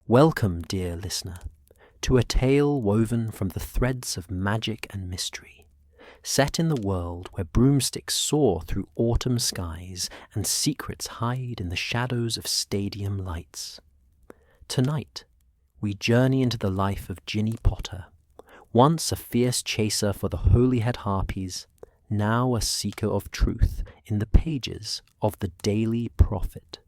Welcome, dear listener, to a tale woven from the threads of magic and mystery, set in the world where broomsticks soar through autumn skies and secrets hide in the shadows of stadium lights. Tonight, we journey into the life of Ginny Potter, once a fierce chaser for the Holyhead Harpies, now a seeker of truth in the pages of the Daily Prophet.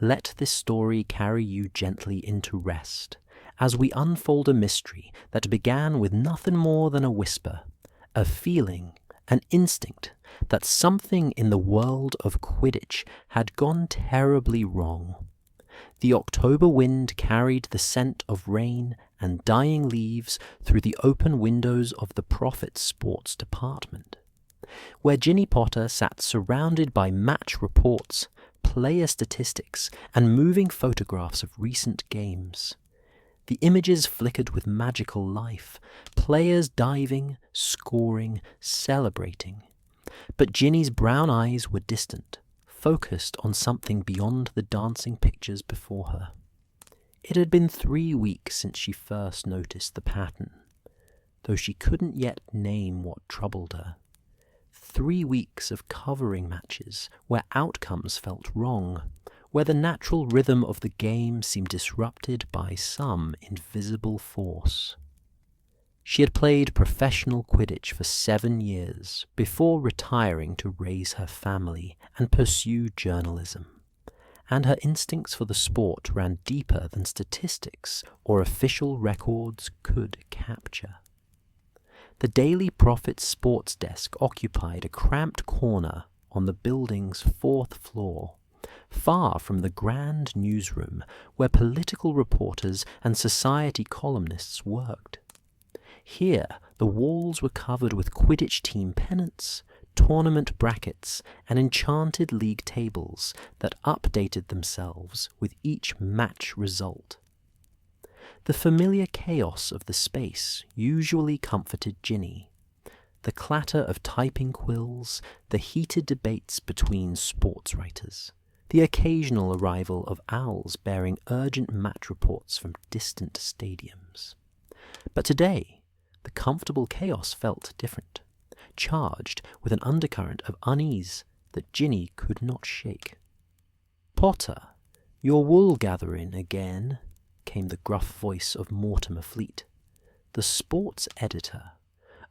Let this story carry you gently into rest, as we unfold a mystery that began with nothing more than a whisper, a feeling, an instinct that something in the world of Quidditch had gone terribly wrong. The October wind carried the scent of rain and dying leaves through the open windows of the Prophet's sports department, where Ginny Potter sat surrounded by match reports, player statistics, and moving photographs of recent games. The images flickered with magical life, players diving, scoring, celebrating. But Ginny's brown eyes were distant, focused on something beyond the dancing pictures before her. It had been 3 weeks since she first noticed the pattern, though she couldn't yet name what troubled her. 3 weeks of covering matches where outcomes felt wrong, where the natural rhythm of the game seemed disrupted by some invisible force. She had played professional Quidditch for 7 years before retiring to raise her family and pursue journalism, and her instincts for the sport ran deeper than statistics or official records could capture. The Daily Prophet's sports desk occupied a cramped corner on the building's 4th floor, far from the grand newsroom where political reporters and society columnists worked. Here, the walls were covered with Quidditch team pennants, tournament brackets, and enchanted league tables that updated themselves with each match result. The familiar chaos of the space usually comforted Ginny. The clatter of typing quills, the heated debates between sports writers, the occasional arrival of owls bearing urgent match reports from distant stadiums. But today, the comfortable chaos felt different, charged with an undercurrent of unease that Ginny could not shake. "Potter, you're wool-gathering again," came the gruff voice of Mortimer Fleet, the sports editor,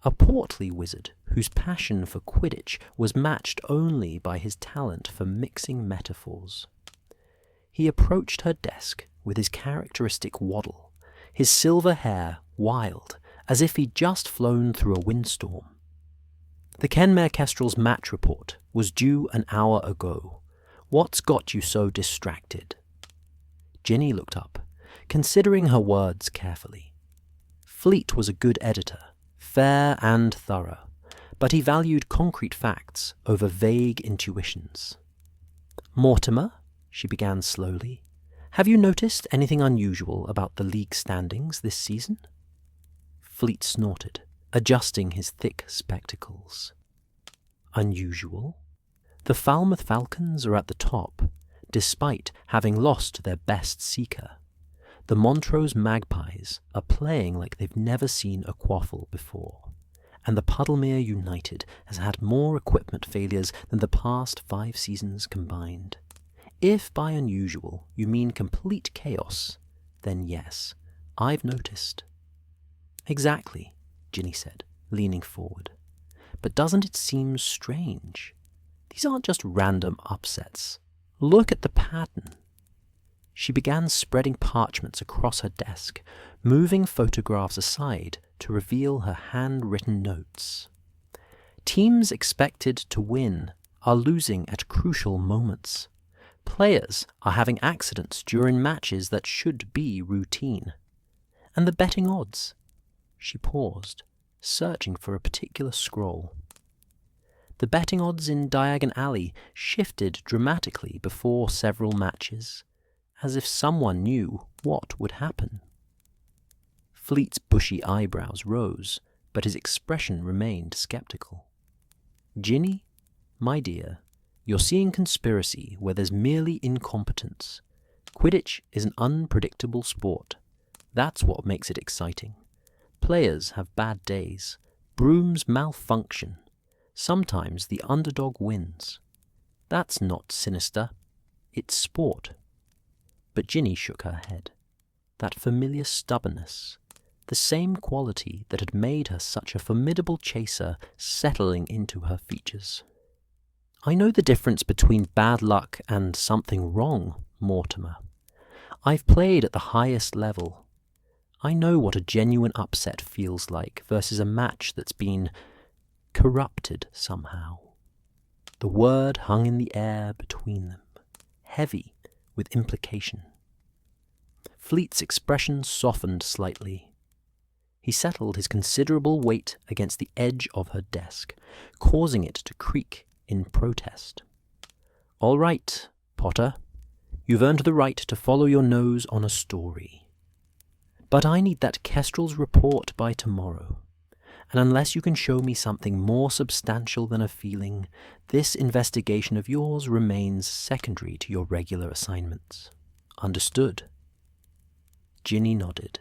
a portly wizard whose passion for Quidditch was matched only by his talent for mixing metaphors. He approached her desk with his characteristic waddle, his silver hair wild, as if he'd just flown through a windstorm. "The Kenmare Kestrel's match report was due an hour ago. What's got you so distracted?" Ginny looked up, considering her words carefully. Fleet was a good editor, fair and thorough, but he valued concrete facts over vague intuitions. "Mortimer," she began slowly, "have you noticed anything unusual about the league standings this season?" Fleet snorted, adjusting his thick spectacles. "Unusual? The Falmouth Falcons are at the top, despite having lost their best seeker. The Montrose Magpies are playing like they've never seen a quaffle before, and the Puddlemere United has had more equipment failures than the past 5 seasons combined. If by unusual you mean complete chaos, then yes, I've noticed." "Exactly," Ginny said, leaning forward. "But doesn't it seem strange? These aren't just random upsets. Look at the pattern." She began spreading parchments across her desk, moving photographs aside to reveal her handwritten notes. Teams expected to win are losing at crucial moments. Players are having accidents during matches that should be routine. And the betting odds. She paused, searching for a particular scroll. The betting odds in Diagon Alley shifted dramatically before several matches, as if someone knew what would happen. Fleet's bushy eyebrows rose, but his expression remained skeptical. "Ginny, my dear, you're seeing conspiracy where there's merely incompetence. Quidditch is an unpredictable sport, That's what makes it exciting. Players have bad days. Brooms malfunction. Sometimes the underdog wins. That's not sinister. It's sport. But Ginny shook her head. That familiar stubbornness, the same quality that had made her such a formidable chaser, settling into her features. I know the difference between bad luck and something wrong, Mortimer. I've played at the highest level. I know what a genuine upset feels like versus a match that's been corrupted somehow. The word hung in the air between them, heavy with implication. Fleet's expression softened slightly. He settled his considerable weight against the edge of her desk, causing it to creak in protest. "All right, Potter. You've earned the right to follow your nose on a story. But I need that Kestrel's report by tomorrow. And unless you can show me something more substantial than a feeling, this investigation of yours remains secondary to your regular assignments. Understood?" Ginny nodded,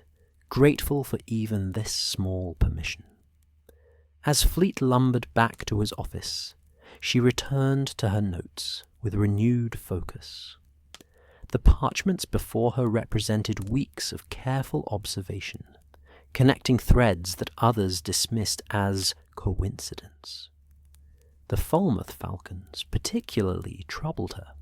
grateful for even this small permission. As Fleet lumbered back to his office, she returned to her notes with renewed focus. The parchments before her represented weeks of careful observation, connecting threads that others dismissed as coincidence. The Falmouth Falcons particularly troubled her.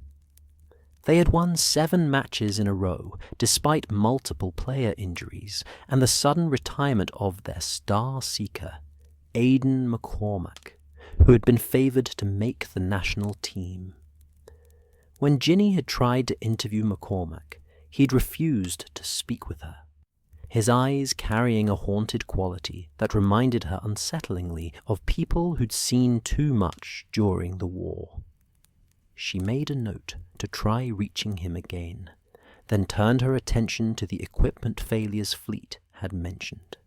They had won 7 matches in a row, despite multiple player injuries and the sudden retirement of their star seeker, Aidan McCormack, who had been favoured to make the national team. When Ginny had tried to interview McCormack, he'd refused to speak with her, his eyes carrying a haunted quality that reminded her unsettlingly of people who'd seen too much during the war. She made a note to try reaching him again, then turned her attention to the equipment failures Fleet had mentioned.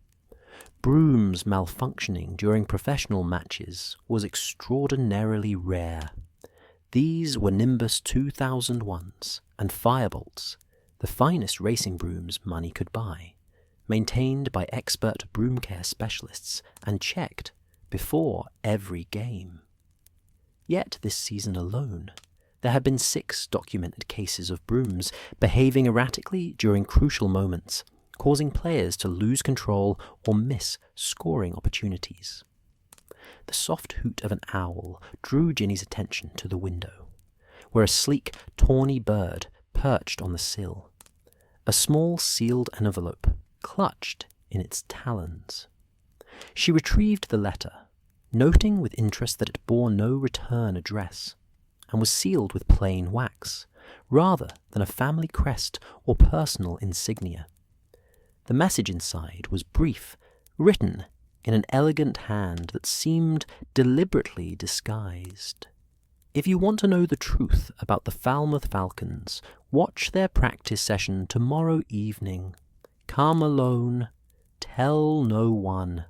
Broom's malfunctioning during professional matches was extraordinarily rare. These were Nimbus 2001s and Firebolts, the finest racing brooms money could buy, maintained by expert broom care specialists and checked before every game. Yet this season alone, there had been 6 documented cases of brooms behaving erratically during crucial moments, causing players to lose control or miss scoring opportunities. The soft hoot of an owl drew Ginny's attention to the window, where a sleek, tawny bird perched on the sill, a small sealed envelope clutched in its talons. She retrieved the letter, noting with interest that it bore no return address, and was sealed with plain wax, rather than a family crest or personal insignia. The message inside was brief, written in an elegant hand that seemed deliberately disguised. "If you want to know the truth about the Falmouth Falcons, watch their practice session tomorrow evening. Come alone. Tell no one."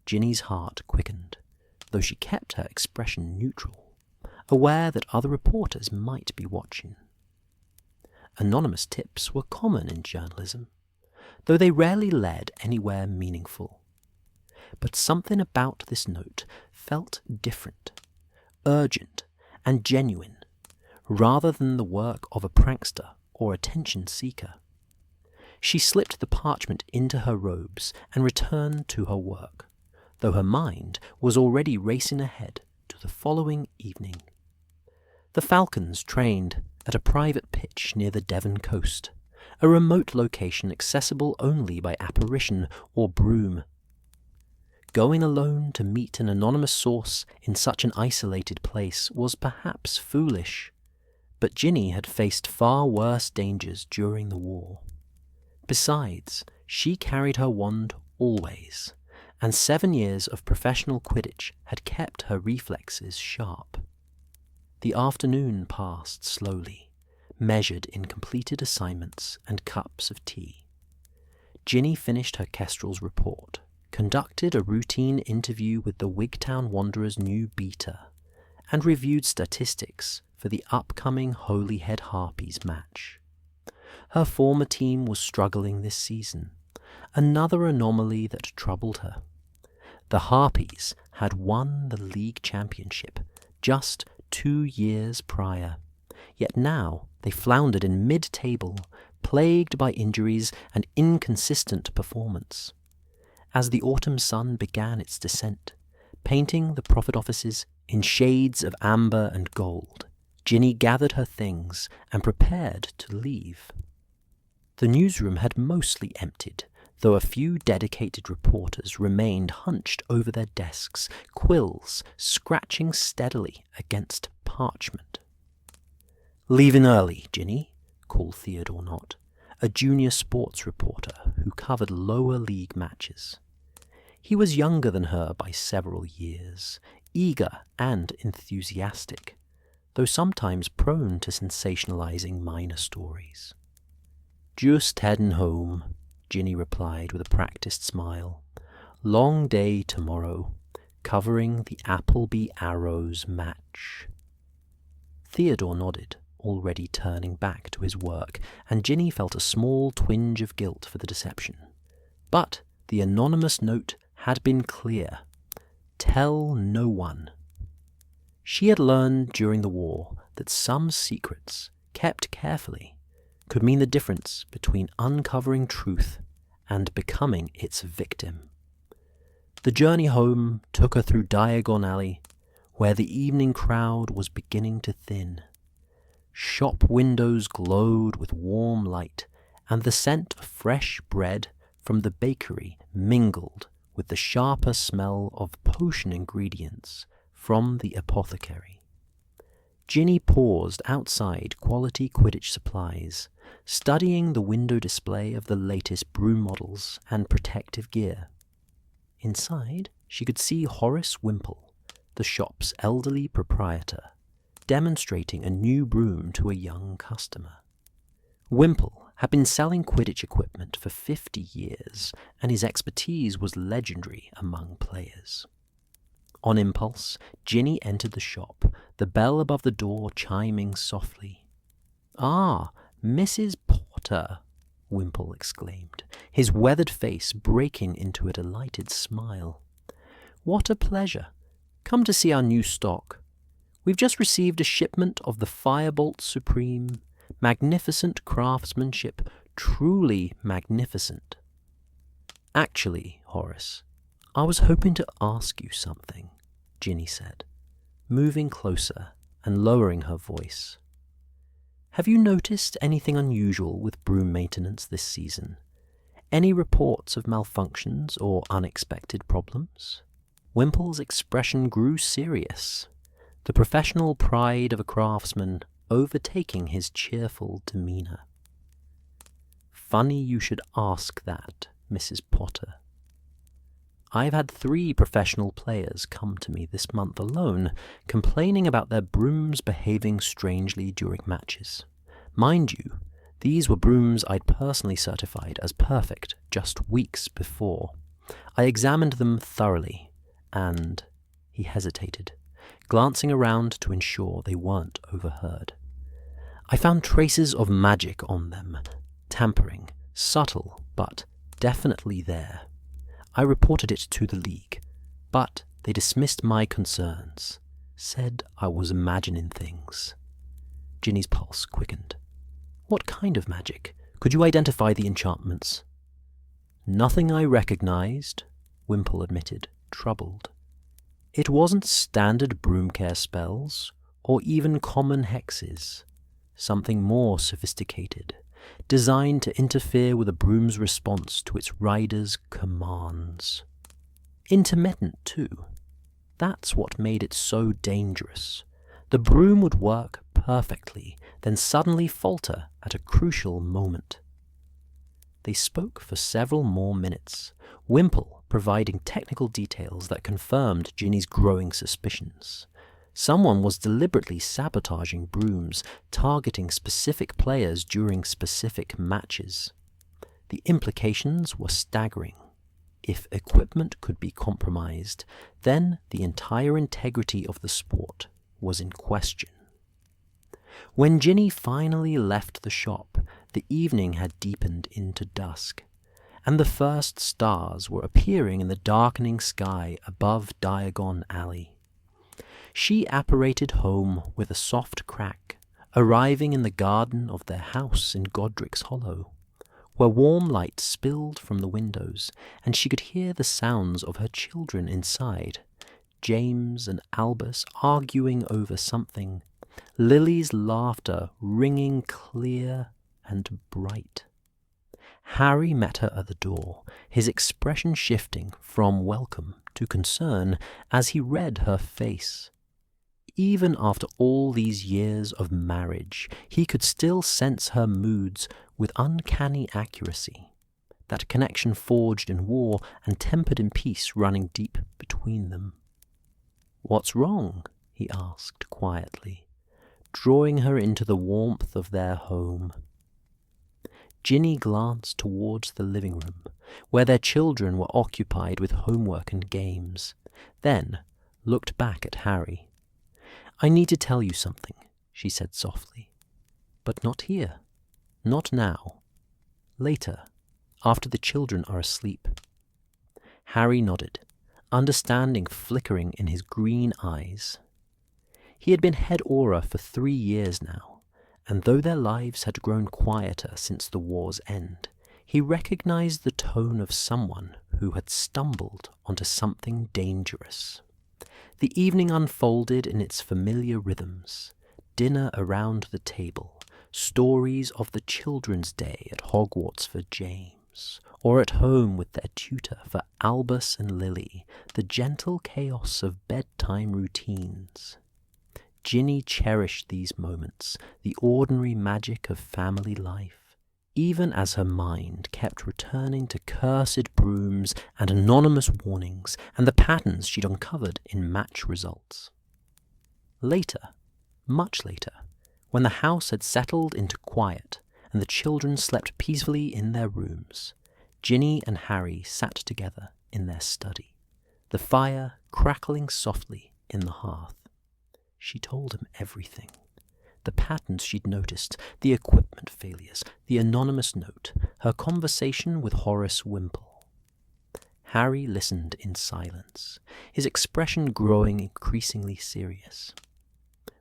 Ginny's heart quickened, though she kept her expression neutral, aware that other reporters might be watching. Anonymous tips were common in journalism, though they rarely led anywhere meaningful. But something about this note felt different, urgent, and genuine, rather than the work of a prankster or attention seeker. She slipped the parchment into her robes and returned to her work, though her mind was already racing ahead to the following evening. The Falcons trained at a private pitch near the Devon coast, a remote location accessible only by apparition or broom. Going alone to meet an anonymous source in such an isolated place was perhaps foolish, but Ginny had faced far worse dangers during the war. Besides, she carried her wand always, and 7 years of professional Quidditch had kept her reflexes sharp. The afternoon passed slowly, measured in completed assignments and cups of tea. Ginny finished her Kestrel's report, conducted a routine interview with the Wigtown Wanderers' new beater, and reviewed statistics for the upcoming Holyhead Harpies match. Her former team was struggling this season, another anomaly that troubled her. The Harpies had won the league championship just 2 years prior, yet now they floundered in mid-table, plagued by injuries and inconsistent performance. As the autumn sun began its descent, painting the profit offices in shades of amber and gold, Ginny gathered her things and prepared to leave. The newsroom had mostly emptied, though a few dedicated reporters remained hunched over their desks, quills scratching steadily against parchment. "Leaving early, Ginny," called Theodore Knott, a junior sports reporter who covered lower league matches. He was younger than her by several years, eager and enthusiastic, though sometimes prone to sensationalizing minor stories. "Just heading home," Ginny replied with a practiced smile. "Long day tomorrow, covering the Appleby Arrows match." Theodore nodded, already turning back to his work, and Ginny felt a small twinge of guilt for the deception. But the anonymous note had been clear. Tell no one. She had learned during the war that some secrets, kept carefully, could mean the difference between uncovering truth and becoming its victim. The journey home took her through Diagon Alley, where the evening crowd was beginning to thin. Shop windows glowed with warm light, and the scent of fresh bread from the bakery mingled with the sharper smell of potion ingredients from the apothecary. Ginny paused outside Quality Quidditch Supplies, studying the window display of the latest broom models and protective gear. Inside, she could see Horace Wimple, the shop's elderly proprietor, demonstrating a new broom to a young customer. Wimple had been selling Quidditch equipment for 50 years, and his expertise was legendary among players. On impulse, Ginny entered the shop, the bell above the door chiming softly. "Ah, Mrs. Porter," Wimple exclaimed, his weathered face breaking into a delighted smile. "What a pleasure. Come to see our new stock. We've just received a shipment of the Firebolt Supreme. Magnificent craftsmanship, truly magnificent." "Actually, Horace, I was hoping to ask you something," Ginny said, moving closer and lowering her voice. "Have you noticed anything unusual with broom maintenance this season? Any reports of malfunctions or unexpected problems?" Wimple's expression grew serious, the professional pride of a craftsman overtaking his cheerful demeanor. "Funny you should ask that, Mrs. Potter. I've had 3 professional players come to me this month alone, complaining about their brooms behaving strangely during matches. Mind you, these were brooms I'd personally certified as perfect just weeks before. I examined them thoroughly, and..." He hesitated, glancing around to ensure they weren't overheard. "I found traces of magic on them, tampering, subtle, but definitely there. I reported it to the League, but they dismissed my concerns, said I was imagining things." Ginny's pulse quickened. "What kind of magic? Could you identify the enchantments?" "Nothing I recognized," Wimple admitted, troubled. "It wasn't standard broom care spells, or even common hexes. Something more sophisticated, designed to interfere with a broom's response to its rider's commands. Intermittent, too. That's what made it so dangerous. The broom would work perfectly, then suddenly falter at a crucial moment." They spoke for several more minutes, Wimple providing technical details that confirmed Ginny's growing suspicions. Someone was deliberately sabotaging brooms, targeting specific players during specific matches. The implications were staggering. If equipment could be compromised, then the entire integrity of the sport was in question. When Ginny finally left the shop, the evening had deepened into dusk, and the first stars were appearing in the darkening sky above Diagon Alley. She apparated home with a soft crack, arriving in the garden of their house in Godric's Hollow, where warm light spilled from the windows, and she could hear the sounds of her children inside, James and Albus arguing over something, Lily's laughter ringing clear and bright. Harry met her at the door, his expression shifting from welcome to concern as he read her face. Even after all these years of marriage, he could still sense her moods with uncanny accuracy, that connection forged in war and tempered in peace running deep between them. "What's wrong?" he asked quietly, drawing her into the warmth of their home. Ginny glanced towards the living room, where their children were occupied with homework and games, then looked back at Harry. "I need to tell you something," she said softly. "But not here. Not now. Later, after the children are asleep." Harry nodded, understanding flickering in his green eyes. He had been head auror for 3 years now, and though their lives had grown quieter since the war's end, he recognized the tone of someone who had stumbled onto something dangerous. The evening unfolded in its familiar rhythms, dinner around the table, stories of the children's day at Hogwarts for James, or at home with their tutor for Albus and Lily, the gentle chaos of bedtime routines. Ginny cherished these moments, the ordinary magic of family life, even as her mind kept returning to cursed brooms and anonymous warnings and the patterns she'd uncovered in match results. Later, much later, when the house had settled into quiet and the children slept peacefully in their rooms, Ginny and Harry sat together in their study, the fire crackling softly in the hearth. She told him everything. The patterns she'd noticed, the equipment failures, the anonymous note, her conversation with Horace Wimple. Harry listened in silence, his expression growing increasingly serious.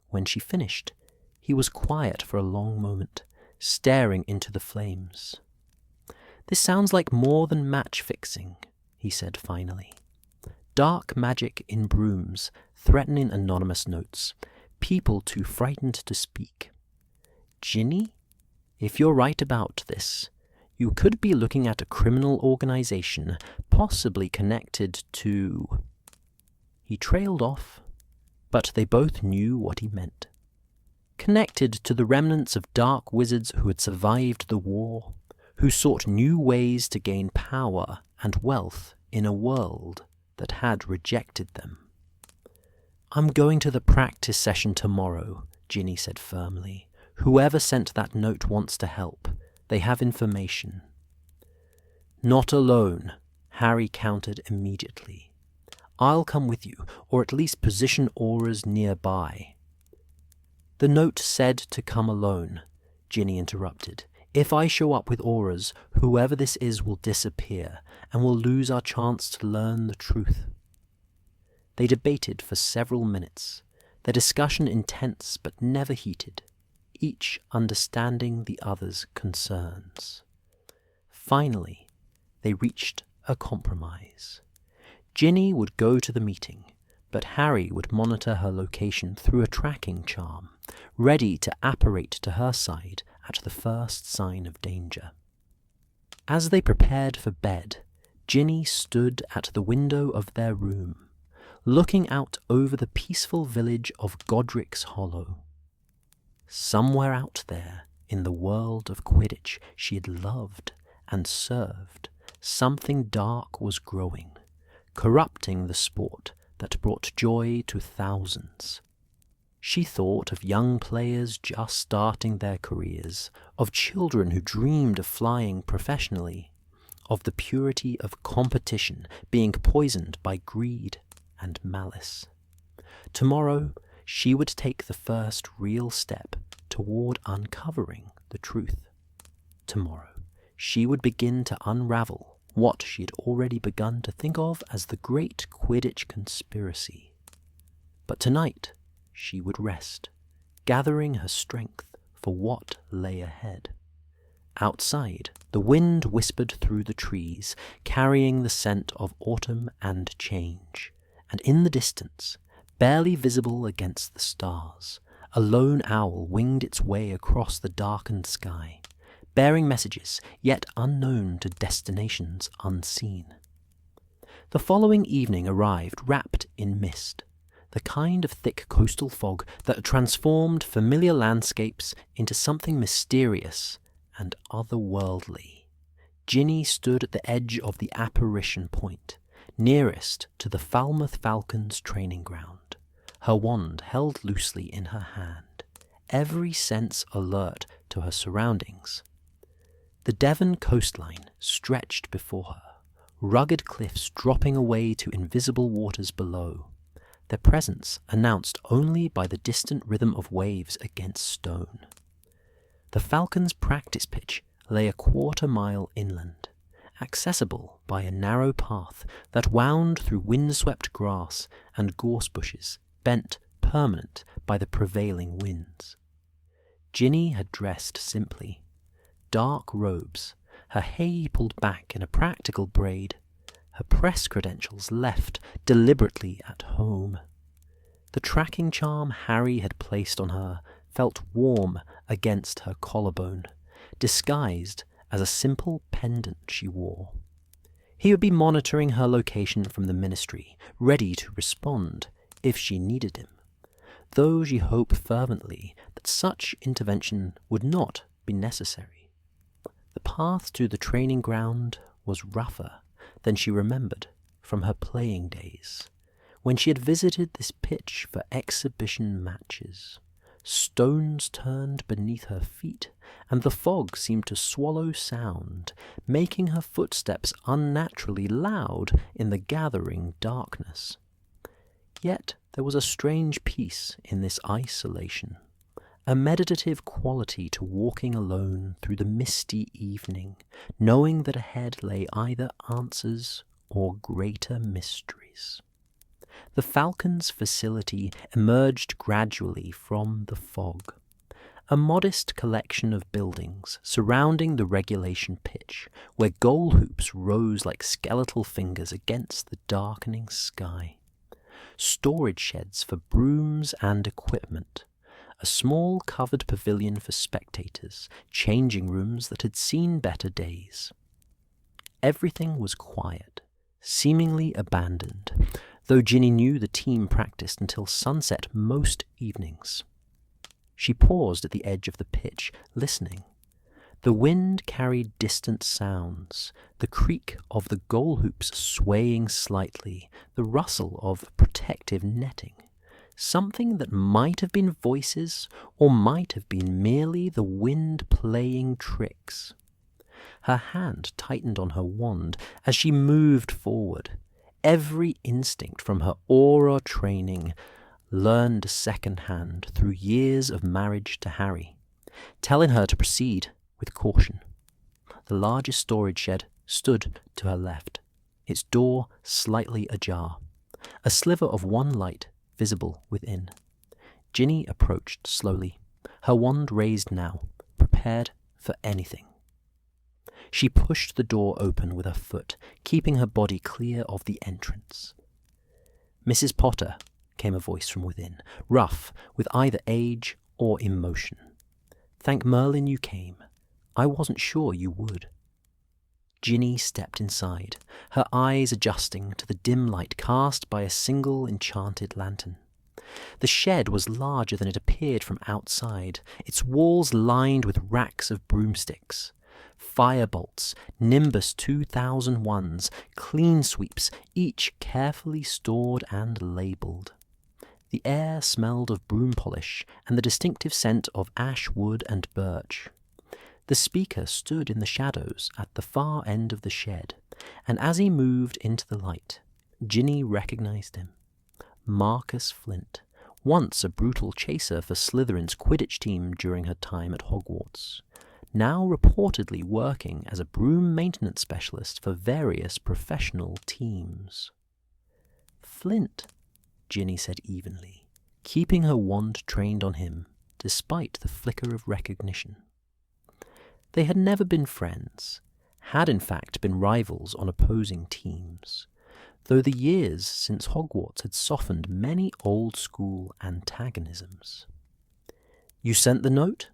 When she finished, he was quiet for a long moment, staring into the flames. "This sounds like more than match-fixing," he said finally. "Dark magic in brooms, threatening anonymous notes, people too frightened to speak. Ginny, if you're right about this, you could be looking at a criminal organization, possibly connected to..." He trailed off, but they both knew what he meant. Connected to the remnants of dark wizards who had survived the war, who sought new ways to gain power and wealth in a world that had rejected them. "I'm going to the practice session tomorrow," Ginny said firmly. "Whoever sent that note wants to help. They have information." "Not alone," Harry countered immediately. "I'll come with you, or at least position auras nearby." "The note said to come alone," Ginny interrupted. "If I show up with auras, whoever this is will disappear, and we'll lose our chance to learn the truth." They debated for several minutes, their discussion intense but never heated, each understanding the other's concerns. Finally, they reached a compromise. Ginny would go to the meeting, but Harry would monitor her location through a tracking charm, ready to apparate to her side at the first sign of danger. As they prepared for bed, Ginny stood at the window of their room, looking out over the peaceful village of Godric's Hollow. Somewhere out there, in the world of Quidditch she had loved and served, something dark was growing, corrupting the sport that brought joy to thousands. She thought of young players just starting their careers, of children who dreamed of flying professionally, of the purity of competition being poisoned by greed and malice. Tomorrow, she would take the first real step toward uncovering the truth. tomorrow, she would begin to unravel what she had already begun to think of as the Great Quidditch Conspiracy. But tonight she would rest, gathering her strength for what lay ahead. Outside, the wind whispered through the trees, carrying the scent of autumn and change, and in the distance, barely visible against the stars, a lone owl winged its way across the darkened sky, bearing messages yet unknown to destinations unseen. The following evening arrived wrapped in mist, the kind of thick coastal fog that transformed familiar landscapes into something mysterious and otherworldly. Ginny stood at the edge of the apparition point, nearest to the Falmouth Falcons' training ground, her wand held loosely in her hand, every sense alert to her surroundings. The Devon coastline stretched before her, rugged cliffs dropping away to invisible waters below, their presence announced only by the distant rhythm of waves against stone. The Falcons' practice pitch lay a quarter-mile inland, accessible by a narrow path that wound through windswept grass and gorse bushes bent permanent by the prevailing winds. Ginny had dressed simply. Dark robes, her hair pulled back in a practical braid, her press credentials left deliberately at home. The tracking charm Harry had placed on her felt warm against her collarbone, disguised as a simple pendant she wore. He would be monitoring her location from the ministry, ready to respond if she needed him, though she hoped fervently that such intervention would not be necessary. The path to the training ground was rougher than she remembered from her playing days, when she had visited this pitch for exhibition matches. Stones turned beneath her feet, and the fog seemed to swallow sound, making her footsteps unnaturally loud in the gathering darkness. Yet there was a strange peace in this isolation, a meditative quality to walking alone through the misty evening, knowing that ahead lay either answers or greater mysteries. The Falcons' facility emerged gradually from the fog, a modest collection of buildings surrounding the regulation pitch, where goal hoops rose like skeletal fingers against the darkening sky. Storage sheds for brooms and equipment, a small covered pavilion for spectators, changing rooms that had seen better days. Everything was quiet, seemingly abandoned, though Ginny knew the team practiced until sunset most evenings. She paused at the edge of the pitch, listening. The wind carried distant sounds, the creak of the goal hoops swaying slightly, the rustle of protective netting, something that might have been voices or might have been merely the wind playing tricks. Her hand tightened on her wand as she moved forward, every instinct from her aura training learned second-hand through years of marriage to Harry, telling her to proceed with caution. The largest storage shed stood to her left, its door slightly ajar, a sliver of one light visible within. Ginny approached slowly, her wand raised now, prepared for anything. She pushed the door open with her foot, keeping her body clear of the entrance. "Mrs. Potter," came a voice from within, rough with either age or emotion. "Thank Merlin you came. I wasn't sure you would." Ginny stepped inside, her eyes adjusting to the dim light cast by a single enchanted lantern. The shed was larger than it appeared from outside, its walls lined with racks of broomsticks. Firebolts, Nimbus 2001s, clean sweeps, each carefully stored and labelled. The air smelled of broom polish and the distinctive scent of ash wood and birch. The speaker stood in the shadows at the far end of the shed, and as he moved into the light, Ginny recognized him. Marcus Flint, once a brutal chaser for Slytherin's Quidditch team during her time at Hogwarts. now reportedly working as a broom maintenance specialist for various professional teams. "Flint," Ginny said evenly, keeping her wand trained on him despite the flicker of recognition. They had never been friends, had in fact been rivals on opposing teams, though the years since Hogwarts had softened many old-school antagonisms. "You sent the note?"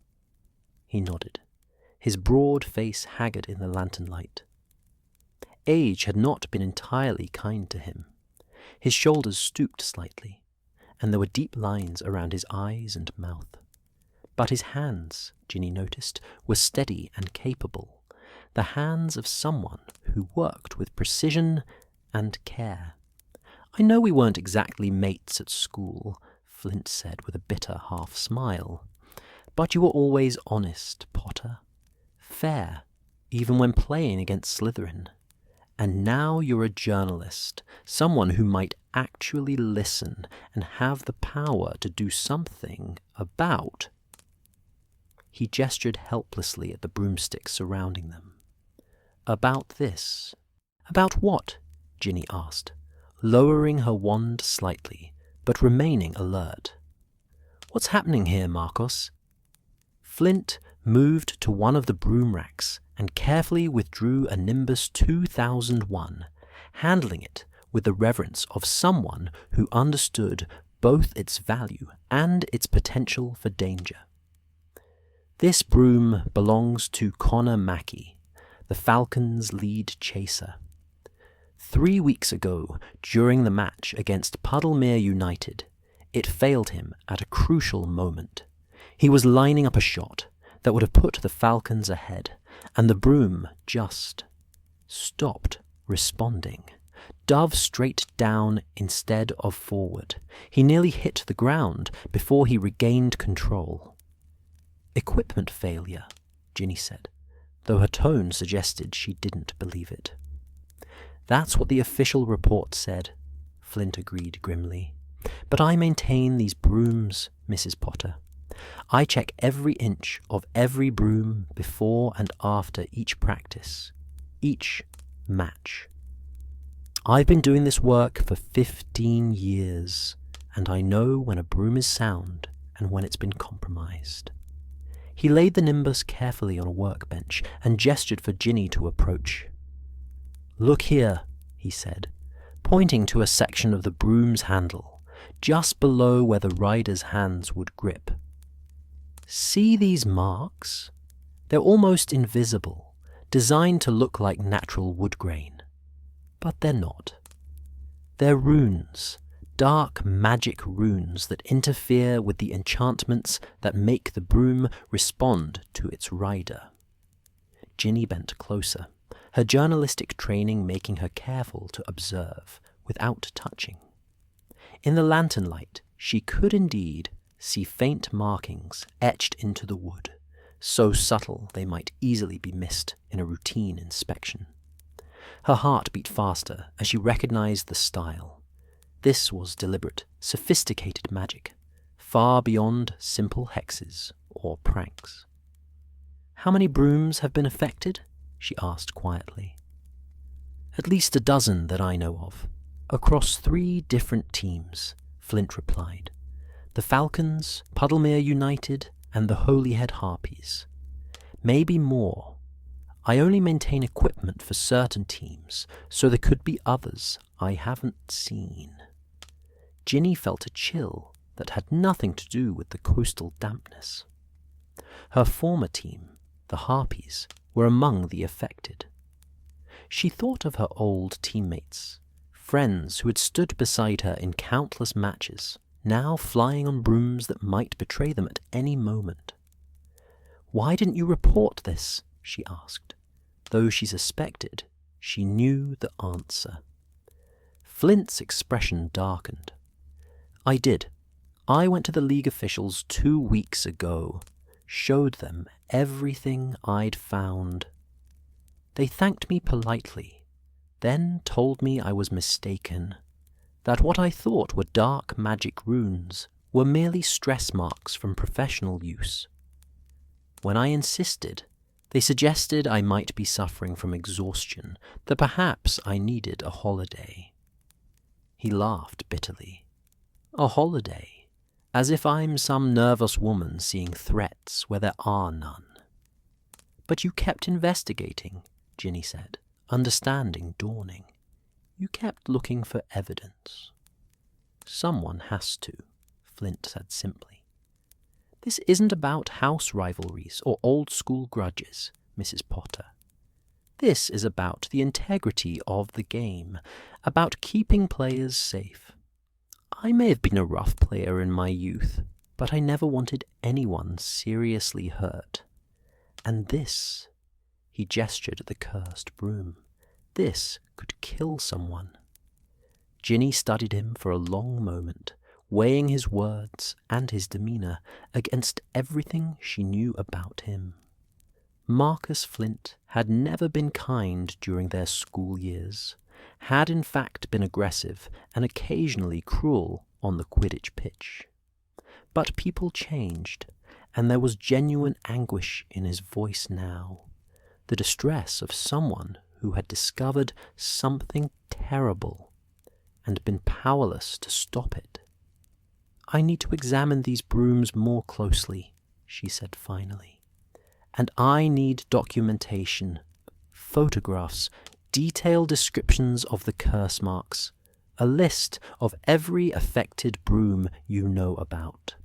He nodded, his broad face haggard in the lantern light. Age had not been entirely kind to him. His shoulders stooped slightly, and there were deep lines around his eyes and mouth. But his hands, Ginny noticed, were steady and capable, the hands of someone who worked with precision and care. "I know we weren't exactly mates at school," Flint said with a bitter half-smile, "but you were always honest, Potter. Fair, even when playing against Slytherin. And now you're a journalist, someone who might actually listen and have the power to do something about—" He gestured helplessly at the broomsticks surrounding them. "About this." "About what?" Ginny asked, lowering her wand slightly, but remaining alert. "What's happening here, Marcos?" Flint moved to one of the broom racks and carefully withdrew a Nimbus 2001, handling it with the reverence of someone who understood both its value and its potential for danger. "This broom belongs to Connor Mackey, the Falcons' lead chaser. 3 weeks ago, during the match against Puddlemere United, it failed him at a crucial moment. He was lining up a shot that would have put the Falcons ahead, and the broom just stopped responding, dove straight down instead of forward. He nearly hit the ground before he regained control." "Equipment failure," Ginny said, though her tone suggested she didn't believe it. "That's what the official report said," Flint agreed grimly. "But I maintain these brooms, Mrs. Potter. I check every inch of every broom before and after each practice, each match. I've been doing this work for 15 years, and I know when a broom is sound and when it's been compromised." He laid the Nimbus carefully on a workbench and gestured for Ginny to approach. "Look here," he said, pointing to a section of the broom's handle, just below where the rider's hands would grip. "See these marks? They're almost invisible, designed to look like natural wood grain. But they're not. They're runes, dark magic runes that interfere with the enchantments that make the broom respond to its rider." Ginny bent closer, her journalistic training making her careful to observe without touching. In the lantern light, she could indeed see faint markings etched into the wood, so subtle they might easily be missed in a routine inspection. Her heart beat faster as she recognized the style. This was deliberate, sophisticated magic, far beyond simple hexes or pranks. "How many brooms have been affected?" she asked quietly. "At least a dozen that I know of, across 3 different teams," Flint replied. "The Falcons, Puddlemere United, and the Holyhead Harpies. Maybe more. I only maintain equipment for certain teams, so there could be others I haven't seen." Ginny felt a chill that had nothing to do with the coastal dampness. Her former team, the Harpies, were among the affected. She thought of her old teammates, friends who had stood beside her in countless matches, now flying on brooms that might betray them at any moment. "Why didn't you report this?" she asked. Though she suspected, she knew the answer. Flint's expression darkened. "I did. I went to the League officials 2 weeks ago, showed them everything I'd found. They thanked me politely, then told me I was mistaken, that what I thought were dark magic runes were merely stress marks from professional use. When I insisted, They suggested I might be suffering from exhaustion, that perhaps I needed a holiday. He laughed bitterly. A holiday? As if I'm some nervous woman seeing threats where there are none. But you kept investigating, Ginny said, understanding dawning. You kept looking for evidence. Someone has to, Flint said simply. This isn't about house rivalries or old-school grudges, Mrs. Potter. This is about the integrity of the game, about keeping players safe. I may have been a rough player in my youth, but I never wanted anyone seriously hurt. And this, he gestured at the cursed broom, this could kill someone. Ginny studied him for a long moment, weighing his words and his demeanour against everything she knew about him. Marcus Flint had never been kind during their school years, had in fact been aggressive and occasionally cruel on the Quidditch pitch. But people changed, and there was genuine anguish in his voice now, the distress of someone who had discovered something terrible and been powerless to stop it. I need to examine these brooms more closely, she said finally. And I need documentation, photographs, detailed descriptions of the curse marks, a list of every affected broom you know about.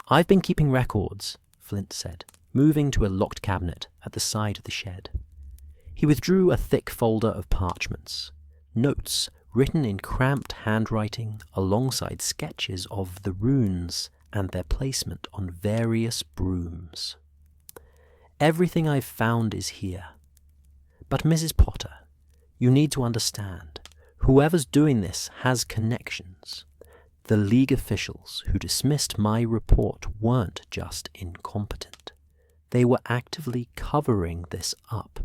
I've been keeping records, Flint said, moving to a locked cabinet at the side of the shed. He withdrew a thick folder of parchments, notes written in cramped handwriting alongside sketches of the runes and their placement on various brooms. Everything I've found is here. But Mrs. Potter, you need to understand, whoever's doing this has connections. The League officials who dismissed my report weren't just incompetent. They were actively covering this up,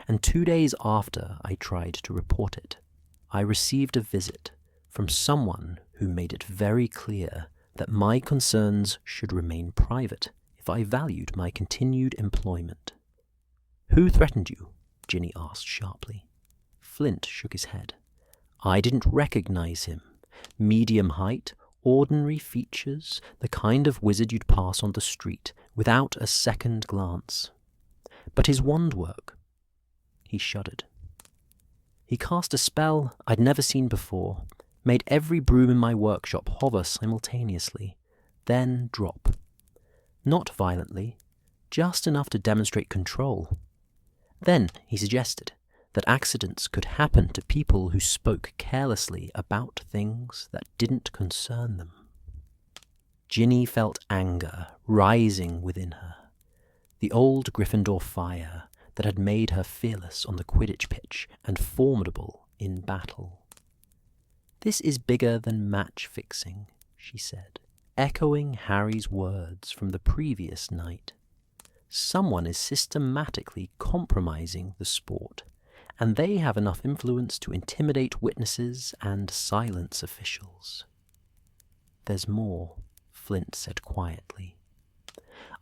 and 2 days after I tried to report it, I received a visit from someone who made it very clear that my concerns should remain private if I valued my continued employment. Who threatened you? Ginny asked sharply. Flint shook his head. I didn't recognize him. Medium height, ordinary features, the kind of wizard you'd pass on the street without a second glance. But his wand work. He shuddered. He cast a spell I'd never seen before, made every broom in my workshop hover simultaneously, then drop. Not violently, just enough to demonstrate control. Then he suggested that accidents could happen to people who spoke carelessly about things that didn't concern them. Ginny felt anger rising within her, the old Gryffindor fire that had made her fearless on the Quidditch pitch and formidable in battle. This is bigger than match-fixing, she said, echoing Harry's words from the previous night. Someone is systematically compromising the sport, and they have enough influence to intimidate witnesses and silence officials. There's more, Flint said quietly.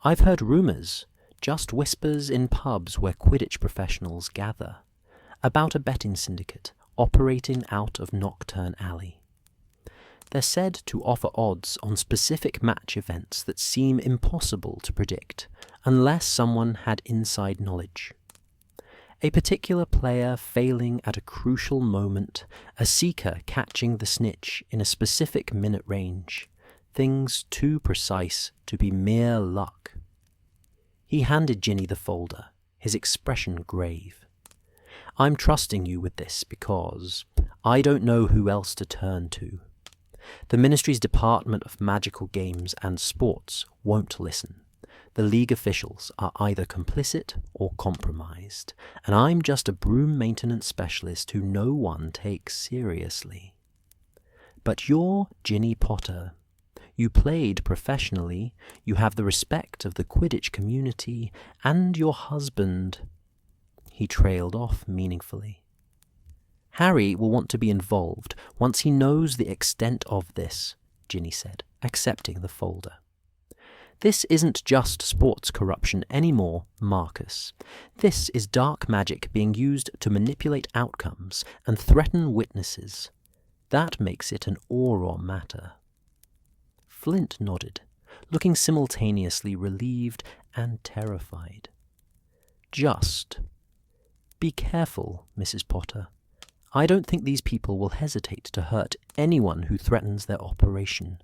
I've heard rumours, just whispers in pubs where Quidditch professionals gather, about a betting syndicate operating out of Nocturne Alley. They're said to offer odds on specific match events that seem impossible to predict unless someone had inside knowledge. A particular player failing at a crucial moment, a seeker catching the snitch in a specific minute range, things too precise to be mere luck. He handed Ginny the folder, his expression grave. I'm trusting you with this because I don't know who else to turn to. The Ministry's Department of Magical Games and Sports won't listen. The League officials are either complicit or compromised, and I'm just a broom maintenance specialist who no one takes seriously. But you're Ginny Potter. You played professionally, you have the respect of the Quidditch community, and your husband. He trailed off meaningfully. Harry will want to be involved once he knows the extent of this, Ginny said, accepting the folder. This isn't just sports corruption anymore, Marcus. This is dark magic being used to manipulate outcomes and threaten witnesses. That makes it an Auror matter." Flint nodded, looking simultaneously relieved and terrified. "Just be careful, Mrs. Potter. I don't think these people will hesitate to hurt anyone who threatens their operation,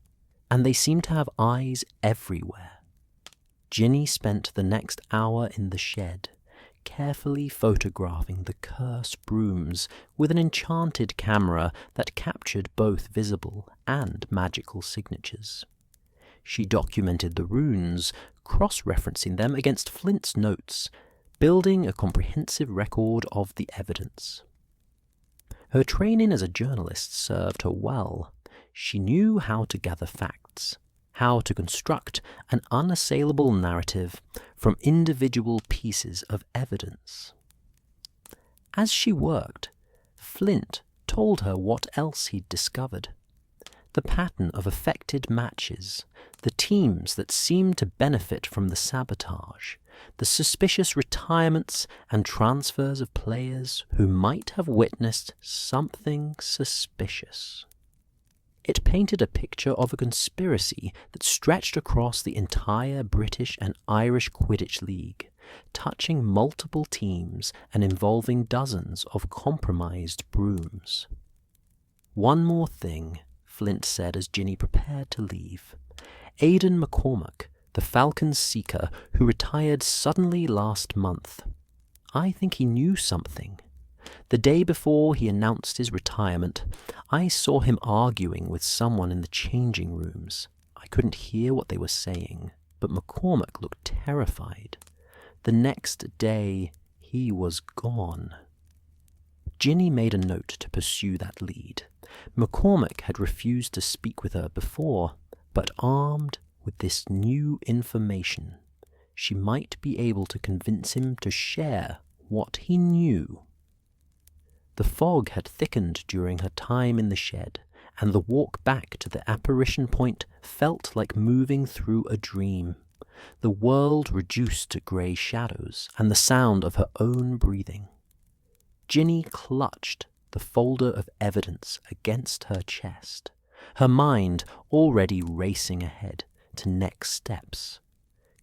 and they seem to have eyes everywhere." Ginny spent the next hour in the shed, carefully photographing the cursed brooms with an enchanted camera that captured both visible and magical signatures. She documented the runes, cross-referencing them against Flint's notes, building a comprehensive record of the evidence. Her training as a journalist served her well. She knew how to gather facts, how to construct an unassailable narrative from individual pieces of evidence. As she worked, Flint told her what else he'd discovered. The pattern of affected matches, the teams that seemed to benefit from the sabotage, the suspicious retirements and transfers of players who might have witnessed something suspicious. It painted a picture of a conspiracy that stretched across the entire British and Irish Quidditch League, touching multiple teams and involving dozens of compromised brooms. "One more thing," Flint said as Ginny prepared to leave. "Aidan McCormack, the Falcon's Seeker, who retired suddenly last month. I think he knew something. The day before he announced his retirement, I saw him arguing with someone in the changing rooms. I couldn't hear what they were saying, but McCormack looked terrified. The next day, he was gone." Ginny made a note to pursue that lead. McCormack had refused to speak with her before, but armed with this new information, she might be able to convince him to share what he knew. The fog had thickened during her time in the shed, and the walk back to the apparition point felt like moving through a dream. The world reduced to grey shadows and the sound of her own breathing. Ginny clutched the folder of evidence against her chest, her mind already racing ahead to next steps.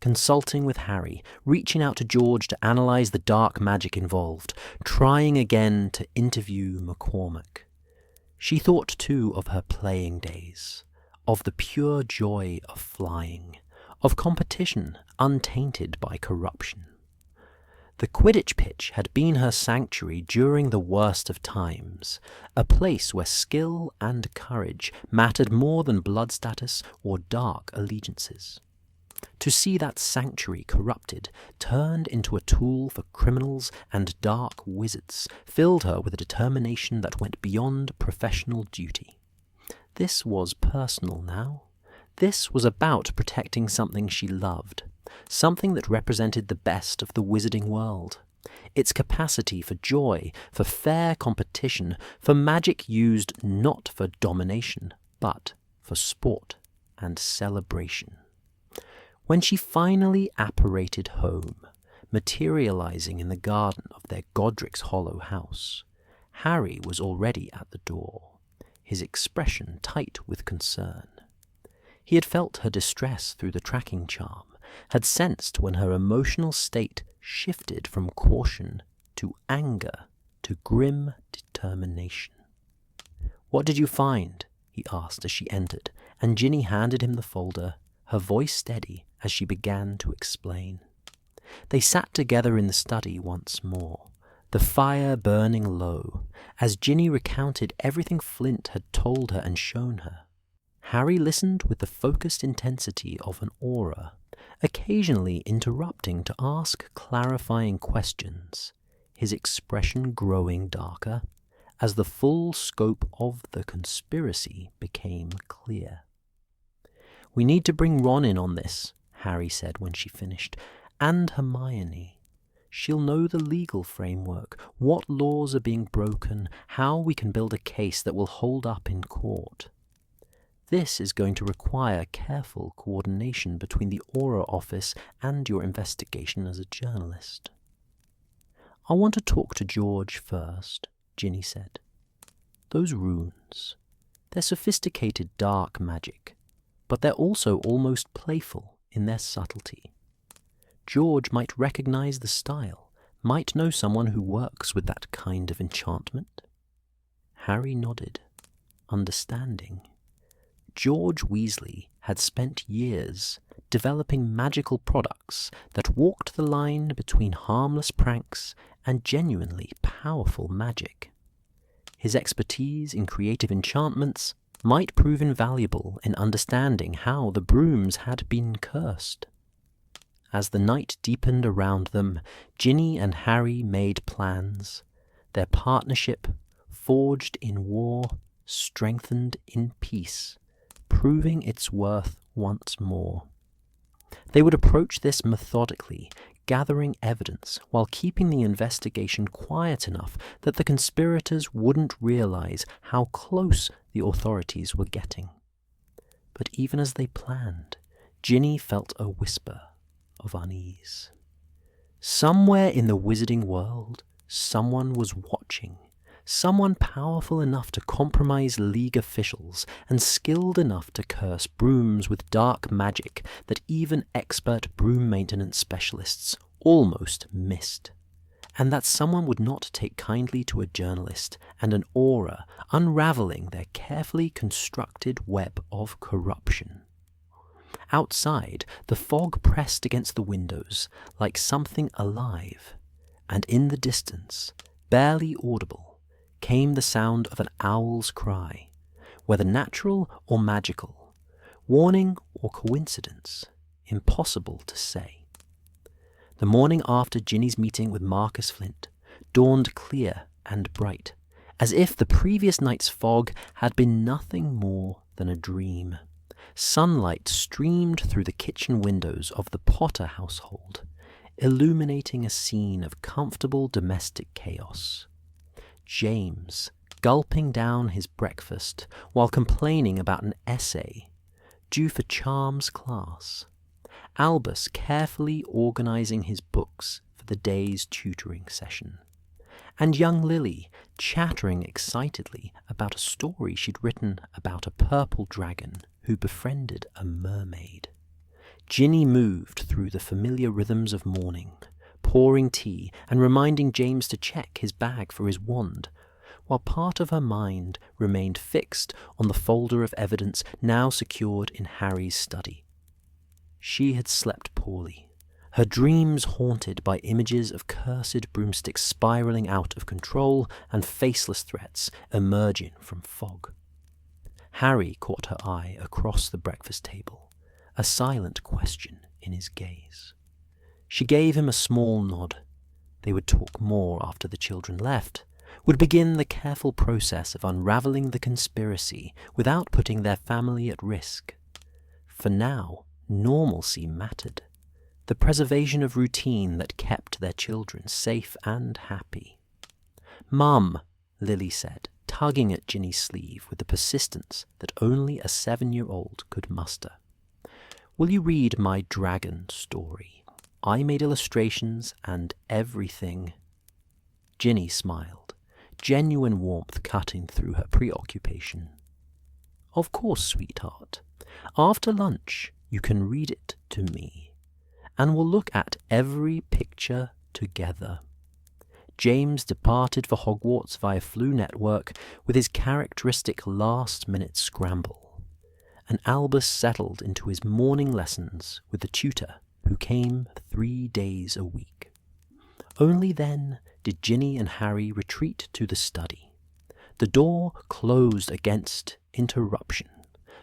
Consulting with Harry, reaching out to George to analyse the dark magic involved, trying again to interview McCormack. She thought too of her playing days, of the pure joy of flying, of competition untainted by corruption. The Quidditch pitch had been her sanctuary during the worst of times, a place where skill and courage mattered more than blood status or dark allegiances. To see that sanctuary corrupted, turned into a tool for criminals and dark wizards, filled her with a determination that went beyond professional duty. This was personal now. This was about protecting something she loved, something that represented the best of the wizarding world. Its capacity for joy, for fair competition, for magic used not for domination, but for sport and celebration. When she finally apparated home, materializing in the garden of their Godric's Hollow house, Harry was already at the door, his expression tight with concern. He had felt her distress through the tracking charm, had sensed when her emotional state shifted from caution to anger to grim determination. "What did you find?" he asked as she entered, and Ginny handed him the folder, her voice steady as she began to explain. They sat together in the study once more, the fire burning low, as Ginny recounted everything Flint had told her and shown her. Harry listened with the focused intensity of an aura, occasionally interrupting to ask clarifying questions, his expression growing darker as the full scope of the conspiracy became clear. "We need to bring Ron in on this," Harry said when she finished, "and Hermione. She'll know the legal framework, what laws are being broken, how we can build a case that will hold up in court." This is going to require careful coordination between the Aura Office and your investigation as a journalist. I want to talk to George first, Ginny said. Those runes, they're sophisticated dark magic, but they're also almost playful in their subtlety. George might recognize the style, might know someone who works with that kind of enchantment. Harry nodded, understanding. George Weasley had spent years developing magical products that walked the line between harmless pranks and genuinely powerful magic. His expertise in creative enchantments might prove invaluable in understanding how the Brooms had been cursed. As the night deepened around them, Ginny and Harry made plans. Their partnership, forged in war, strengthened in peace, proving its worth once more. They would approach this methodically, gathering evidence while keeping the investigation quiet enough that the conspirators wouldn't realize how close the authorities were getting. But even as they planned, Ginny felt a whisper of unease. Somewhere in the wizarding world, someone was watching. Someone powerful enough to compromise League officials and skilled enough to curse brooms with dark magic that even expert broom maintenance specialists almost missed. And that someone would not take kindly to a journalist and an aura unraveling their carefully constructed web of corruption. Outside, the fog pressed against the windows like something alive, and in the distance, barely audible, came the sound of an owl's cry, whether natural or magical, warning or coincidence, impossible to say. The morning after Ginny's meeting with Marcus Flint dawned clear and bright, as if the previous night's fog had been nothing more than a dream. Sunlight streamed through the kitchen windows of the Potter household, illuminating a scene of comfortable domestic chaos. James, gulping down his breakfast while complaining about an essay due for Charms class. Albus carefully organizing his books for the day's tutoring session. And young Lily chattering excitedly about a story she'd written about a purple dragon who befriended a mermaid. Ginny moved through the familiar rhythms of morning, pouring tea and reminding James to check his bag for his wand, while part of her mind remained fixed on the folder of evidence now secured in Harry's study. She had slept poorly, her dreams haunted by images of cursed broomsticks spiraling out of control and faceless threats emerging from fog. Harry caught her eye across the breakfast table, a silent question in his gaze. She gave him a small nod. They would talk more after the children left, would begin the careful process of unraveling the conspiracy without putting their family at risk. For now, normalcy mattered, the preservation of routine that kept their children safe and happy. "Mum," Lily said, tugging at Ginny's sleeve with the persistence that only a 7-year-old could muster. "Will you read my dragon story? I made illustrations and everything." Ginny smiled, genuine warmth cutting through her preoccupation. "Of course, sweetheart. After lunch, you can read it to me, and we'll look at every picture together." James departed for Hogwarts via Flu Network with his characteristic last-minute scramble, and Albus settled into his morning lessons with the tutor who came 3 days a week. Only then did Ginny and Harry retreat to the study. The door closed against interruption,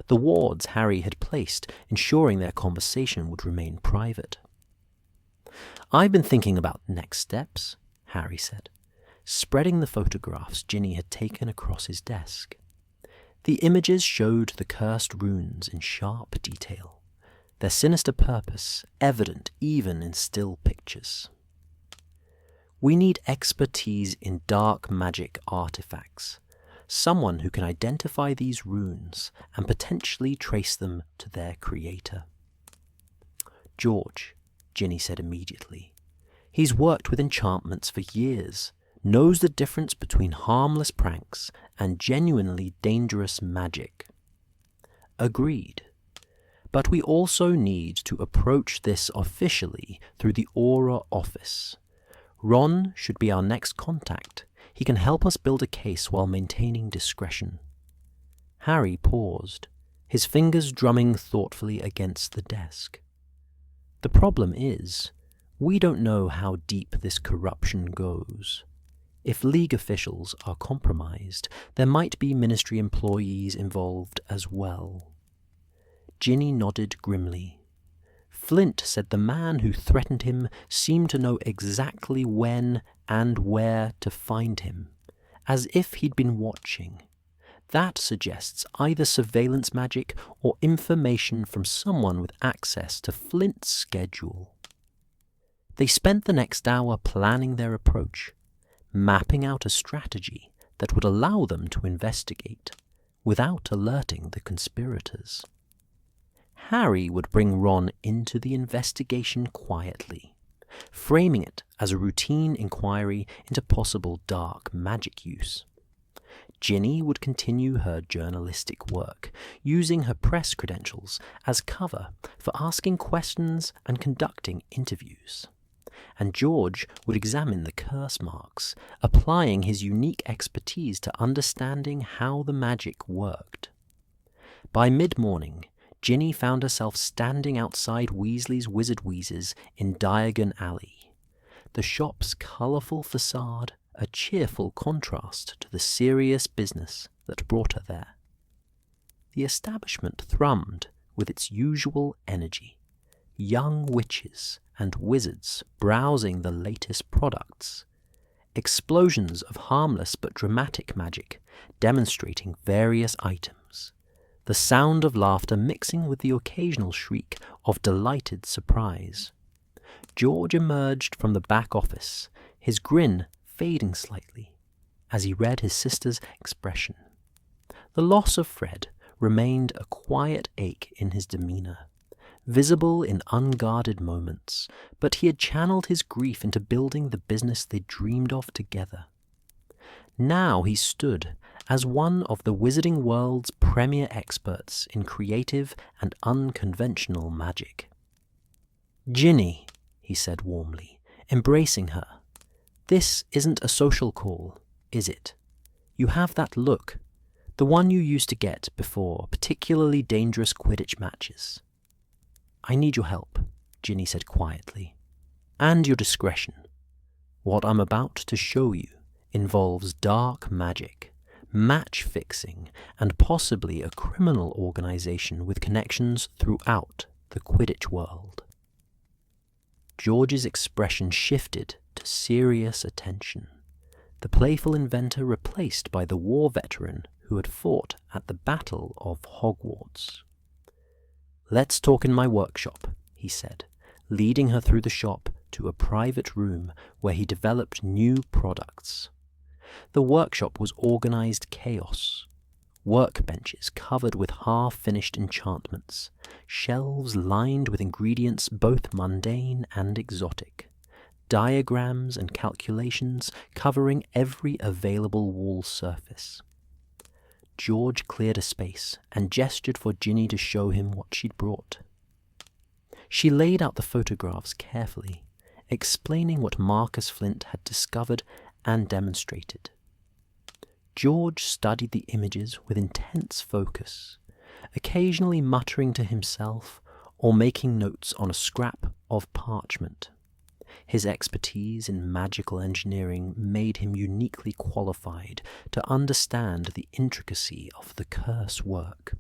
the wards Harry had placed, ensuring their conversation would remain private. "I've been thinking about next steps," Harry said, spreading the photographs Ginny had taken across his desk. The images showed the cursed runes in sharp detail, their sinister purpose evident even in still pictures. "We need expertise in dark magic artifacts, someone who can identify these runes and potentially trace them to their creator. George, Ginny said immediately. He's worked with enchantments for years, knows the difference between harmless pranks and genuinely dangerous magic. Agreed. But we also need to approach this officially through the Aura office. Ron should be our next contact. He can help us build a case while maintaining discretion. Harry paused, his fingers drumming thoughtfully against the desk. The problem is, we don't know how deep this corruption goes. If League officials are compromised, there might be Ministry employees involved as well. Ginny nodded grimly. Flint said the man who threatened him seemed to know exactly when and where to find him, as if he'd been watching. That suggests either surveillance magic or information from someone with access to Flint's schedule. They spent the next hour planning their approach, mapping out a strategy that would allow them to investigate without alerting the conspirators. Harry would bring Ron into the investigation quietly, framing it as a routine inquiry into possible dark magic use. Ginny would continue her journalistic work, using her press credentials as cover for asking questions and conducting interviews. And George would examine the curse marks, applying his unique expertise to understanding how the magic worked. By mid-morning, Ginny found herself standing outside Weasley's Wizard Wheezes in Diagon Alley. The shop's colourful facade a cheerful contrast to the serious business that brought her there. The establishment thrummed with its usual energy. Young witches and wizards browsing the latest products. Explosions of harmless but dramatic magic demonstrating various items. The sound of laughter mixing with the occasional shriek of delighted surprise. George emerged from the back office, his grin fading slightly as he read his sister's expression. The loss of Fred remained a quiet ache in his demeanour, visible in unguarded moments, but he had channeled his grief into building the business they dreamed of together. Now he stood as one of the wizarding world's premier experts in creative and unconventional magic. "Ginny," he said warmly, embracing her, "this isn't a social call, is it? You have that look, the one you used to get before particularly dangerous Quidditch matches." "I need your help," Ginny said quietly, "and your discretion. What I'm about to show you involves dark magic, match-fixing, and possibly a criminal organization with connections throughout the Quidditch world." George's expression shifted to serious attention, the playful inventor replaced by the war veteran who had fought at the Battle of Hogwarts. "Let's talk in my workshop," he said, leading her through the shop to a private room where he developed new products. The workshop was organized chaos. Workbenches covered with half-finished enchantments, shelves lined with ingredients both mundane and exotic, diagrams and calculations covering every available wall surface. George cleared a space and gestured for Ginny to show him what she'd brought. She laid out the photographs carefully, explaining what Marcus Flint had discovered and demonstrated. George studied the images with intense focus, occasionally muttering to himself or making notes on a scrap of parchment. His expertise in magical engineering made him uniquely qualified to understand the intricacy of the curse work.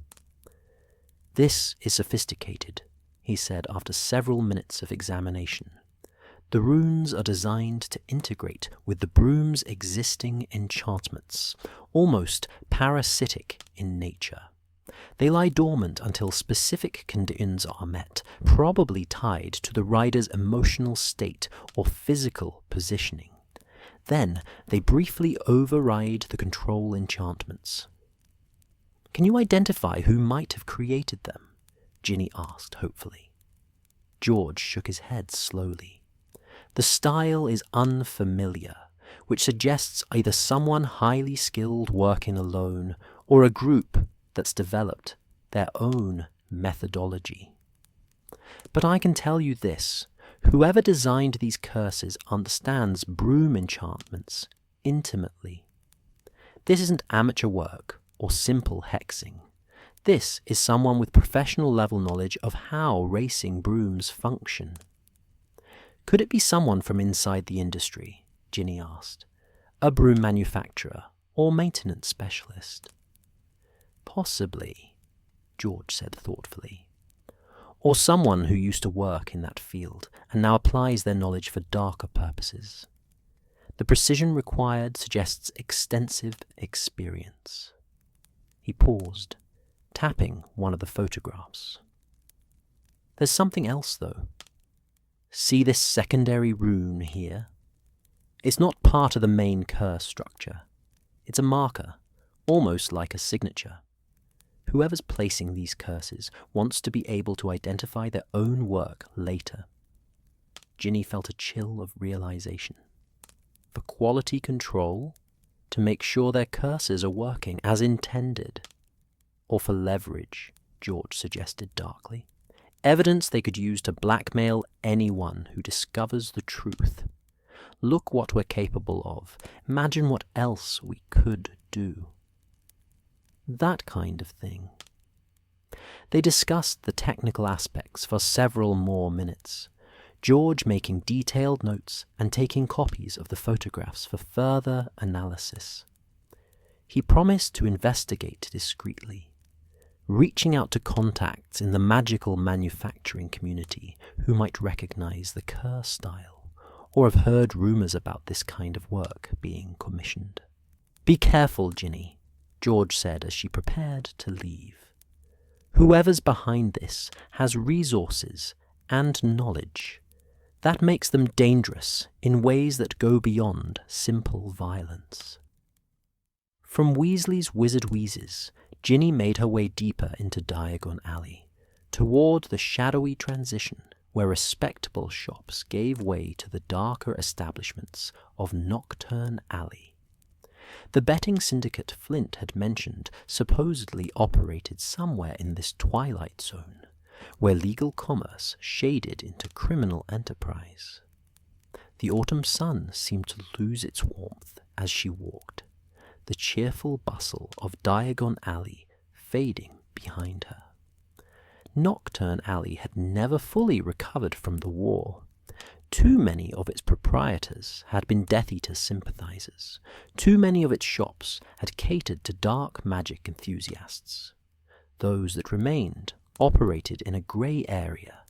"This is sophisticated," he said after several minutes of examination. "The runes are designed to integrate with the Broom's existing enchantments, almost parasitic in nature. They lie dormant until specific conditions are met, probably tied to the rider's emotional state or physical positioning. Then they briefly override the control enchantments. "Can you identify who might have created them?" Ginny asked hopefully. George shook his head slowly. "The style is unfamiliar, which suggests either someone highly skilled working alone or a group that's developed their own methodology. But I can tell you this, whoever designed these curses understands broom enchantments intimately. This isn't amateur work or simple hexing. This is someone with professional level knowledge of how racing brooms function." "Could it be someone from inside the industry?" Ginny asked. "A broom manufacturer or maintenance specialist?" "Possibly," George said thoughtfully. "Or someone who used to work in that field and now applies their knowledge for darker purposes. The precision required suggests extensive experience." He paused, tapping one of the photographs. "There's something else, though. See this secondary rune here? It's not part of the main curse structure. It's a marker, almost like a signature. Whoever's placing these curses wants to be able to identify their own work later." Ginny felt a chill of realization. For quality control? To make sure their curses are working as intended? Or for leverage, George suggested darkly. Evidence they could use to blackmail anyone who discovers the truth. Look what we're capable of. Imagine what else we could do. That kind of thing. They discussed the technical aspects for several more minutes, George making detailed notes and taking copies of the photographs for further analysis. He promised to investigate discreetly, reaching out to contacts in the magical manufacturing community who might recognize the Kerr style or have heard rumors about this kind of work being commissioned. "Be careful, Ginny," George said as she prepared to leave. "Whoever's behind this has resources and knowledge. That makes them dangerous in ways that go beyond simple violence." From Weasley's Wizard Wheezes, Ginny made her way deeper into Diagon Alley, toward the shadowy transition where respectable shops gave way to the darker establishments of Nocturne Alley. The betting syndicate Flint had mentioned supposedly operated somewhere in this twilight zone, where legal commerce shaded into criminal enterprise. The autumn sun seemed to lose its warmth as she walked, the cheerful bustle of Diagon Alley fading behind her. Nocturne Alley had never fully recovered from the war. Too many of its proprietors had been Death Eater sympathizers. Too many of its shops had catered to dark magic enthusiasts. Those that remained operated in a grey area,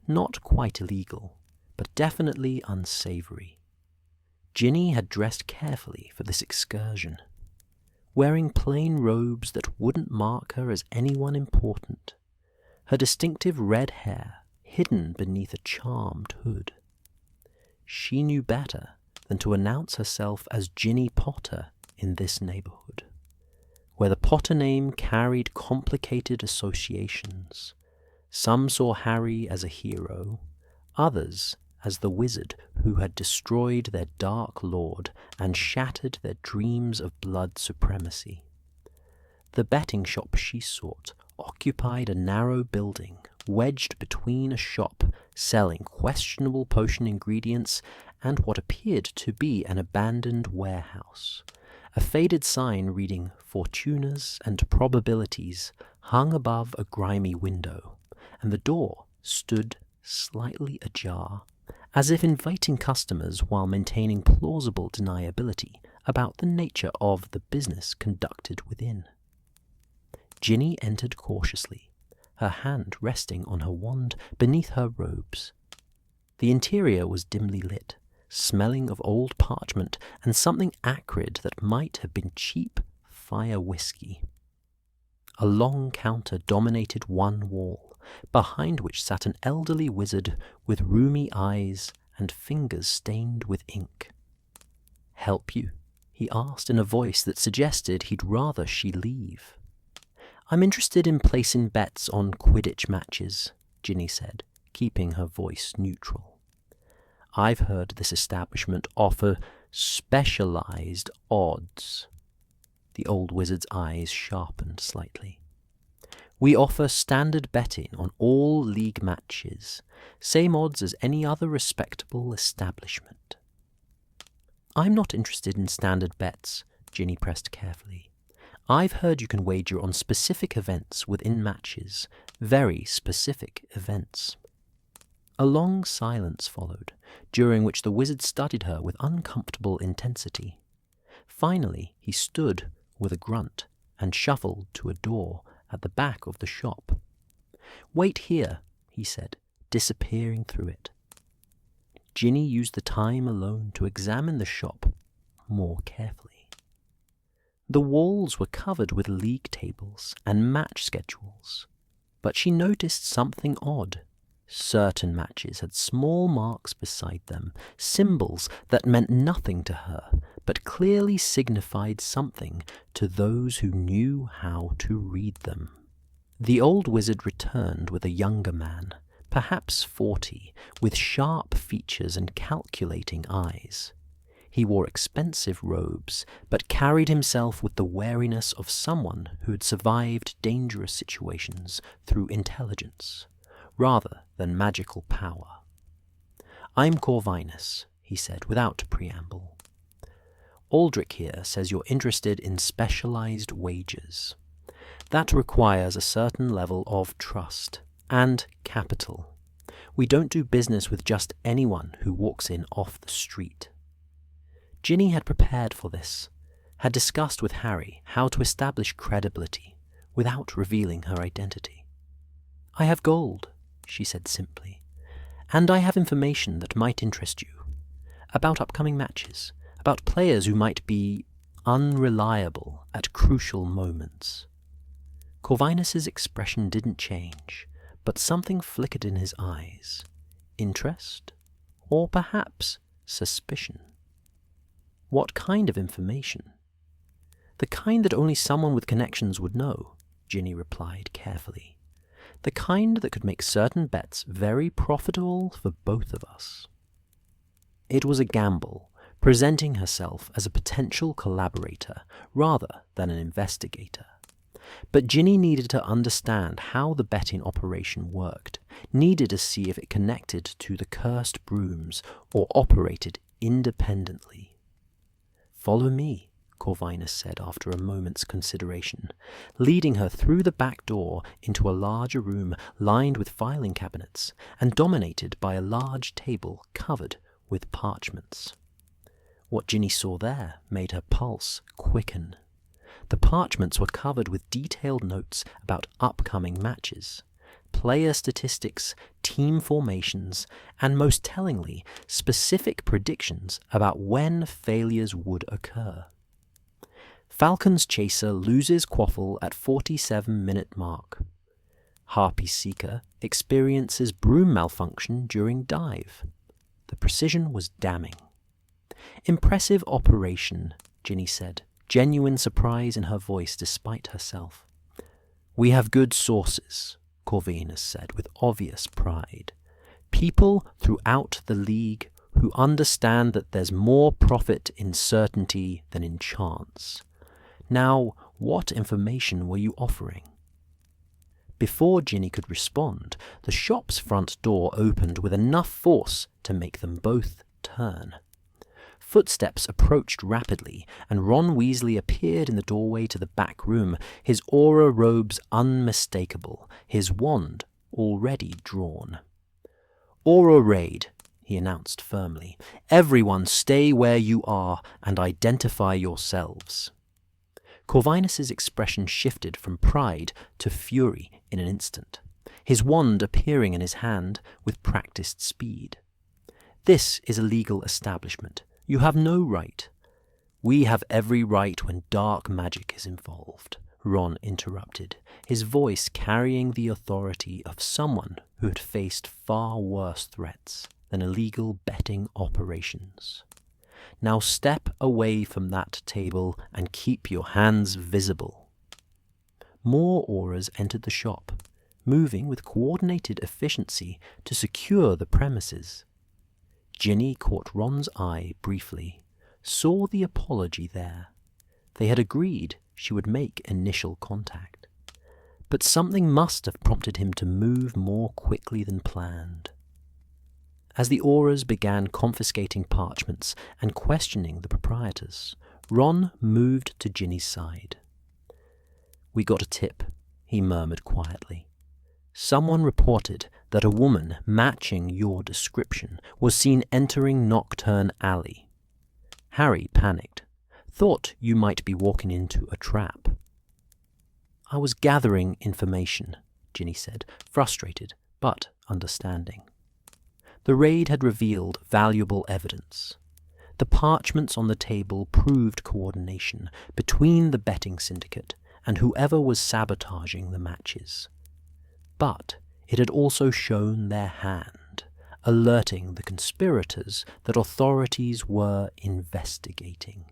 not quite illegal, but definitely unsavory. Ginny had dressed carefully for this excursion, wearing plain robes that wouldn't mark her as anyone important, her distinctive red hair hidden beneath a charmed hood. She knew better than to announce herself as Ginny Potter in this neighborhood, where the Potter name carried complicated associations. Some saw Harry as a hero, others as the wizard who had destroyed their dark lord and shattered their dreams of blood supremacy. The betting shop she sought occupied a narrow building wedged between a shop selling questionable potion ingredients and what appeared to be an abandoned warehouse. A faded sign reading "Fortunas and Probabilities" hung above a grimy window, and the door stood slightly ajar, as if inviting customers while maintaining plausible deniability about the nature of the business conducted within. Ginny entered cautiously, her hand resting on her wand beneath her robes. The interior was dimly lit, smelling of old parchment and something acrid that might have been cheap fire whiskey. A long counter dominated one wall, behind which sat an elderly wizard with rheumy eyes and fingers stained with ink. "Help you?" he asked in a voice that suggested he'd rather she leave. "I'm interested in placing bets on Quidditch matches," Ginny said, keeping her voice neutral. "I've heard this establishment offer specialized odds." The old wizard's eyes sharpened slightly. "We offer standard betting on all league matches, same odds as any other respectable establishment." "I'm not interested in standard bets," Ginny pressed carefully. "I've heard you can wager on specific events within matches, very specific events." A long silence followed, during which the wizard studied her with uncomfortable intensity. Finally, he stood with a grunt and shuffled to a door at the back of the shop. "Wait here," he said, disappearing through it. Ginny used the time alone to examine the shop more carefully. The walls were covered with league tables and match schedules, but she noticed something odd. Certain matches had small marks beside them, symbols that meant nothing to her, but clearly signified something to those who knew how to read them. The old wizard returned with a younger man, perhaps 40, with sharp features and calculating eyes. He wore expensive robes, but carried himself with the wariness of someone who had survived dangerous situations through intelligence, rather than magical power. "I'm Corvinus," he said without preamble. "Aldrich here says you're interested in specialized wagers. That requires a certain level of trust and capital. We don't do business with just anyone who walks in off the street." Ginny had prepared for this, had discussed with Harry how to establish credibility without revealing her identity. "I have gold," she said simply, "and I have information that might interest you. About upcoming matches, about players who might be unreliable at crucial moments." Corvinus's expression didn't change, but something flickered in his eyes. Interest? Or perhaps suspicion? "What kind of information?" "The kind that only someone with connections would know," Ginny replied carefully. "The kind that could make certain bets very profitable for both of us." It was a gamble, presenting herself as a potential collaborator rather than an investigator. But Ginny needed to understand how the betting operation worked, needed to see if it connected to the cursed brooms or operated independently. "Follow me," Corvinus said after a moment's consideration, leading her through the back door into a larger room lined with filing cabinets and dominated by a large table covered with parchments. What Ginny saw there made her pulse quicken. The parchments were covered with detailed notes about upcoming matches, player statistics, team formations, and most tellingly, specific predictions about when failures would occur. "Falcon's Chaser loses Quaffle at 47-minute mark. Harpy Seeker experiences broom malfunction during dive." The precision was damning. "Impressive operation," Ginny said, genuine surprise in her voice despite herself. "We have good sources," Corvinus said with obvious pride. "People throughout the league who understand that there's more profit in certainty than in chance. Now, what information were you offering?" Before Ginny could respond, the shop's front door opened with enough force to make them both turn. Footsteps approached rapidly, and Ron Weasley appeared in the doorway to the back room, his aura robes unmistakable, his wand already drawn. "Aura raid," he announced firmly. "Everyone stay where you are and identify yourselves." Corvinus's expression shifted from pride to fury in an instant, his wand appearing in his hand with practiced speed. "This is a legal establishment. You have no right." "We have every right when dark magic is involved," Ron interrupted, his voice carrying the authority of someone who had faced far worse threats than illegal betting operations. Now step away from that table and keep your hands visible." More auras entered the shop, moving with coordinated efficiency to secure the premises. Ginny caught Ron's eye briefly, saw the apology there. They had agreed she would make initial contact. But something must have prompted him to move more quickly than planned. As the auras began confiscating parchments and questioning the proprietors, Ron moved to Ginny's side. "We got a tip," he murmured quietly. "Someone reported that a woman matching your description was seen entering Nocturne Alley. Harry panicked, thought you might be walking into a trap." "I was gathering information," Ginny said, frustrated but understanding. The raid had revealed valuable evidence. The parchments on the table proved coordination between the betting syndicate and whoever was sabotaging the matches. But it had also shown their hand, alerting the conspirators that authorities were investigating.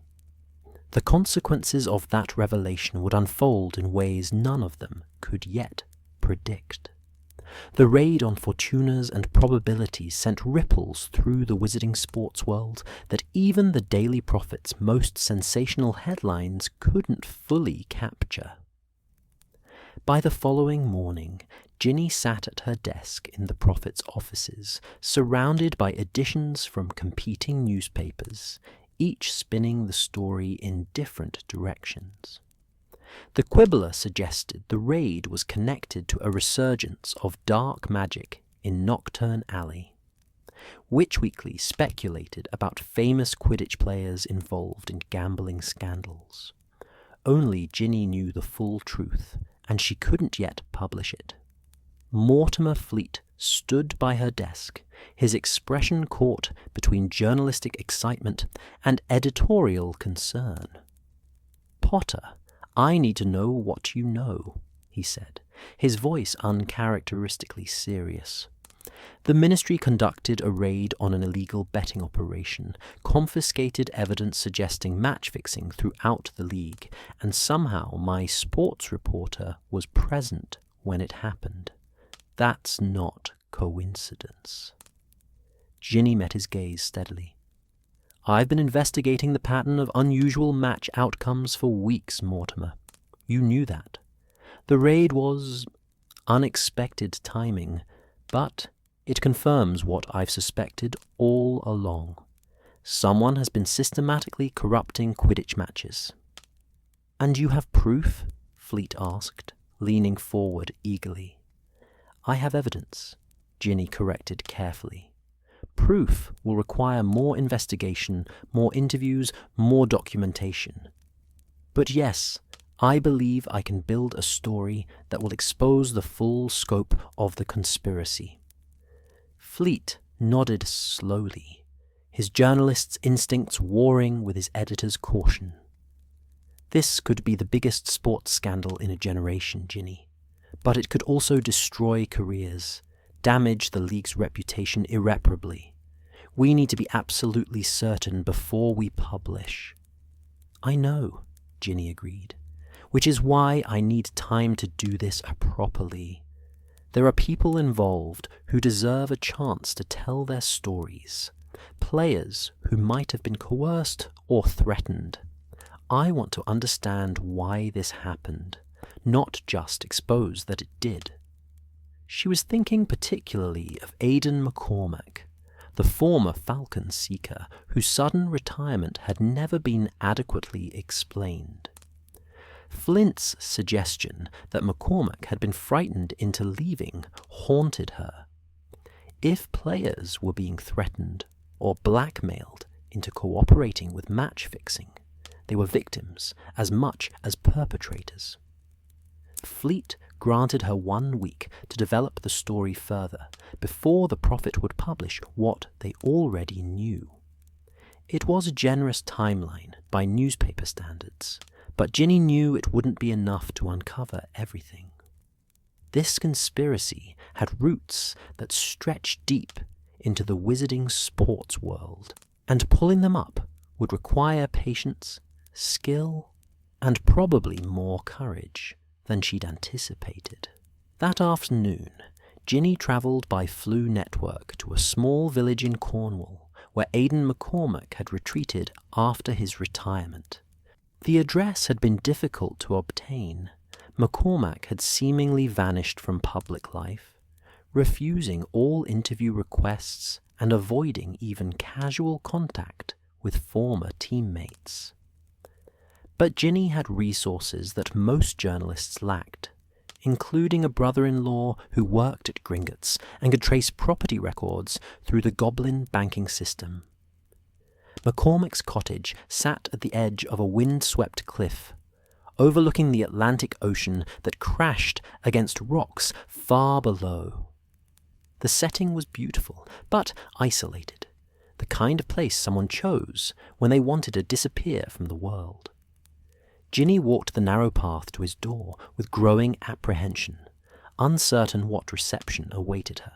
The consequences of that revelation would unfold in ways none of them could yet predict. The raid on fortunas and probabilities sent ripples through the wizarding sports world that even the Daily Prophet's most sensational headlines couldn't fully capture. By the following morning, Ginny sat at her desk in the Prophet's offices, surrounded by editions from competing newspapers, each spinning the story in different directions. The Quibbler suggested the raid was connected to a resurgence of dark magic in Nocturne Alley. Witch Weekly speculated about famous Quidditch players involved in gambling scandals. Only Ginny knew the full truth, and she couldn't yet publish it. Mortimer Fleet stood by her desk, his expression caught between journalistic excitement and editorial concern. "Potter, I need to know what you know," he said, his voice uncharacteristically serious. "The Ministry conducted a raid on an illegal betting operation, confiscated evidence suggesting match-fixing throughout the league, and somehow my sports reporter was present when it happened. That's not coincidence." Ginny met his gaze steadily. "I've been investigating the pattern of unusual match outcomes for weeks, Mortimer. You knew that. The raid was unexpected timing, but it confirms what I've suspected all along. Someone has been systematically corrupting Quidditch matches." "And you have proof?" Fleet asked, leaning forward eagerly. "I have evidence," Ginny corrected carefully. "Proof will require more investigation, more interviews, more documentation. But yes, I believe I can build a story that will expose the full scope of the conspiracy." Fleet nodded slowly, his journalist's instincts warring with his editor's caution. "This could be the biggest sports scandal in a generation, Ginny, but it could also destroy careers, damage the league's reputation irreparably. We need to be absolutely certain before we publish." "I know," Ginny agreed, "which is why I need time to do this properly. There are people involved who deserve a chance to tell their stories, players who might have been coerced or threatened. I want to understand why this happened, not just expose that it did." She was thinking particularly of Aidan McCormack, the former Falcon Seeker whose sudden retirement had never been adequately explained. Flint's suggestion that McCormack had been frightened into leaving haunted her. If players were being threatened or blackmailed into cooperating with match-fixing, they were victims as much as perpetrators. Fleet granted her 1 week to develop the story further before the Prophet would publish what they already knew. It was a generous timeline by newspaper standards, but Ginny knew it wouldn't be enough to uncover everything. This conspiracy had roots that stretched deep into the wizarding sports world, and pulling them up would require patience, skill, and probably more courage than she'd anticipated. That afternoon, Ginny travelled by Flu Network to a small village in Cornwall where Aidan McCormack had retreated after his retirement. The address had been difficult to obtain. McCormack had seemingly vanished from public life, refusing all interview requests and avoiding even casual contact with former teammates. But Ginny had resources that most journalists lacked, including a brother-in-law who worked at Gringotts and could trace property records through the Goblin banking system. McCormack's cottage sat at the edge of a wind-swept cliff, overlooking the Atlantic Ocean that crashed against rocks far below. The setting was beautiful, but isolated, the kind of place someone chose when they wanted to disappear from the world. Ginny walked the narrow path to his door with growing apprehension, uncertain what reception awaited her.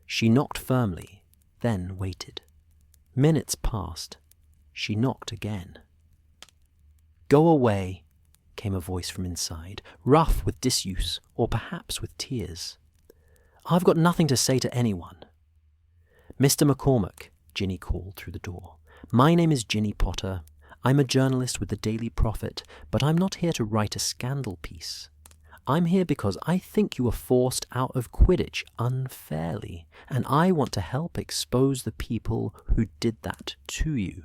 She knocked firmly, then waited. Minutes passed. She knocked again. "Go away," came a voice from inside, rough with disuse, or perhaps with tears. "I've got nothing to say to anyone." "Mr. McCormack," Ginny called through the door. "My name is Ginny Potter. I'm a journalist with the Daily Prophet, but I'm not here to write a scandal piece. I'm here because I think you were forced out of Quidditch unfairly, and I want to help expose the people who did that to you."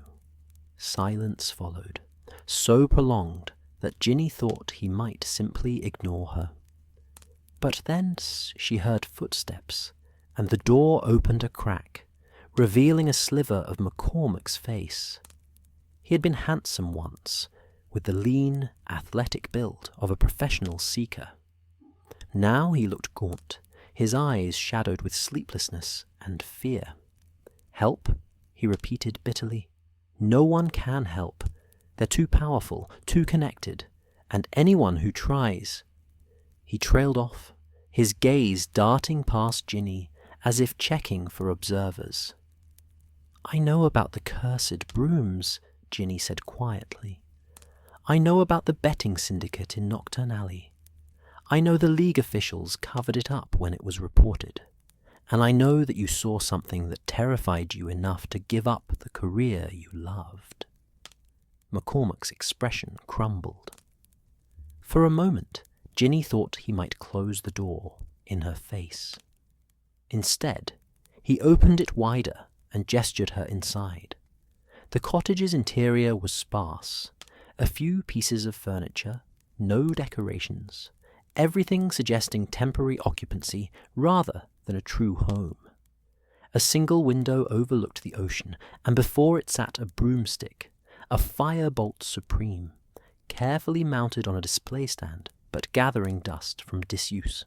Silence followed, so prolonged that Ginny thought he might simply ignore her. But thence she heard footsteps, and the door opened a crack, revealing a sliver of McCormack's face. He had been handsome once, with the lean, athletic build of a professional seeker. Now he looked gaunt, his eyes shadowed with sleeplessness and fear. "Help?" he repeated bitterly. "No one can help. They're too powerful, too connected, and anyone who tries—" He trailed off, his gaze darting past Ginny as if checking for observers. "I know about the cursed brooms," Ginny said quietly. "I know about the betting syndicate in Knockturn Alley. I know the league officials covered it up when it was reported. And I know that you saw something that terrified you enough to give up the career you loved." McCormack's expression crumbled. For a moment, Ginny thought he might close the door in her face. Instead, he opened it wider and gestured her inside. The cottage's interior was sparse. A few pieces of furniture, no decorations, everything suggesting temporary occupancy rather than a true home. A single window overlooked the ocean, and before it sat a broomstick, a firebolt supreme, carefully mounted on a display stand, but gathering dust from disuse.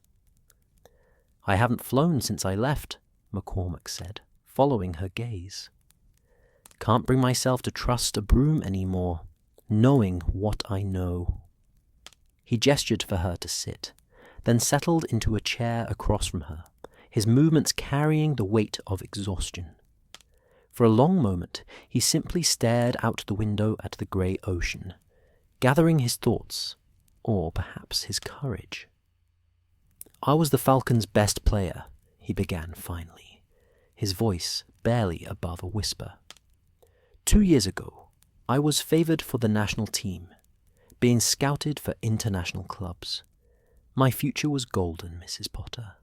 "I haven't flown since I left," McCormack said, following her gaze. "Can't bring myself to trust a broom anymore, knowing what I know." He gestured for her to sit, then settled into a chair across from her, his movements carrying the weight of exhaustion. For a long moment, he simply stared out the window at the grey ocean, gathering his thoughts, or perhaps his courage. "I was the Falcons' best player," he began finally, his voice barely above a whisper. 2 years ago, I was favoured for the national team, being scouted for international clubs. My future was golden, Mrs. Potter.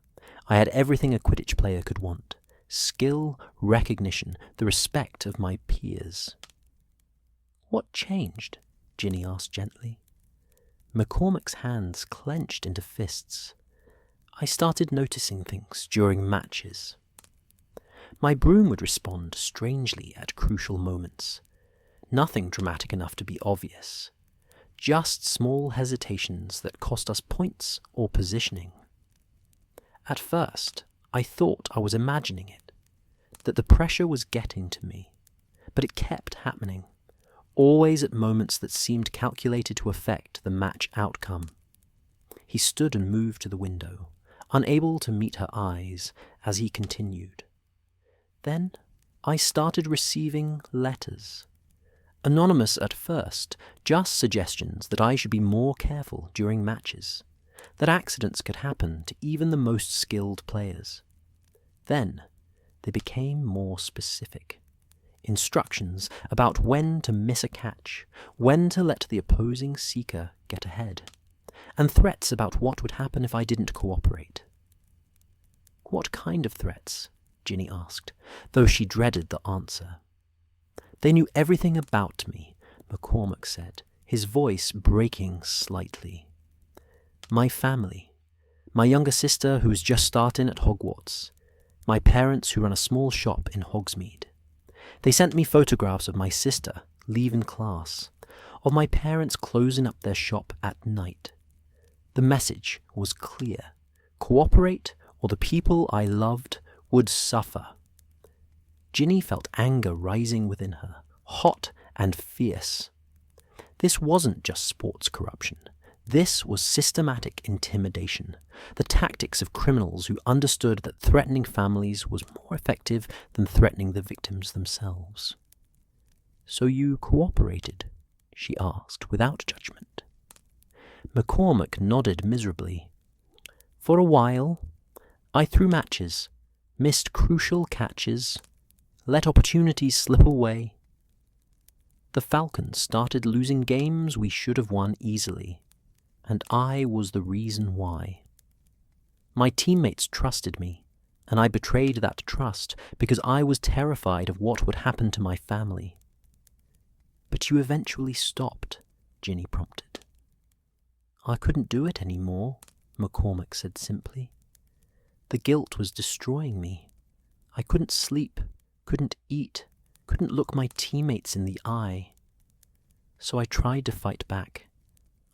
I had everything a Quidditch player could want: skill, recognition, the respect of my peers." "What changed?" Ginny asked gently. McCormack's hands clenched into fists. "I started noticing things during matches. My broom would respond strangely at crucial moments. Nothing dramatic enough to be obvious. Just small hesitations that cost us points or positioning. At first, I thought I was imagining it, that the pressure was getting to me, but it kept happening, always at moments that seemed calculated to affect the match outcome." He stood and moved to the window, unable to meet her eyes as he continued. "Then I started receiving letters. Anonymous at first, just suggestions that I should be more careful during matches, that accidents could happen to even the most skilled players. Then they became more specific. Instructions about when to miss a catch, when to let the opposing seeker get ahead, and threats about what would happen if I didn't cooperate. What kind of threats? Ginny asked, though she dreaded the answer. They knew everything about me, McCormack said, his voice breaking slightly. My family, my younger sister who was just starting at Hogwarts, my parents who run a small shop in Hogsmeade. They sent me photographs of my sister leaving class, of my parents closing up their shop at night. The message was clear. Cooperate or the people I loved would suffer. Ginny felt anger rising within her, hot and fierce. This wasn't just sports corruption. This was systematic intimidation, the tactics of criminals who understood that threatening families was more effective than threatening the victims themselves. So you cooperated? She asked, without judgment. McCormack nodded miserably. For a while, I threw matches, missed crucial catches, let opportunities slip away. The Falcons started losing games we should have won easily, and I was the reason why. My teammates trusted me, and I betrayed that trust because I was terrified of what would happen to my family. But you eventually stopped, Ginny prompted. I couldn't do it anymore, McCormack said simply. The guilt was destroying me. I couldn't sleep, couldn't eat, couldn't look my teammates in the eye. So I tried to fight back.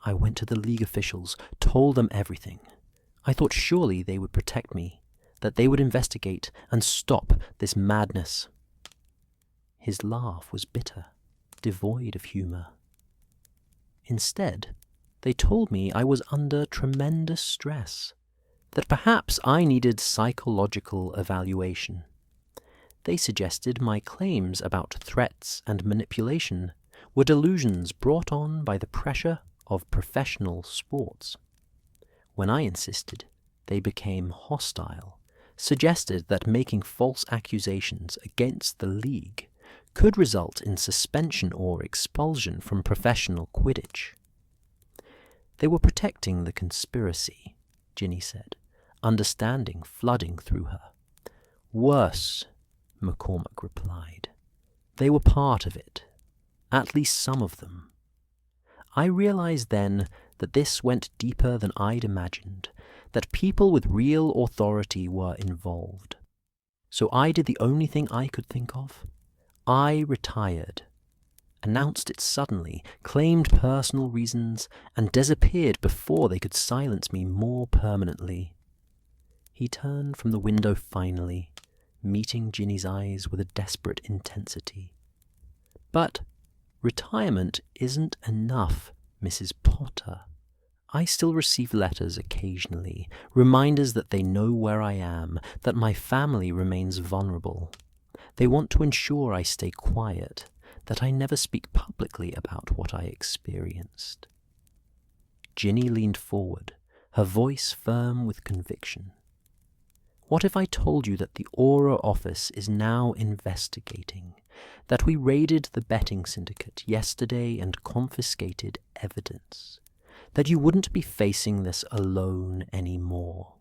I went to the league officials, told them everything. I thought surely they would protect me, that they would investigate and stop this madness. His laugh was bitter, devoid of humor. Instead, they told me I was under tremendous stress, that perhaps I needed psychological evaluation. They suggested my claims about threats and manipulation were delusions brought on by the pressure of professional sports. When I insisted, they became hostile, suggested that making false accusations against the league could result in suspension or expulsion from professional Quidditch. They were protecting the conspiracy, Ginny said, understanding flooding through her. Worse, McCormack replied. They were part of it, at least some of them. I realized then that this went deeper than I'd imagined, that people with real authority were involved. So I did the only thing I could think of. I retired, announced it suddenly, claimed personal reasons, and disappeared before they could silence me more permanently. He turned from the window finally, meeting Ginny's eyes with a desperate intensity. But retirement isn't enough, Mrs. Potter. I still receive letters occasionally, reminders that they know where I am, that my family remains vulnerable. They want to ensure I stay quiet, that I never speak publicly about what I experienced. Ginny leaned forward, her voice firm with conviction. What if I told you that the Aura office is now investigating, that we raided the betting syndicate yesterday and confiscated evidence, that you wouldn't be facing this alone anymore?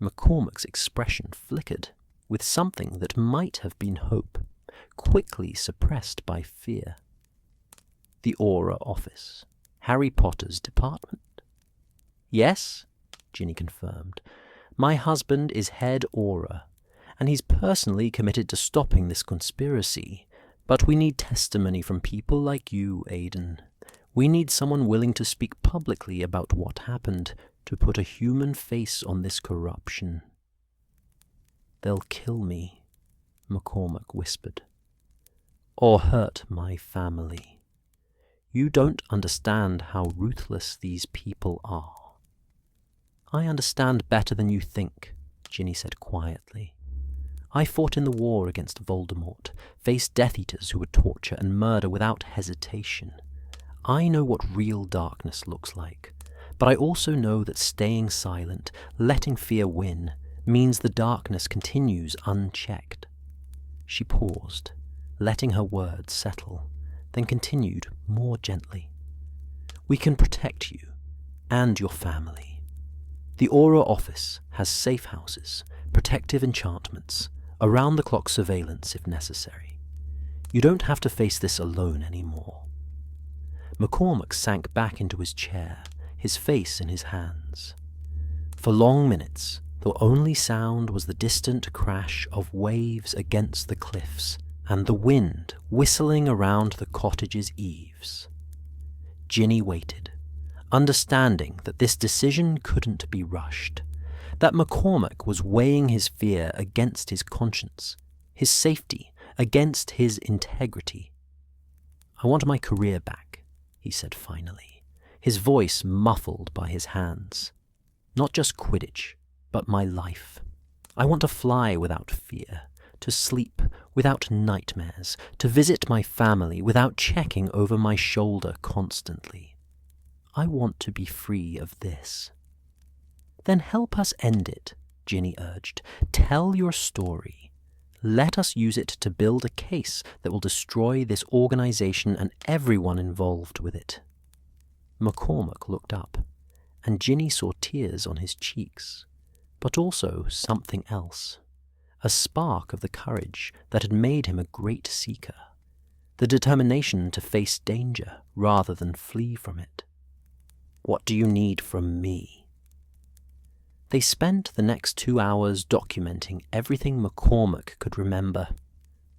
McCormack's expression flickered with something that might have been hope, quickly suppressed by fear. The Aura office, Harry Potter's department. Yes, Ginny confirmed. My husband is head Aura, and he's personally committed to stopping this conspiracy. But we need testimony from people like you, Aiden. We need someone willing to speak publicly about what happened, to put a human face on this corruption. They'll kill me, McCormack whispered. Or hurt my family. You don't understand how ruthless these people are. I understand better than you think, Ginny said quietly. I fought in the war against Voldemort, faced Death Eaters who would torture and murder without hesitation. I know what real darkness looks like, but I also know that staying silent, letting fear win, means the darkness continues unchecked. She paused, letting her words settle, then continued more gently. We can protect you and your family. The Aura office has safe houses, protective enchantments, around-the-clock surveillance if necessary. You don't have to face this alone anymore. McCormack sank back into his chair, his face in his hands. For long minutes, the only sound was the distant crash of waves against the cliffs and the wind whistling around the cottage's eaves. Ginny waited, understanding that this decision couldn't be rushed, that McCormack was weighing his fear against his conscience, his safety against his integrity. I want my career back, he said finally, his voice muffled by his hands. Not just Quidditch, but my life. I want to fly without fear, to sleep without nightmares, to visit my family without checking over my shoulder constantly. I want to be free of this. Then help us end it, Ginny urged. Tell your story. Let us use it to build a case that will destroy this organization and everyone involved with it. McCormack looked up, and Ginny saw tears on his cheeks, but also something else, a spark of the courage that had made him a great seeker, the determination to face danger rather than flee from it. What do you need from me? They spent the next 2 hours documenting everything McCormack could remember,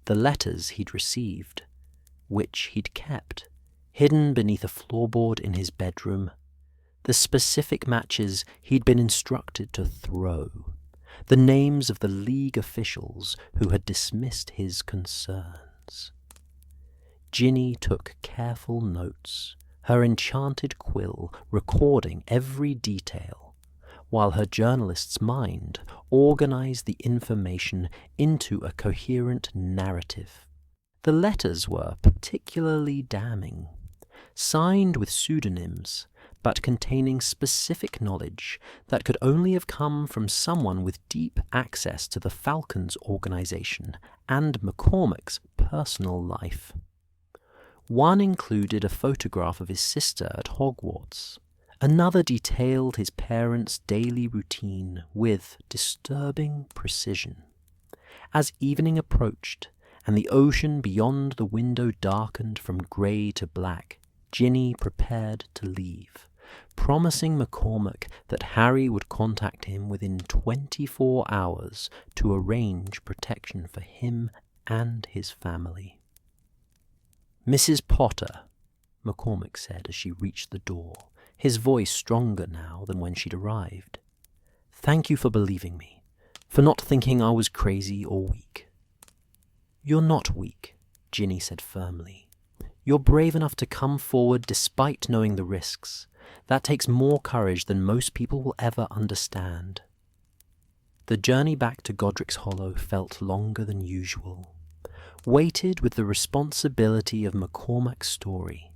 the letters he'd received, which he'd kept, hidden beneath a floorboard in his bedroom, the specific matches he'd been instructed to throw, the names of the League officials who had dismissed his concerns. Ginny took careful notes, her enchanted quill recording every detail, while her journalist's mind organized the information into a coherent narrative. The letters were particularly damning, signed with pseudonyms, but containing specific knowledge that could only have come from someone with deep access to the Falcons organization and McCormack's personal life. One included a photograph of his sister at Hogwarts. Another detailed his parents' daily routine with disturbing precision. As evening approached, and the ocean beyond the window darkened from grey to black, Ginny prepared to leave, promising McCormack that Harry would contact him within 24 hours to arrange protection for him and his family. Mrs. Potter, McCormack said as she reached the door, his voice stronger now than when she'd arrived. Thank you for believing me, for not thinking I was crazy or weak. You're not weak, Ginny said firmly. You're brave enough to come forward despite knowing the risks. That takes more courage than most people will ever understand. The journey back to Godric's Hollow felt longer than usual, weighted with the responsibility of McCormack's story,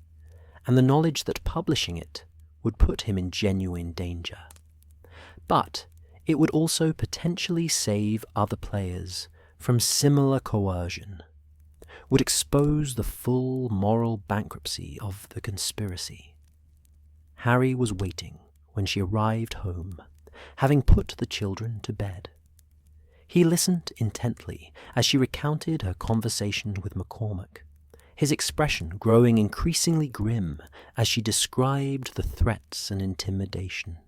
and the knowledge that publishing it would put him in genuine danger. But it would also potentially save other players from similar coercion, would expose the full moral bankruptcy of the conspiracy. Harry was waiting when she arrived home, having put the children to bed. He listened intently as she recounted her conversation with McCormack, his expression growing increasingly grim as she described the threats and intimidation.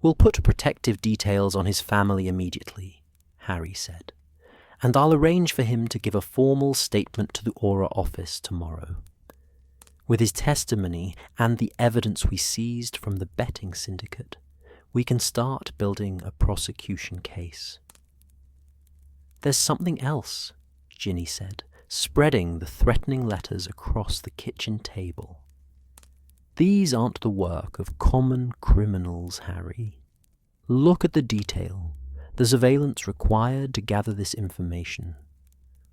We'll put protective details on his family immediately, Harry said, and I'll arrange for him to give a formal statement to the Aura office tomorrow. With his testimony and the evidence we seized from the betting syndicate, we can start building a prosecution case. There's something else, Ginny said, spreading the threatening letters across the kitchen table. These aren't the work of common criminals, Harry. Look at the detail, the surveillance required to gather this information.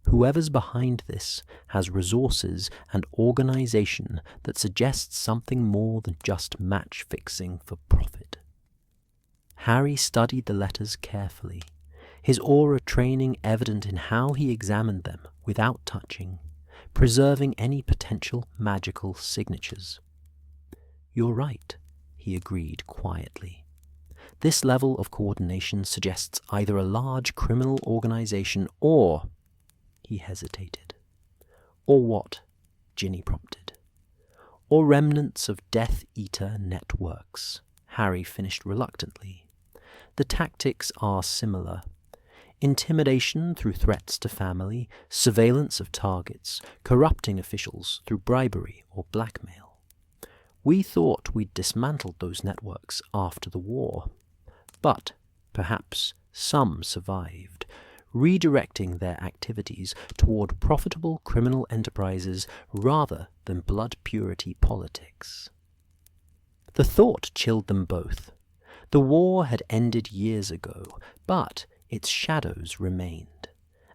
Whoever's behind this has resources and organization that suggests something more than just match-fixing for profit. Harry studied the letters carefully, his aura training evident in how he examined them without touching, preserving any potential magical signatures. "You're right," he agreed quietly. "This level of coordination suggests either a large criminal organization or—" He hesitated. "Or what?" Ginny prompted. "Or remnants of Death Eater networks," Harry finished reluctantly. "The tactics are similar. Intimidation through threats to family, surveillance of targets, corrupting officials through bribery or blackmail. We thought we'd dismantled those networks after the war. But perhaps some survived, redirecting their activities toward profitable criminal enterprises rather than blood purity politics." The thought chilled them both. The war had ended years ago, but its shadows remained,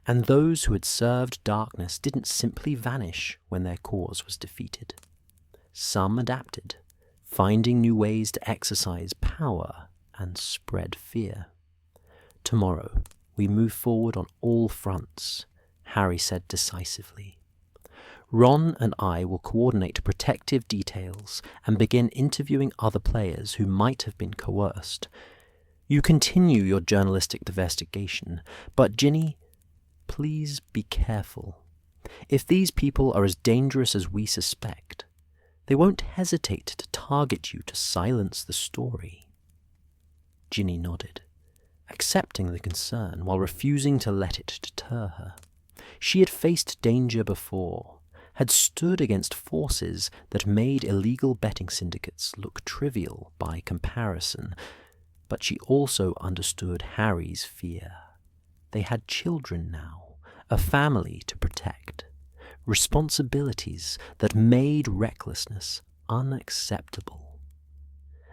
and those who had served darkness didn't simply vanish when their cause was defeated. Some adapted, finding new ways to exercise power and spread fear. "Tomorrow, we move forward on all fronts," Harry said decisively. "Ron and I will coordinate protective details and begin interviewing other players who might have been coerced. You continue your journalistic investigation, but Ginny, please be careful. If these people are as dangerous as we suspect, they won't hesitate to target you to silence the story." Ginny nodded, accepting the concern while refusing to let it deter her. She had faced danger before, had stood against forces that made illegal betting syndicates look trivial by comparison, but she also understood Harry's fear. They had children now, a family to protect, responsibilities that made recklessness unacceptable.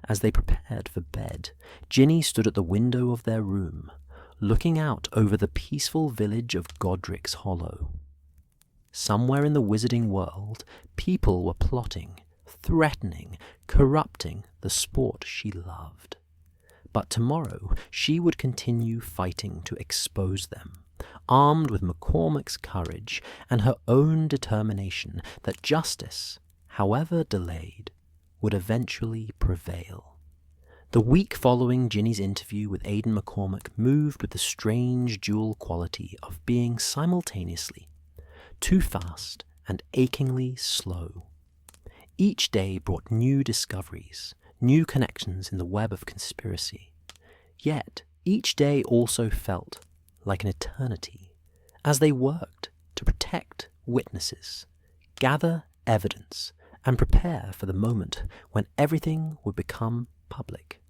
As they prepared for bed, Ginny stood at the window of their room, looking out over the peaceful village of Godric's Hollow. Somewhere in the wizarding world, people were plotting, threatening, corrupting the sport she loved. But tomorrow she would continue fighting to expose them, armed with McCormick's courage and her own determination that justice, however delayed, would eventually prevail. The week following Ginny's interview with Aidan McCormick moved with the strange dual quality of being simultaneously too fast and achingly slow. Each day brought new discoveries, new connections in the web of conspiracy. Yet each day also felt like an eternity, as they worked to protect witnesses, gather evidence, and prepare for the moment when everything would become public.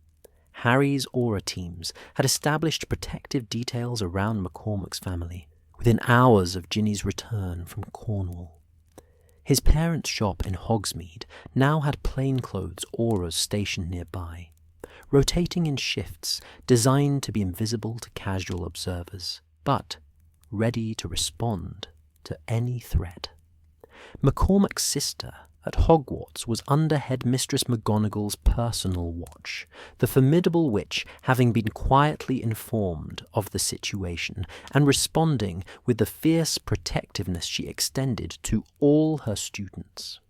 Harry's aura teams had established protective details around McCormick's family within hours of Ginny's return from Cornwall. His parents' shop in Hogsmeade now had plainclothes auras stationed nearby, rotating in shifts designed to be invisible to casual observers, but ready to respond to any threat. McCormick's sister at Hogwarts was under Headmistress McGonagall's personal watch, the formidable witch having been quietly informed of the situation and responding with the fierce protectiveness she extended to all her students.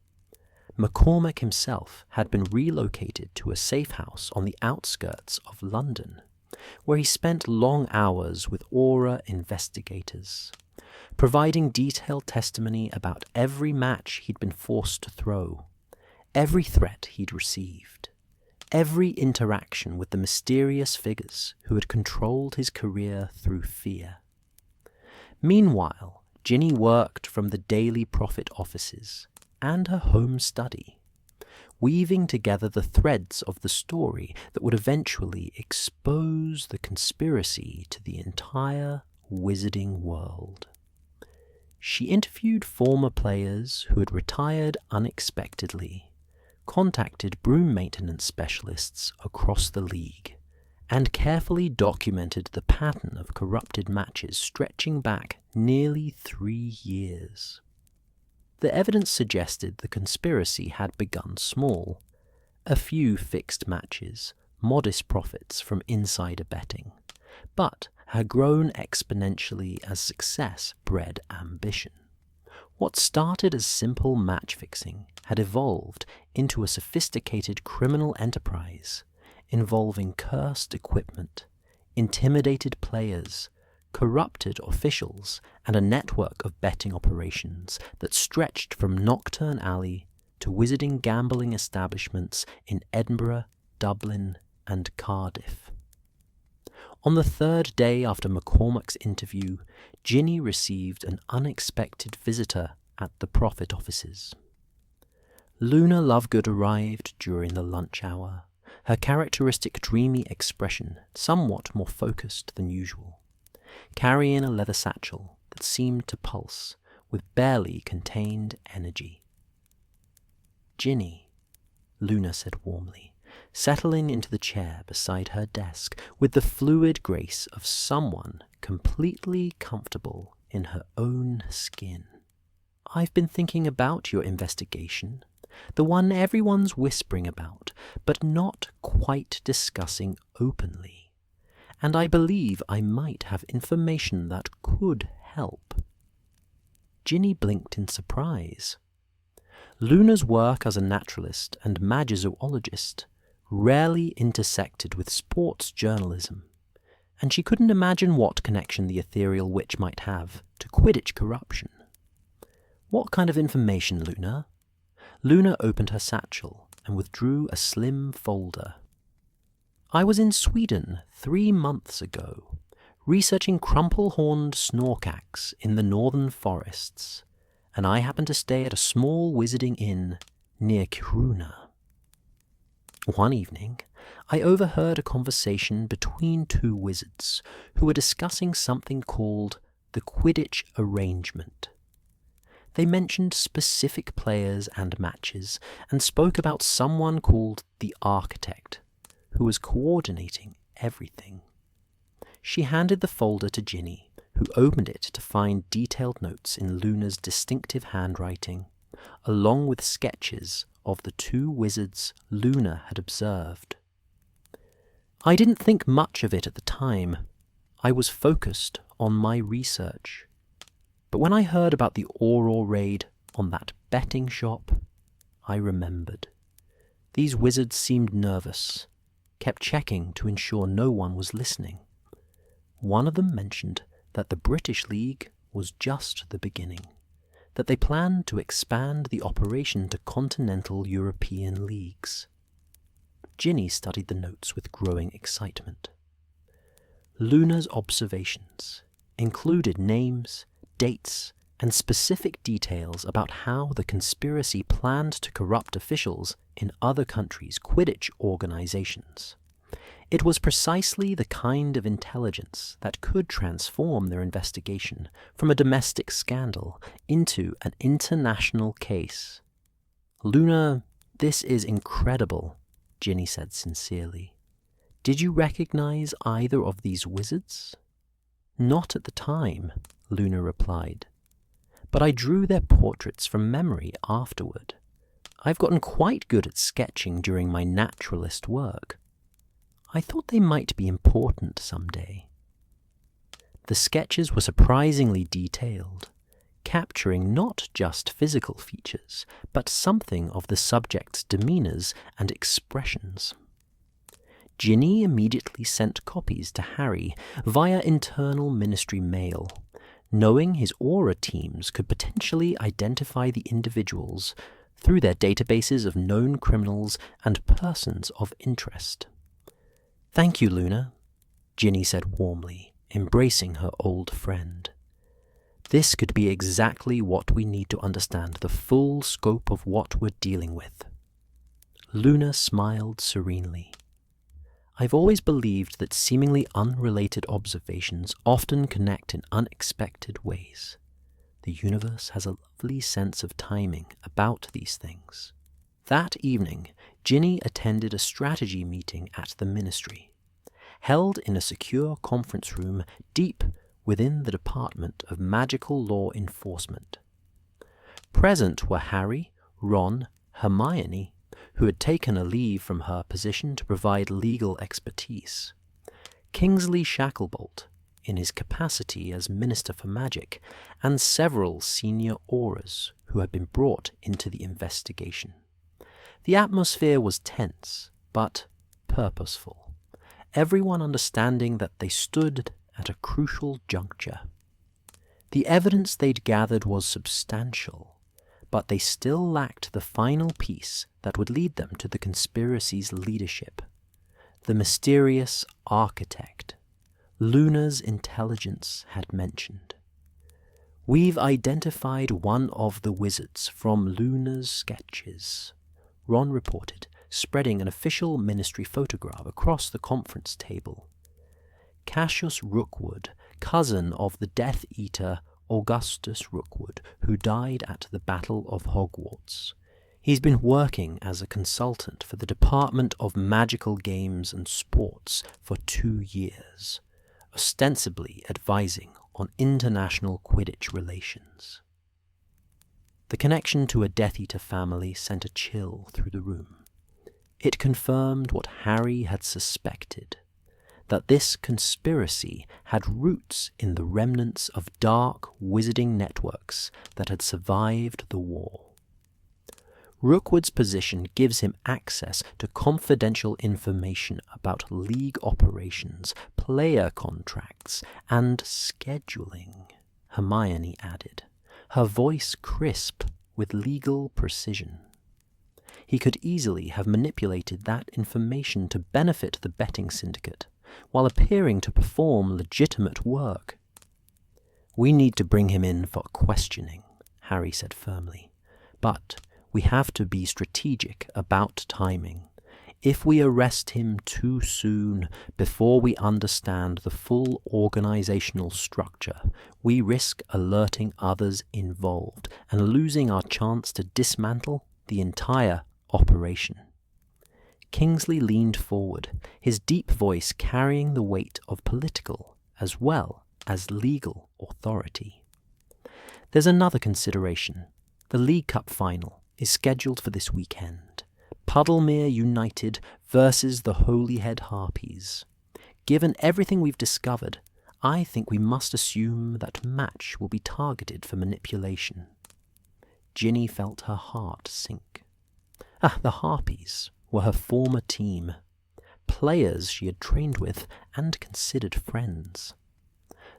McCormick himself had been relocated to a safe house on the outskirts of London, where he spent long hours with aura investigators, providing detailed testimony about every match he'd been forced to throw, every threat he'd received, every interaction with the mysterious figures who had controlled his career through fear. Meanwhile, Ginny worked from the Daily Prophet offices and her home study, weaving together the threads of the story that would eventually expose the conspiracy to the entire wizarding world. She interviewed former players who had retired unexpectedly, contacted broom maintenance specialists across the league, and carefully documented the pattern of corrupted matches stretching back nearly 3 years. The evidence suggested the conspiracy had begun small, a few fixed matches, modest profits from insider betting, but had grown exponentially as success bred ambition. What started as simple match fixing had evolved into a sophisticated criminal enterprise involving cursed equipment, intimidated players, corrupted officials, and a network of betting operations that stretched from Nocturne Alley to wizarding gambling establishments in Edinburgh, Dublin, and Cardiff. On the 3rd day after McCormack's interview, Ginny received an unexpected visitor at the profit offices. Luna Lovegood arrived during the lunch hour, her characteristic dreamy expression somewhat more focused than usual, carrying a leather satchel that seemed to pulse with barely contained energy. "Ginny," Luna said warmly, settling into the chair beside her desk with the fluid grace of someone completely comfortable in her own skin. "I've been thinking about your investigation, the one everyone's whispering about, but not quite discussing openly, and I believe I might have information that could help." Ginny blinked in surprise. Luna's work as a naturalist and magizoologist rarely intersected with sports journalism, and she couldn't imagine what connection the ethereal witch might have to Quidditch corruption. "What kind of information, Luna?" Luna opened her satchel and withdrew a slim folder. "I was in Sweden 3 months ago, researching crumple-horned snorkax in the northern forests, and I happened to stay at a small wizarding inn near Kiruna. One evening, I overheard a conversation between 2 wizards who were discussing something called the Quidditch arrangement. They mentioned specific players and matches, and spoke about someone called the Architect, who was coordinating everything." She handed the folder to Ginny, who opened it to find detailed notes in Luna's distinctive handwriting, along with sketches of the 2 wizards Luna had observed. "I didn't think much of it at the time. I was focused on my research. But when I heard about the Auror raid on that betting shop, I remembered. These wizards seemed nervous, kept checking to ensure no one was listening. One of them mentioned that the British League was just the beginning, that they planned to expand the operation to continental European leagues." Ginny studied the notes with growing excitement. Luna's observations included names, dates, and specific details about how the conspiracy planned to corrupt officials in other countries' Quidditch organizations. It was precisely the kind of intelligence that could transform their investigation from a domestic scandal into an international case. "Luna, this is incredible," Ginny said sincerely. "Did you recognize either of these wizards?" "Not at the time," Luna replied, "but I drew their portraits from memory afterward. I've gotten quite good at sketching during my naturalist work. I thought they might be important someday." The sketches were surprisingly detailed, capturing not just physical features, but something of the subject's demeanours and expressions. Ginny immediately sent copies to Harry via internal ministry mail, knowing his aura teams could potentially identify the individuals through their databases of known criminals and persons of interest. "Thank you, Luna," Ginny said warmly, embracing her old friend. "This could be exactly what we need to understand the full scope of what we're dealing with." Luna smiled serenely. "I've always believed that seemingly unrelated observations often connect in unexpected ways. The universe has a lovely sense of timing about these things." That evening, Ginny attended a strategy meeting at the ministry. held in a secure conference room deep within the Department of Magical Law Enforcement. Present were Harry, Ron, Hermione, who had taken a leave from her position to provide legal expertise, Kingsley Shacklebolt, in his capacity as Minister for Magic, and several senior Aurors who had been brought into the investigation. The atmosphere was tense, but purposeful, everyone understanding that they stood at a crucial juncture. The evidence they'd gathered was substantial, but they still lacked the final piece that would lead them to the conspiracy's leadership, the mysterious architect Luna's intelligence had mentioned. "We've identified one of the wizards from Luna's sketches," Ron reported, spreading an official ministry photograph across the conference table. Cassius Rookwood, cousin of the Death Eater Augustus Rookwood, who died at the Battle of Hogwarts. He's been working as a consultant for the Department of Magical Games and Sports for 2 years, ostensibly advising on international Quidditch relations. The connection to a Death Eater family sent a chill through the room. It confirmed what Harry had suspected, that this conspiracy had roots in the remnants of dark wizarding networks that had survived the war. Rookwood's position gives him access to confidential information about league operations, player contracts, and scheduling, Hermione added, her voice crisp with legal precision. He could easily have manipulated that information to benefit the betting syndicate, while appearing to perform legitimate work. "We need to bring him in for questioning," Harry said firmly, "but we have to be strategic about timing. If we arrest him too soon, before we understand the full organizational structure, we risk alerting others involved and losing our chance to dismantle the entire operation." Kingsley leaned forward, his deep voice carrying the weight of political as well as legal authority. "There's another consideration. The League Cup final is scheduled for this weekend. Puddlemere United versus the Holyhead Harpies. Given everything we've discovered, I think we must assume that match will be targeted for manipulation." Ginny felt her heart sink. The Harpies were her former team, players she had trained with and considered friends.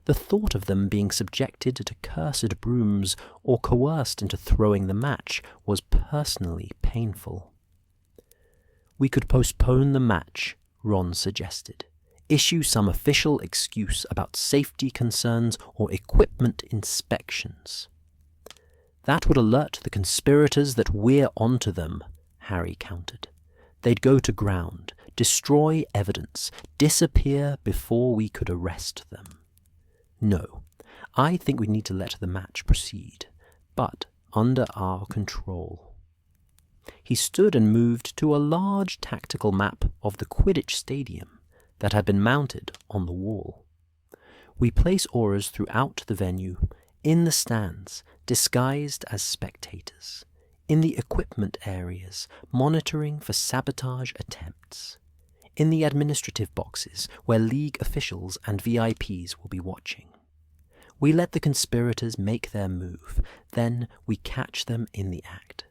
The thought of them being subjected to cursed brooms or coerced into throwing the match was personally painful. "We could postpone the match," Ron suggested. "Issue some official excuse about safety concerns or equipment inspections." "That would alert the conspirators that we're onto them," Harry countered. "They'd go to ground, destroy evidence, disappear before we could arrest them. No, I think we need to let the match proceed, but under our control." He stood and moved to a large tactical map of the Quidditch Stadium that had been mounted on the wall. "We place Aurors throughout the venue, in the stands, disguised as spectators, in the equipment areas, monitoring for sabotage attempts, in the administrative boxes where League officials and VIPs will be watching. We let the conspirators make their move, then we catch them in the act."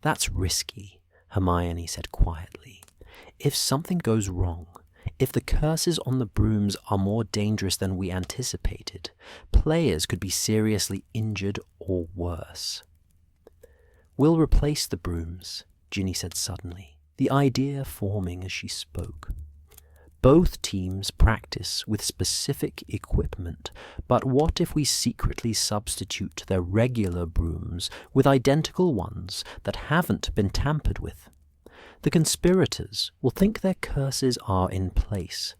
"That's risky," Hermione said quietly. "If something goes wrong, if the curses on the brooms are more dangerous than we anticipated, players could be seriously injured or worse." "We'll replace the brooms," Ginny said suddenly, the idea forming as she spoke. "Both teams practice with specific equipment, but what if we secretly substitute their regular brooms with identical ones that haven't been tampered with? The conspirators will think their curses are in place,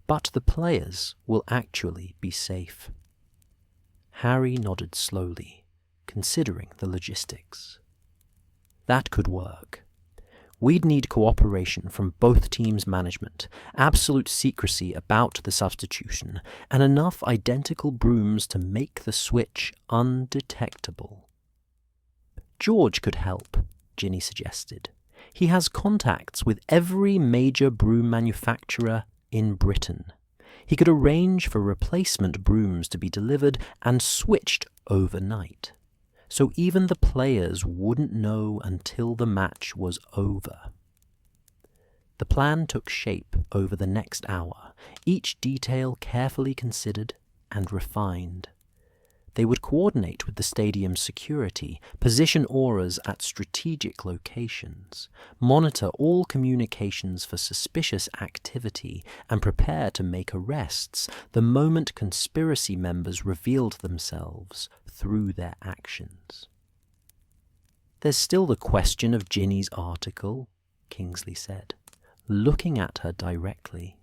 but the players will actually be safe." Harry nodded slowly, considering the logistics. "That could work. We'd need cooperation from both teams' management, absolute secrecy about the substitution, and enough identical brooms to make the switch undetectable. George could help, Ginny suggested. He has contacts with every major broom manufacturer in Britain. He could arrange for replacement brooms to be delivered and switched overnight, so even the players wouldn't know until the match was over. The plan took shape over the next hour, each detail carefully considered and refined. They would coordinate with the stadium's security, position auras at strategic locations, monitor all communications for suspicious activity, and prepare to make arrests the moment conspiracy members revealed themselves through their actions. "There's still the question of Ginny's article," Kingsley said, looking at her directly.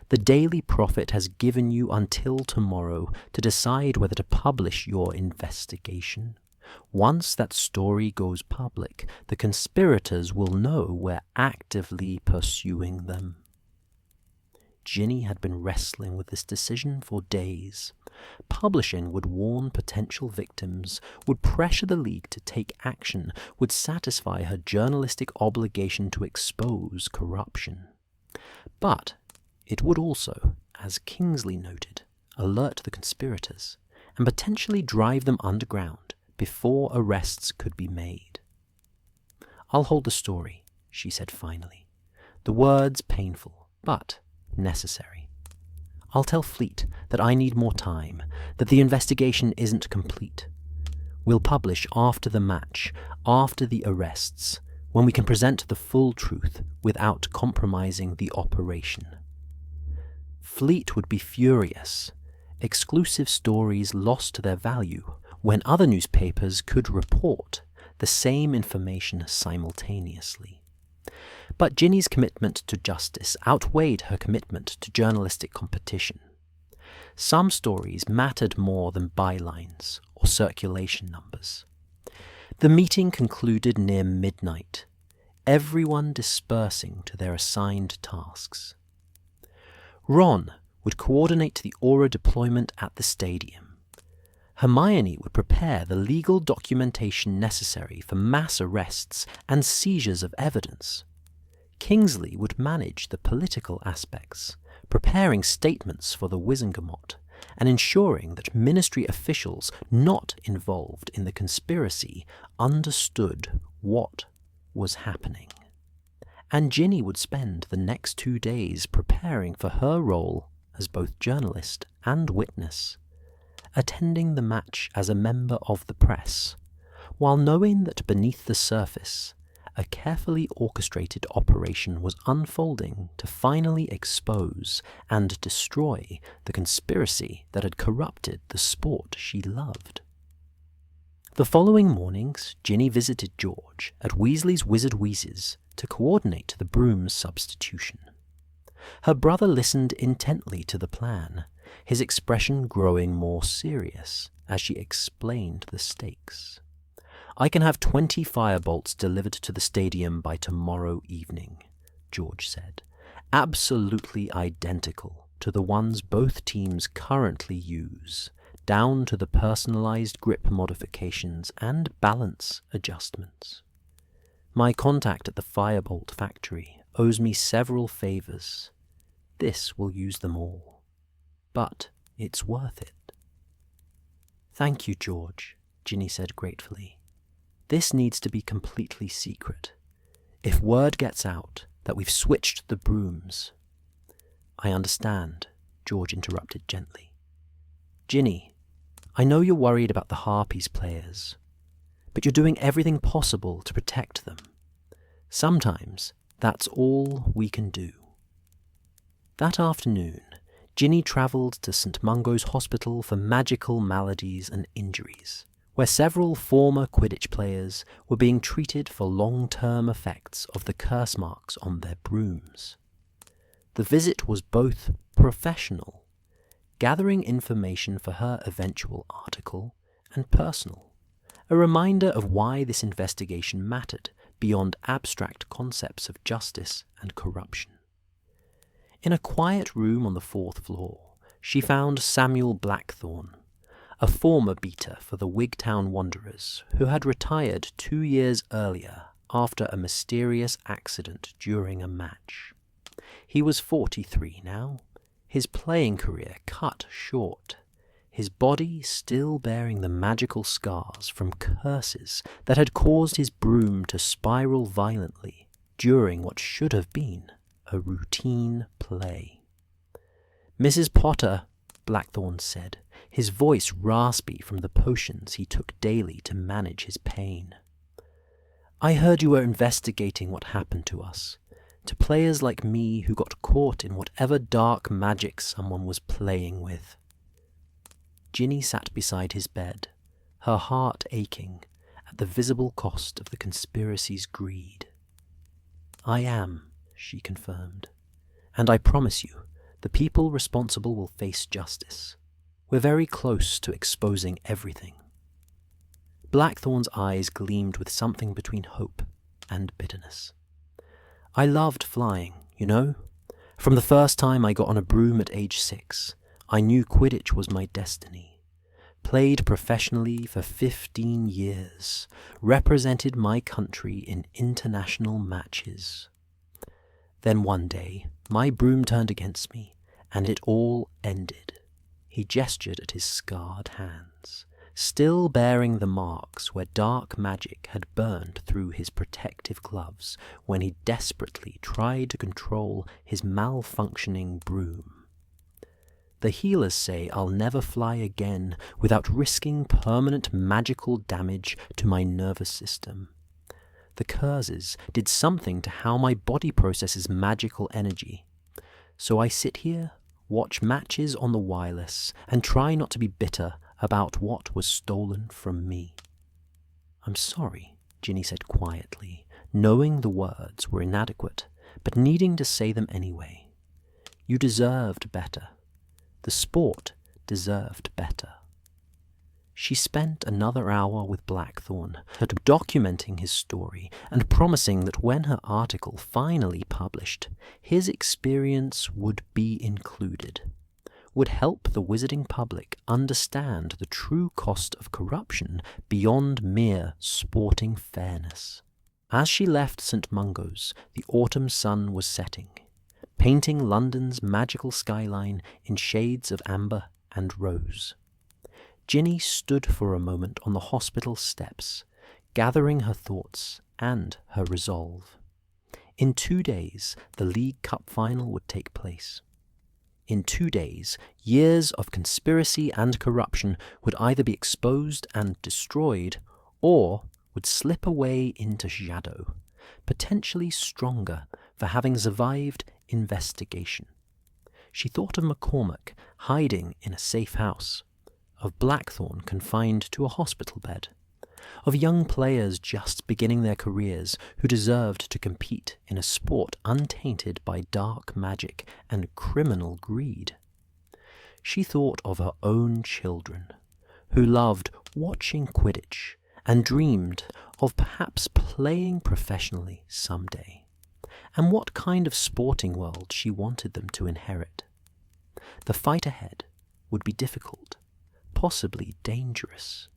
"The Daily Prophet has given you until tomorrow to decide whether to publish your investigation. Once that story goes public, the conspirators will know we're actively pursuing them." Ginny had been wrestling with this decision for days. Publishing would warn potential victims, would pressure the League to take action, would satisfy her journalistic obligation to expose corruption. But it would also, as Kingsley noted, alert the conspirators and potentially drive them underground before arrests could be made. "I'll hold the story," she said finally, the words painful, but necessary. "I'll tell Fleet that I need more time, that the investigation isn't complete. We'll publish after the match, after the arrests, when we can present the full truth without compromising the operation." Fleet would be furious. Exclusive stories lost their value when other newspapers could report the same information simultaneously. But Ginny's commitment to justice outweighed her commitment to journalistic competition. Some stories mattered more than bylines or circulation numbers. The meeting concluded near midnight, everyone dispersing to their assigned tasks. Ron would coordinate the aura deployment at the stadium. Hermione would prepare the legal documentation necessary for mass arrests and seizures of evidence. Kingsley would manage the political aspects, preparing statements for the Wizengamot, and ensuring that ministry officials not involved in the conspiracy understood what was happening. And Ginny would spend the next 2 days preparing for her role as both journalist and witness, attending the match as a member of the press, while knowing that beneath the surface, a carefully orchestrated operation was unfolding to finally expose and destroy the conspiracy that had corrupted the sport she loved. The following mornings, Ginny visited George at Weasley's Wizard Wheezes to coordinate the broom's substitution. Her brother listened intently to the plan, his expression growing more serious as she explained the stakes. "I can have 20 firebolts delivered to the stadium by tomorrow evening," George said, "absolutely identical to the ones both teams currently use, down to the personalized grip modifications and balance adjustments. My contact at the firebolt factory owes me several favors. This will use them all. But it's worth it." "Thank you, George," Ginny said gratefully. "This needs to be completely secret. If word gets out that we've switched the brooms—" "I understand," George interrupted gently. "Ginny, I know you're worried about the Harpies players, but you're doing everything possible to protect them. Sometimes that's all we can do." That afternoon, Ginny travelled to St. Mungo's Hospital for Magical Maladies and Injuries, where several former Quidditch players were being treated for long-term effects of the curse marks on their brooms. The visit was both professional, gathering information for her eventual article, and personal, a reminder of why this investigation mattered beyond abstract concepts of justice and corruption. In a quiet room on the 4th floor, she found Samuel Blackthorne, a former beater for the Wigtown Wanderers who had retired 2 years earlier after a mysterious accident during a match. He was 43 now, his playing career cut short, his body still bearing the magical scars from curses that had caused his broom to spiral violently during what should have been a routine play. "Mrs. Potter," Blackthorne said, his voice raspy from the potions he took daily to manage his pain. "I heard you were investigating what happened to us, to players like me who got caught in whatever dark magic someone was playing with." Ginny sat beside his bed, her heart aching at the visible cost of the conspiracy's greed. "I am," she confirmed, "and I promise you, the people responsible will face justice. We're very close to exposing everything." Blackthorne's eyes gleamed with something between hope and bitterness. "I loved flying, you know. From the first time I got on a broom at age 6, I knew Quidditch was my destiny. Played professionally for 15 years, represented my country in international matches. Then one day, my broom turned against me, and it all ended." He gestured at his scarred hands, still bearing the marks where dark magic had burned through his protective gloves when he desperately tried to control his malfunctioning broom. "The healers say I'll never fly again without risking permanent magical damage to my nervous system. The curses did something to how my body processes magical energy. So I sit here, watch matches on the wireless, and try not to be bitter about what was stolen from me." "I'm sorry," Ginny said quietly, knowing the words were inadequate, but needing to say them anyway. "You deserved better. The sport deserved better." She spent another hour with Blackthorne, documenting his story and promising that when her article finally published, his experience would be included, would help the wizarding public understand the true cost of corruption beyond mere sporting fairness. As she left St. Mungo's, the autumn sun was setting, painting London's magical skyline in shades of amber and rose. Ginny stood for a moment on the hospital steps, gathering her thoughts and her resolve. In 2 days, the League Cup final would take place. In 2 days, years of conspiracy and corruption would either be exposed and destroyed, or would slip away into shadow, potentially stronger for having survived investigation. She thought of McCormack hiding in a safe house, of Blackthorne confined to a hospital bed, of young players just beginning their careers who deserved to compete in a sport untainted by dark magic and criminal greed. She thought of her own children, who loved watching Quidditch and dreamed of perhaps playing professionally someday, and what kind of sporting world she wanted them to inherit. The fight ahead would be difficult, possibly dangerous.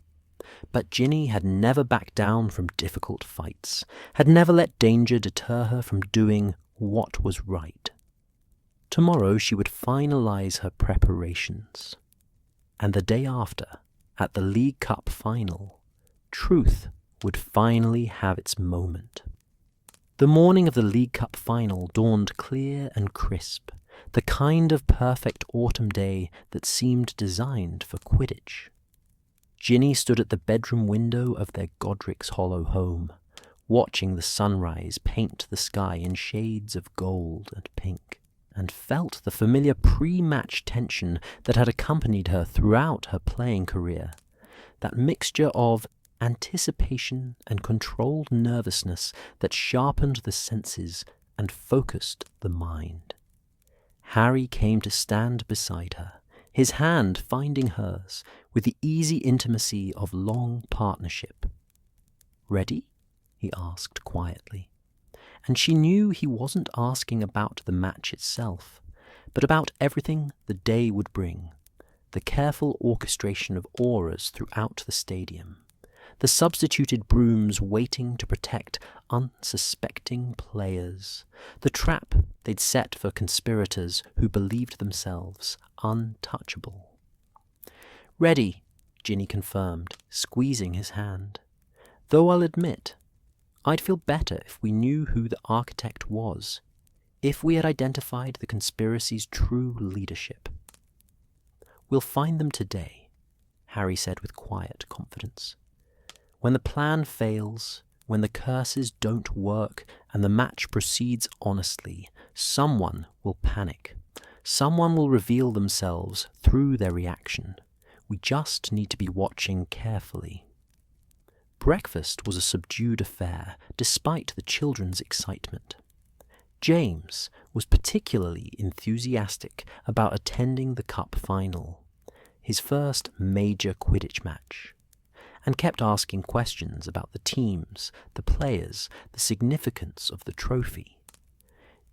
But Ginny had never backed down from difficult fights, had never let danger deter her from doing what was right. Tomorrow she would finalize her preparations. And the day after, at the League Cup final, truth would finally have its moment. The morning of the League Cup final dawned clear and crisp, the kind of perfect autumn day that seemed designed for Quidditch. Ginny stood at the bedroom window of their Godric's Hollow home, watching the sunrise paint the sky in shades of gold and pink, and felt the familiar pre-match tension that had accompanied her throughout her playing career, that mixture of anticipation and controlled nervousness that sharpened the senses and focused the mind. Harry came to stand beside her, his hand finding hers with the easy intimacy of long partnership. "Ready?" he asked quietly. And she knew he wasn't asking about the match itself, but about everything the day would bring. The careful orchestration of auras throughout the stadium, the substituted brooms waiting to protect unsuspecting players, the trap they'd set for conspirators who believed themselves untouchable. "Ready," Ginny confirmed, squeezing his hand. "Though I'll admit, I'd feel better if we knew who the architect was, if we had identified the conspiracy's true leadership." "We'll find them today," Harry said with quiet confidence. "When the plan fails, when the curses don't work and the match proceeds honestly, someone will panic. Someone will reveal themselves through their reaction. We just need to be watching carefully." Breakfast was a subdued affair, despite the children's excitement. James was particularly enthusiastic about attending the Cup final, his first major Quidditch match, and kept asking questions about the teams, the players, the significance of the trophy.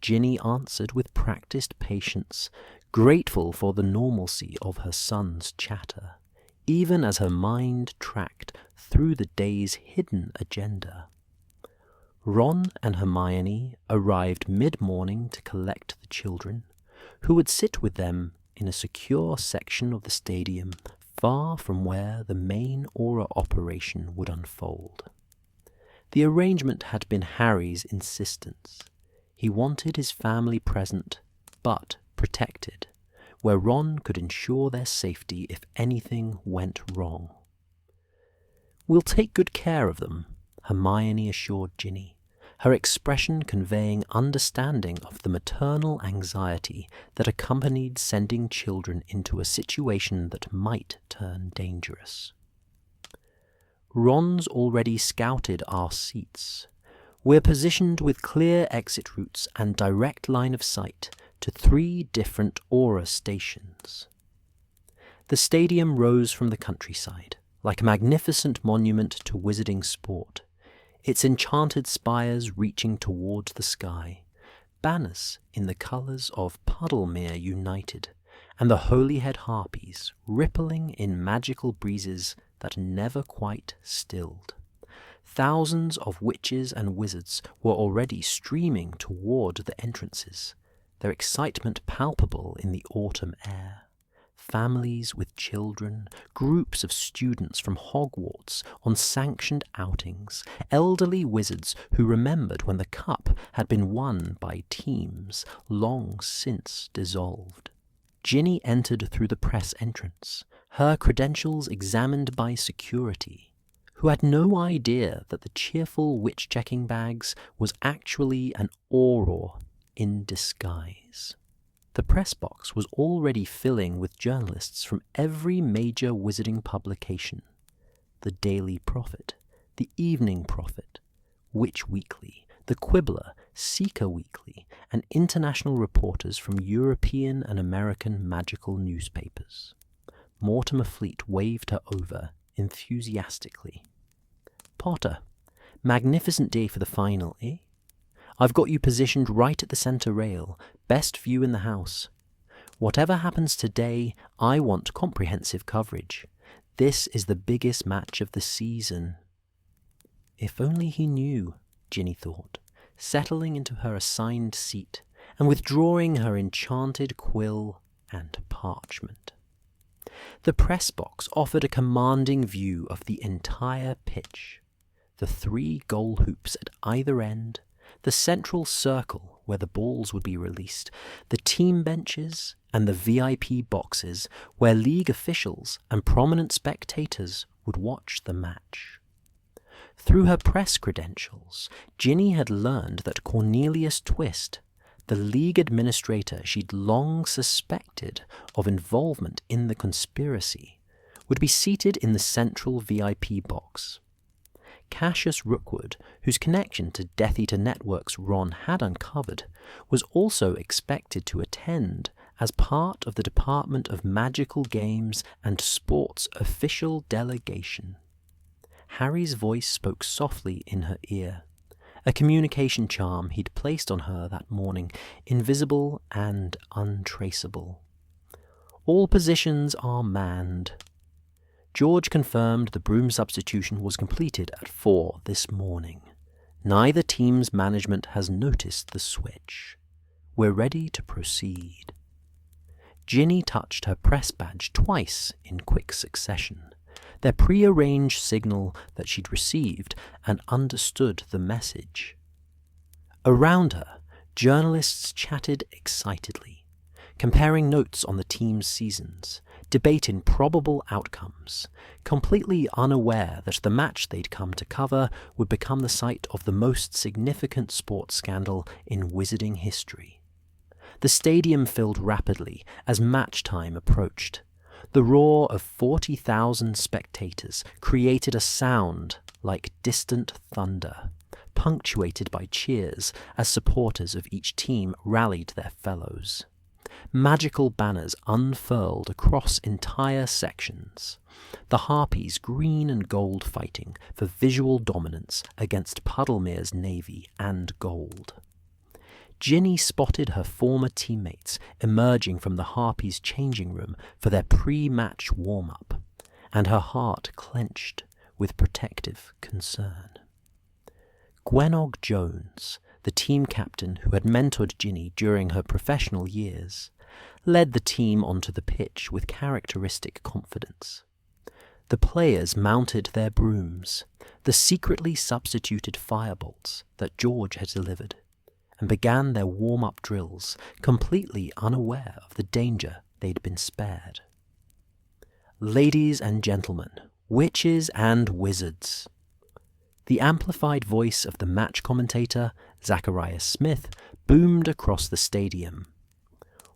Ginny answered with practiced patience, grateful for the normalcy of her son's chatter, even as her mind tracked through the day's hidden agenda. Ron and Hermione arrived mid-morning to collect the children, who would sit with them in a secure section of the stadium far from where the main aura operation would unfold. The arrangement had been Harry's insistence. He wanted his family present, but protected, where Ron could ensure their safety if anything went wrong. "We'll take good care of them," Hermione assured Ginny, her expression conveying understanding of the maternal anxiety that accompanied sending children into a situation that might turn dangerous. "Ron's already scouted our seats. We're positioned with clear exit routes and direct line of sight to 3 different aura stations." The stadium rose from the countryside, like a magnificent monument to wizarding sport, its enchanted spires reaching towards the sky, banners in the colours of Puddlemere United, and the Holyhead Harpies rippling in magical breezes that never quite stilled. Thousands of witches and wizards were already streaming toward the entrances, their excitement palpable in the autumn air. Families with children, groups of students from Hogwarts on sanctioned outings, elderly wizards who remembered when the cup had been won by teams long since dissolved. Ginny entered through the press entrance, her credentials examined by security, who had no idea that the cheerful witch-checking bags was actually an auror in disguise. The press box was already filling with journalists from every major wizarding publication: the Daily Prophet, the Evening Prophet, Witch Weekly, the Quibbler, Seeker Weekly, and international reporters from European and American magical newspapers. Mortimer Fleet waved her over enthusiastically. "Potter, magnificent day for the final, eh? I've got you positioned right at the centre rail, best view in the house. Whatever happens today, I want comprehensive coverage. This is the biggest match of the season." If only he knew, Ginny thought, settling into her assigned seat and withdrawing her enchanted quill and parchment. The press box offered a commanding view of the entire pitch: the 3 goal hoops at either end, the central circle where the balls would be released, the team benches, and the VIP boxes where league officials and prominent spectators would watch the match. Through her press credentials, Ginny had learned that Cornelius Twist, the league administrator she'd long suspected of involvement in the conspiracy, would be seated in the central VIP box. Cassius Rookwood, whose connection to Death Eater Networks Ron had uncovered, was also expected to attend as part of the Department of Magical Games and Sports official delegation. Harry's voice spoke softly in her ear, a communication charm he'd placed on her that morning, invisible and untraceable. All positions are manned. George confirmed the Broom substitution was completed at 4 this morning. Neither team's management has noticed the switch. We're ready to proceed. Ginny touched her press badge twice in quick succession, their pre-arranged signal that she'd received and understood the message. Around her, journalists chatted excitedly, comparing notes on the team's seasons, debating probable outcomes, completely unaware that the match they'd come to cover would become the site of the most significant sports scandal in wizarding history. The stadium filled rapidly as match time approached. The roar of 40,000 spectators created a sound like distant thunder, punctuated by cheers as supporters of each team rallied their fellows. Magical banners unfurled across entire sections, the Harpies green and gold fighting for visual dominance against Puddlemere's navy and gold. Ginny spotted her former teammates emerging from the Harpies' changing room for their pre-match warm-up, and her heart clenched with protective concern. Gwenog Jones, the team captain who had mentored Ginny during her professional years, led the team onto the pitch with characteristic confidence. The players mounted their brooms, the secretly substituted firebolts that George had delivered, and began their warm-up drills, completely unaware of the danger they'd been spared. Ladies and gentlemen, witches and wizards. The amplified voice of the match commentator, Zachariah Smith, boomed across the stadium.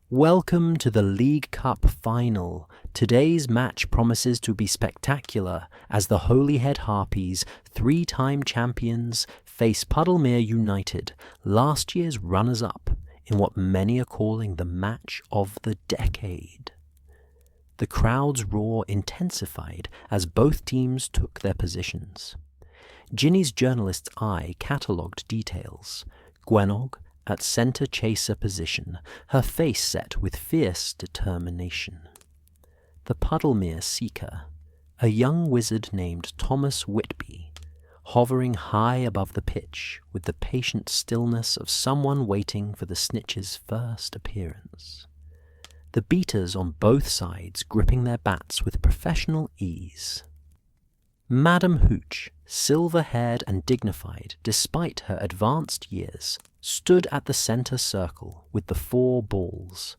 Welcome to the League Cup final. Today's match promises to be spectacular as the Holyhead Harpies, 3-time champions, face Puddlemere United, last year's runners-up, in what many are calling the match of the decade. The crowd's roar intensified as both teams took their positions. Ginny's journalist's eye catalogued details. Gwenog at centre chaser position, her face set with fierce determination. The Puddlemere seeker, a young wizard named Thomas Whitby, hovering high above the pitch with the patient stillness of someone waiting for the snitch's first appearance. The beaters on both sides gripping their bats with professional ease. Madame Hooch, silver-haired and dignified despite her advanced years, stood at the centre circle with the 4 balls,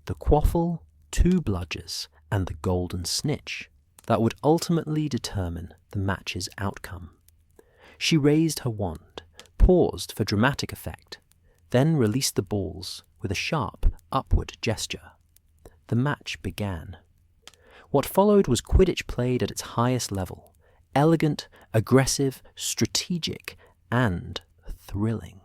the quaffle, 2 bludgers, and the golden snitch that would ultimately determine the match's outcome. She raised her wand, paused for dramatic effect, then released the balls with a sharp, upward gesture. The match began. What followed was Quidditch played at its highest level, elegant, aggressive, strategic, and thrilling.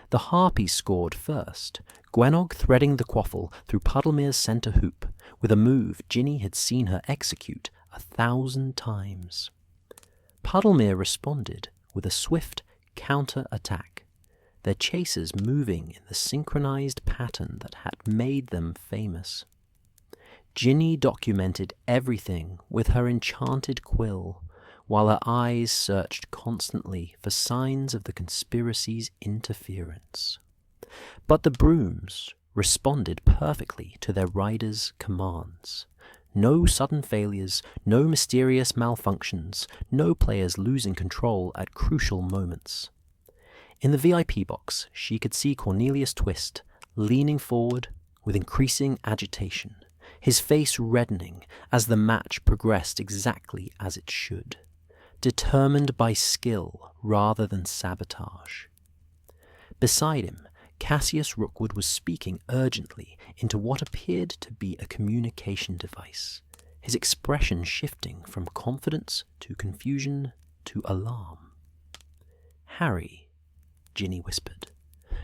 The Harpies scored first, Gwenog threading the quaffle through Puddlemere's centre hoop with a move Ginny had seen her execute 1,000 times. Puddlemere responded with a swift counter-attack, their chasers moving in the synchronized pattern that had made them famous. Ginny documented everything with her enchanted quill, while her eyes searched constantly for signs of the conspiracy's interference. But the Brooms responded perfectly to their riders' commands. No sudden failures, no mysterious malfunctions, no players losing control at crucial moments. In the VIP box, she could see Cornelius Twist, leaning forward with increasing agitation, his face reddening as the match progressed exactly as it should, determined by skill rather than sabotage. Beside him, Cassius Rookwood was speaking urgently into what appeared to be a communication device, his expression shifting from confidence to confusion to alarm. "Harry," Ginny whispered,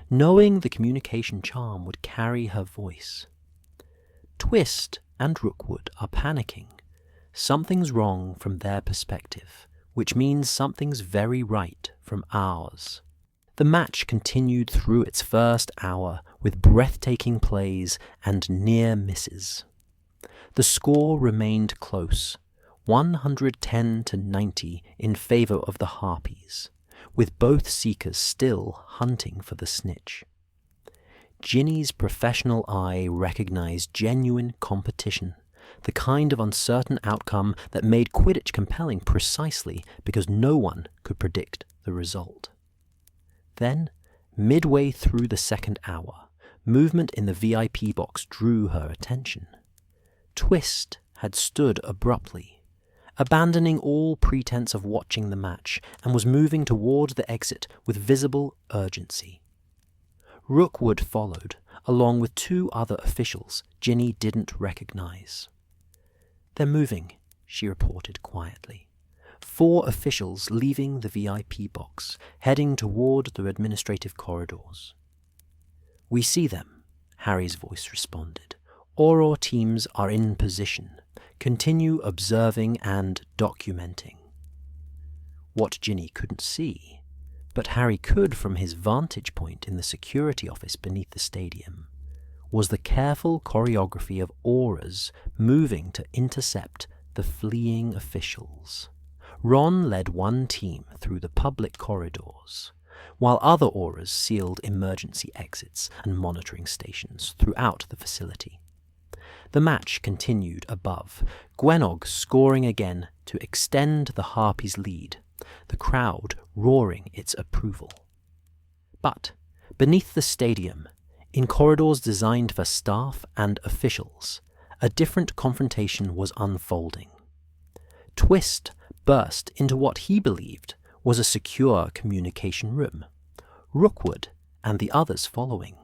knowing the communication charm would carry her voice. "Twist and Rookwood are panicking. Something's wrong from their perspective. which means something's very right from ours. The match continued through its first hour with breathtaking plays and near misses. The score remained close, 110-90 in favour of the Harpies, with both seekers still hunting for the snitch. Ginny's professional eye recognised genuine competition, the kind of uncertain outcome that made Quidditch compelling precisely because no one could predict the result. Then, midway through the second hour, movement in the VIP box drew her attention. Twist had stood abruptly, abandoning all pretense of watching the match, and was moving toward the exit with visible urgency. Rookwood followed, along with two other officials Ginny didn't recognise. "They're moving," she reported quietly. 4 officials leaving the VIP box, heading toward the administrative corridors. "We see them," Harry's voice responded. "Auror teams are in position. Continue observing and documenting." What Ginny couldn't see, but Harry could from his vantage point in the security office beneath the stadium, was the careful choreography of Aurors moving to intercept the fleeing officials. Ron led one team through the public corridors, while other Aurors sealed emergency exits and monitoring stations throughout the facility. The match continued above, Gwenog scoring again to extend the Harpies' lead, the crowd roaring its approval. But beneath the stadium, in corridors designed for staff and officials, a different confrontation was unfolding. Twist burst into what he believed was a secure communication room, Rookwood and the others following.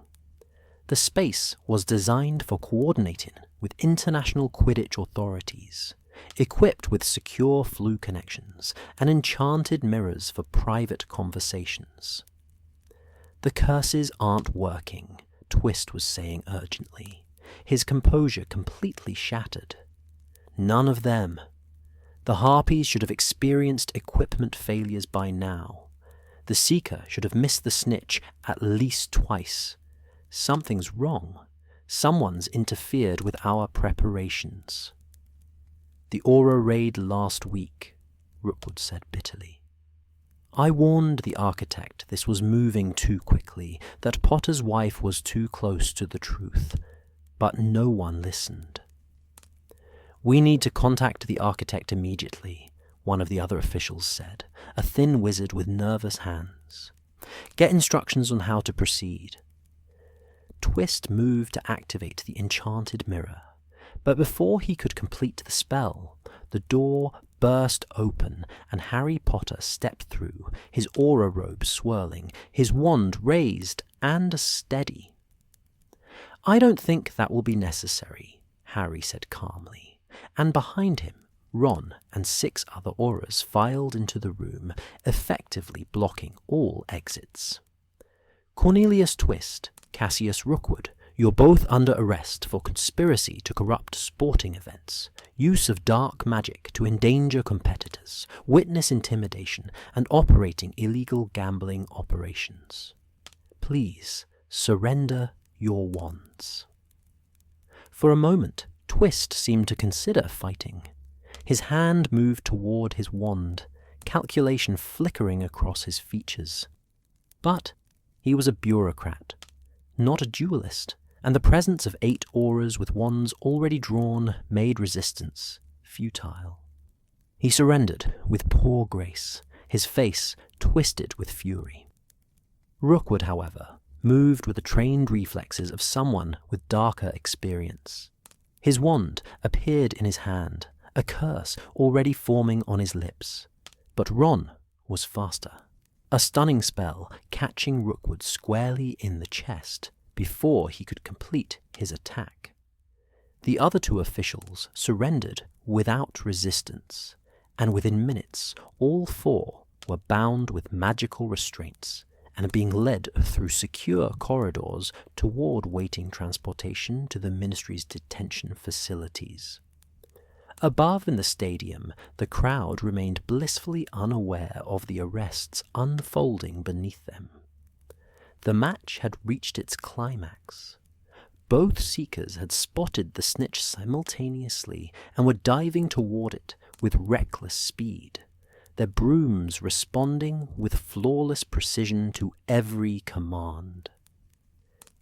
The space was designed for coordinating with international Quidditch authorities, equipped with secure flue connections and enchanted mirrors for private conversations. "The curses aren't working," Twist was saying urgently, his composure completely shattered. "None of them. The Harpies should have experienced equipment failures by now. The Seeker should have missed the snitch at least twice. Something's wrong. Someone's interfered with our preparations." "The Aura raid last week," Rookwood said bitterly. "I warned the architect this was moving too quickly, that Potter's wife was too close to the truth, but no one listened." "We need to contact the architect immediately," one of the other officials said, a thin wizard with nervous hands. "Get instructions on how to proceed." Twist moved to activate the enchanted mirror, but before he could complete the spell, the door burst open and Harry Potter stepped through, his aura robe swirling, his wand raised and steady. "I don't think that will be necessary," Harry said calmly, and behind him, Ron and 6 other Auras filed into the room, effectively blocking all exits. "Cornelius Twist, Cassius Rookwood, you're both under arrest for conspiracy to corrupt sporting events, use of dark magic to endanger competitors, witness intimidation, and operating illegal gambling operations. Please surrender your wands." For a moment, Twist seemed to consider fighting. His hand moved toward his wand, calculation flickering across his features. But he was a bureaucrat, not a duelist, and the presence of 8 Auras with wands already drawn made resistance futile. He surrendered with poor grace, his face twisted with fury. Rookwood, however, moved with the trained reflexes of someone with darker experience. His wand appeared in his hand, a curse already forming on his lips. But Ron was faster, a stunning spell catching Rookwood squarely in the chest before he could complete his attack. The other 2 officials surrendered without resistance, and within minutes all 4 were bound with magical restraints and being led through secure corridors toward waiting transportation to the Ministry's detention facilities. Above in the stadium, the crowd remained blissfully unaware of the arrests unfolding beneath them. The match had reached its climax. Both seekers had spotted the snitch simultaneously and were diving toward it with reckless speed, their brooms responding with flawless precision to every command.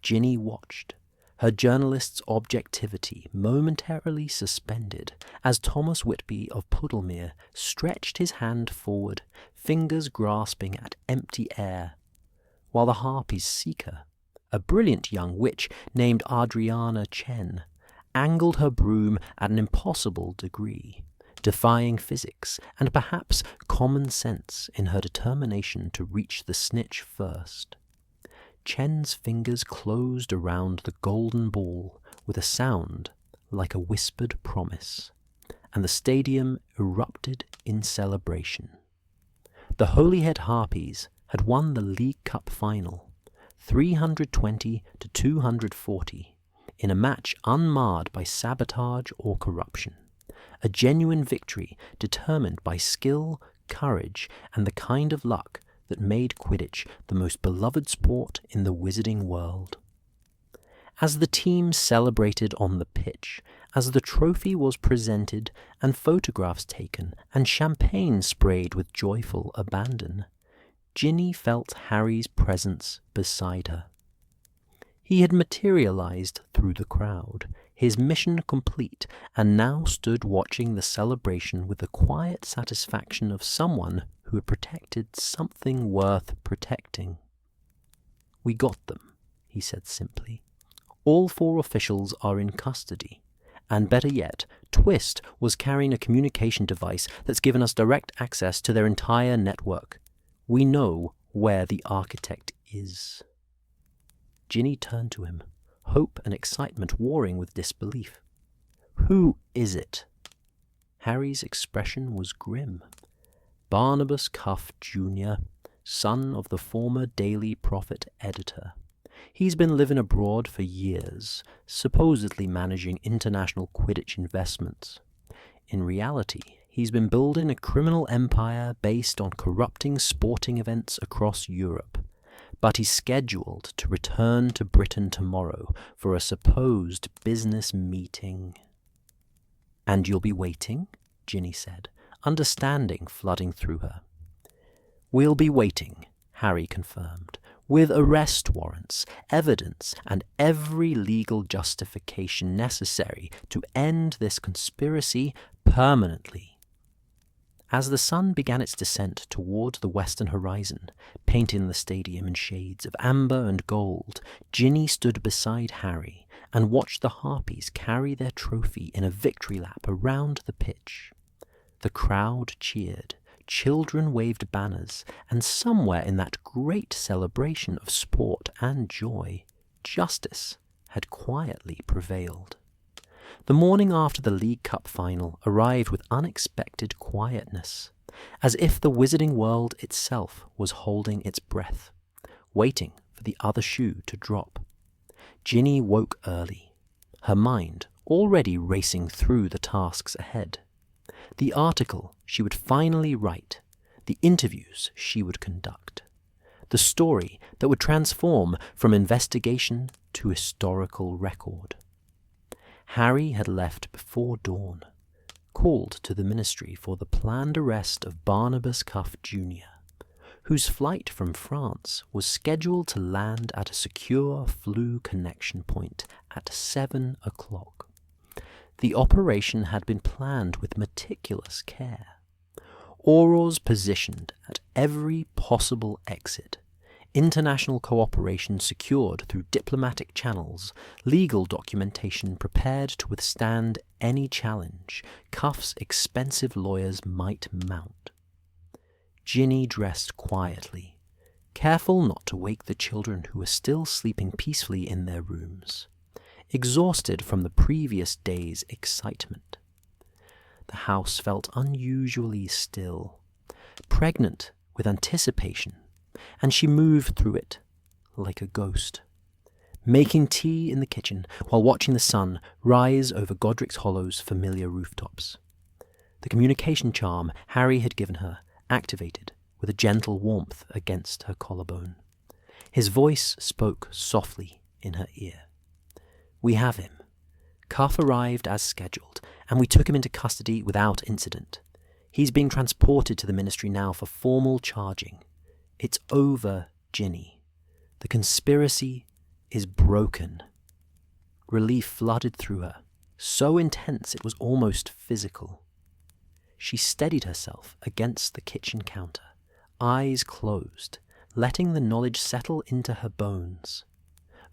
Ginny watched, her journalist's objectivity momentarily suspended as Thomas Whitby of Puddlemere stretched his hand forward, fingers grasping at empty air, while the Harpy's seeker, a brilliant young witch named Adriana Chen, angled her broom at an impossible degree, defying physics and perhaps common sense in her determination to reach the snitch first. Chen's fingers closed around the golden ball with a sound like a whispered promise, and the stadium erupted in celebration. The Holyhead Harpies had won the League Cup final, 320 to 240, in a match unmarred by sabotage or corruption, a genuine victory determined by skill, courage, and the kind of luck that made Quidditch the most beloved sport in the wizarding world. As the team celebrated on the pitch, as the trophy was presented and photographs taken and champagne sprayed with joyful abandon, Ginny felt Harry's presence beside her. He had materialized through the crowd, his mission complete, and now stood watching the celebration with the quiet satisfaction of someone who had protected something worth protecting. "We got them," he said simply. "All 4 officials are in custody. And better yet, Twist was carrying a communication device that's given us direct access to their entire network. We know where the architect is." Ginny turned to him, hope and excitement warring with disbelief. "Who is it?" Harry's expression was grim. "Barnabas Cuff, Jr., son of the former Daily Prophet editor. He's been living abroad for years, supposedly managing international Quidditch investments. In reality, he's been building a criminal empire based on corrupting sporting events across Europe. But he's scheduled to return to Britain tomorrow for a supposed business meeting." "And you'll be waiting?" Ginny said, understanding flooding through her. "We'll be waiting," Harry confirmed, "with arrest warrants, evidence, and every legal justification necessary to end this conspiracy permanently." As the sun began its descent toward the western horizon, painting the stadium in shades of amber and gold, Ginny stood beside Harry and watched the Harpies carry their trophy in a victory lap around the pitch. The crowd cheered, children waved banners, and somewhere in that great celebration of sport and joy, justice had quietly prevailed. The morning after the League Cup final arrived with unexpected quietness, as if the wizarding world itself was holding its breath, waiting for the other shoe to drop. Ginny woke early, her mind already racing through the tasks ahead. The article she would finally write, the interviews she would conduct, the story that would transform from investigation to historical record. Harry had left before dawn, called to the ministry for the planned arrest of Barnabas Cuff, Jr., whose flight from France was scheduled to land at a secure Flu connection point at 7 o'clock. The operation had been planned with meticulous care. Aurors positioned at every possible exit, international cooperation secured through diplomatic channels, legal documentation prepared to withstand any challenge Cuff's expensive lawyers might mount. Ginny dressed quietly, careful not to wake the children who were still sleeping peacefully in their rooms, exhausted from the previous day's excitement. The house felt unusually still, pregnant with anticipation, and she moved through it like a ghost, making tea in the kitchen while watching the sun rise over Godric's Hollow's familiar rooftops, The communication charm Harry had given her activated with a gentle warmth against her collarbone. His voice spoke softly in her ear. "We have him. Cuff arrived as scheduled, and we took him into custody without incident. He's being transported to the Ministry now for formal charging. It's over, Ginny. The conspiracy is broken." Relief flooded through her, so intense it was almost physical. She steadied herself against the kitchen counter, eyes closed, letting the knowledge settle into her bones.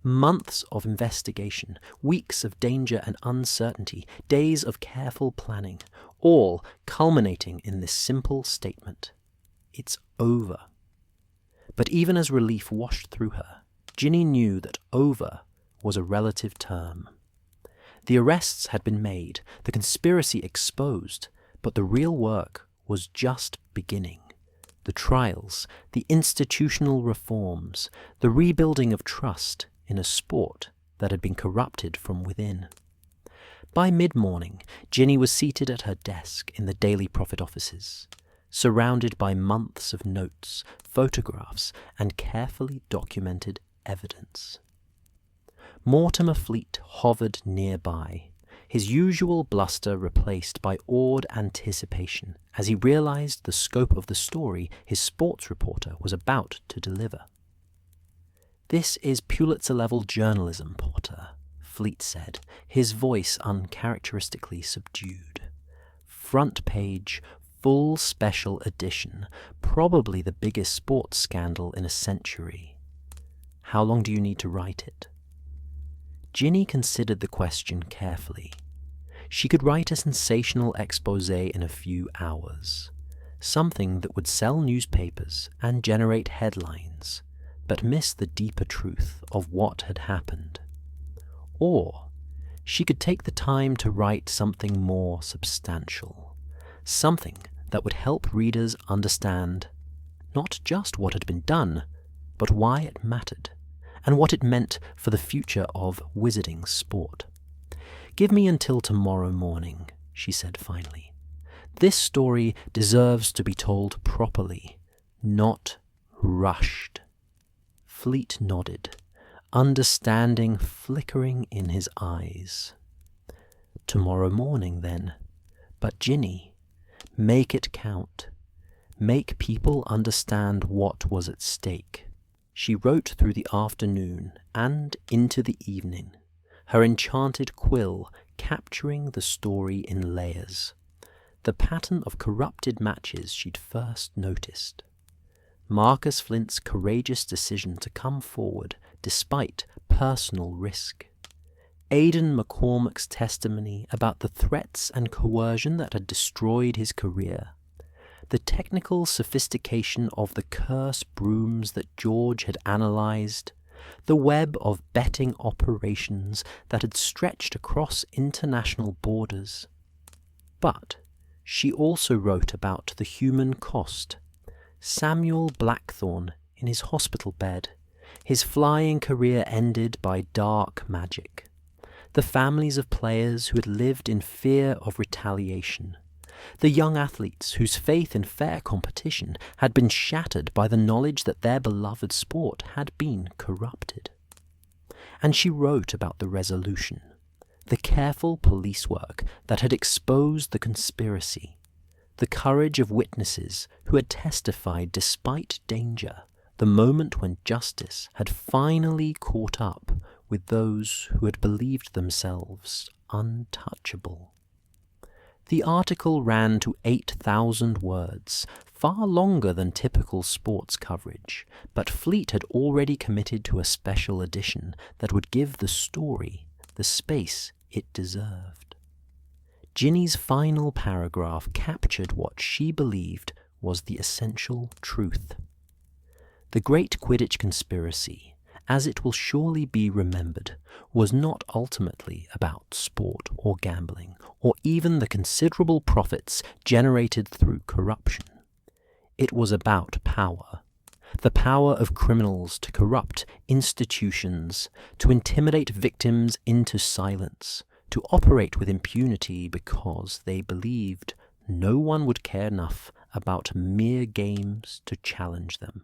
Months of investigation, weeks of danger and uncertainty, days of careful planning, all culminating in this simple statement: it's over. But even as relief washed through her, Ginny knew that over was a relative term. The arrests had been made, the conspiracy exposed, but the real work was just beginning. The trials, the institutional reforms, the rebuilding of trust in a sport that had been corrupted from within. By mid-morning, Ginny was seated at her desk in the Daily Prophet offices, surrounded by months of notes, photographs, and carefully documented evidence. Mortimer Fleet hovered nearby, his usual bluster replaced by awed anticipation as he realized the scope of the story his sports reporter was about to deliver. "This is Pulitzer-level journalism, Potter," Fleet said, his voice uncharacteristically subdued. "Front page, full special edition, probably the biggest sports scandal in a century. How long do you need to write it?" Ginny considered the question carefully. She could write a sensational exposé in a few hours, something that would sell newspapers and generate headlines, but miss the deeper truth of what had happened. Or she could take the time to write something more substantial, something that would help readers understand not just what had been done, but why it mattered, and what it meant for the future of wizarding sport. "Give me until tomorrow morning," she said finally. "This story deserves to be told properly, not rushed." Fleet nodded, understanding flickering in his eyes. "Tomorrow morning, then. But Ginny, make it count. Make people understand what was at stake." She wrote through the afternoon and into the evening, her enchanted quill capturing the story in layers, the pattern of corrupted matches she'd first noticed. Marcus Flint's courageous decision to come forward despite personal risk. Aidan McCormack's testimony about the threats and coercion that had destroyed his career. The technical sophistication of the curse brooms that George had analysed, the web of betting operations that had stretched across international borders. But she also wrote about the human cost. Samuel Blackthorne in his hospital bed, his flying career ended by dark magic. The families of players who had lived in fear of retaliation. The young athletes whose faith in fair competition had been shattered by the knowledge that their beloved sport had been corrupted. And she wrote about the resolution, the careful police work that had exposed the conspiracy, the courage of witnesses who had testified despite danger, the moment when justice had finally caught up with those who had believed themselves untouchable. The article ran to 8,000 words, far longer than typical sports coverage, but Fleet had already committed to a special edition that would give the story the space it deserved. Ginny's final paragraph captured what she believed was the essential truth. The Great Quidditch Conspiracy, as it will surely be remembered, was not ultimately about sport or gambling, or even the considerable profits generated through corruption. It was about power. The power of criminals to corrupt institutions, to intimidate victims into silence, to operate with impunity because they believed no one would care enough about mere games to challenge them.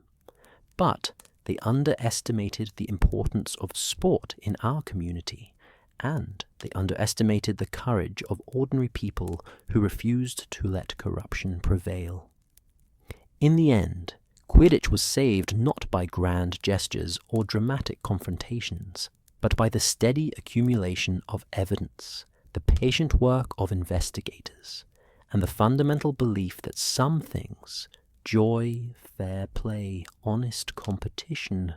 But they underestimated the importance of sport in our community, and they underestimated the courage of ordinary people who refused to let corruption prevail. In the end, Quidditch was saved not by grand gestures or dramatic confrontations, but by the steady accumulation of evidence, the patient work of investigators, and the fundamental belief that some things, joy, fair play, honest competition,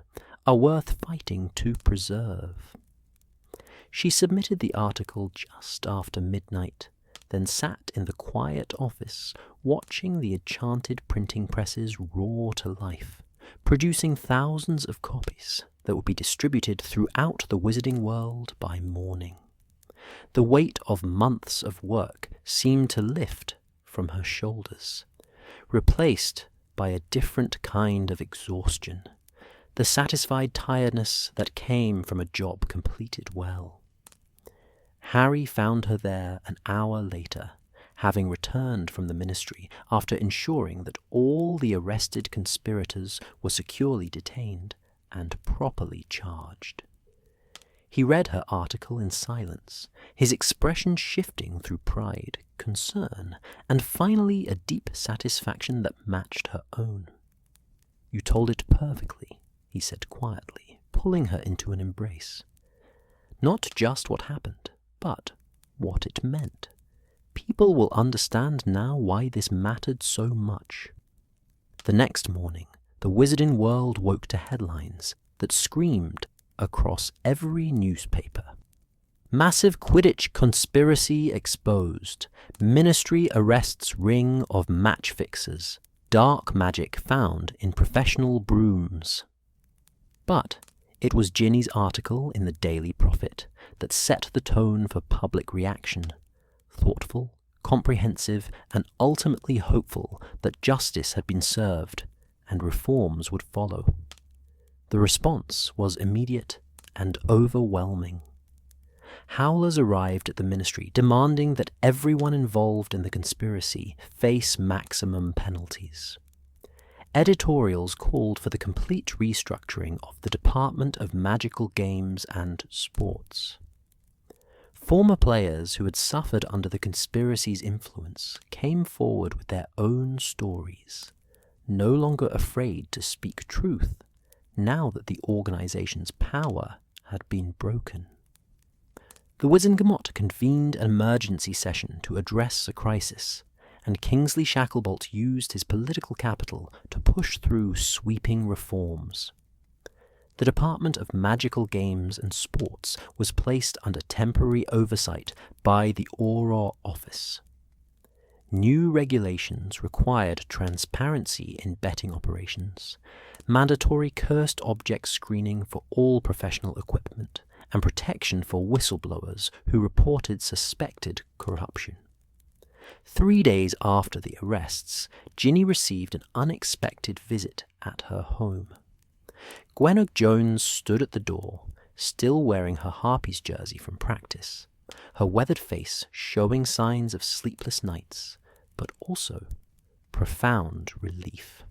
are worth fighting to preserve. She submitted the article just after midnight, then sat in the quiet office watching the enchanted printing presses roar to life, producing thousands of copies that would be distributed throughout the wizarding world by morning. The weight of months of work seemed to lift from her shoulders, replaced by a different kind of exhaustion, the satisfied tiredness that came from a job completed well. Harry found her there an hour later, having returned from the ministry after ensuring that all the arrested conspirators were securely detained and properly charged. He read her article in silence, his expression shifting through pride, concern, and finally a deep satisfaction that matched her own. "You told it perfectly," he said quietly, pulling her into an embrace. "Not just what happened, but what it meant. People will understand now why this mattered so much." The next morning, the wizarding world woke to headlines that screamed across every newspaper. "Massive Quidditch Conspiracy Exposed. Ministry Arrests Ring of Match Fixers. Dark Magic Found in Professional Brooms." But it was Ginny's article in the Daily Prophet that set the tone for public reaction, thoughtful, comprehensive, and ultimately hopeful that justice had been served and reforms would follow. The response was immediate and overwhelming. Howlers arrived at the ministry demanding that everyone involved in the conspiracy face maximum penalties. Editorials called for the complete restructuring of the Department of Magical Games and Sports. Former players who had suffered under the conspiracy's influence came forward with their own stories, no longer afraid to speak truth now that the organization's power had been broken. The Wizengamot convened an emergency session to address the crisis, and Kingsley Shacklebolt used his political capital to push through sweeping reforms. The Department of Magical Games and Sports was placed under temporary oversight by the Auror Office. New regulations required transparency in betting operations, mandatory cursed object screening for all professional equipment, and protection for whistleblowers who reported suspected corruption. 3 days after the arrests, Ginny received an unexpected visit at her home. Gwenog Jones stood at the door, still wearing her Harpies jersey from practice, her weathered face showing signs of sleepless nights, but also profound relief.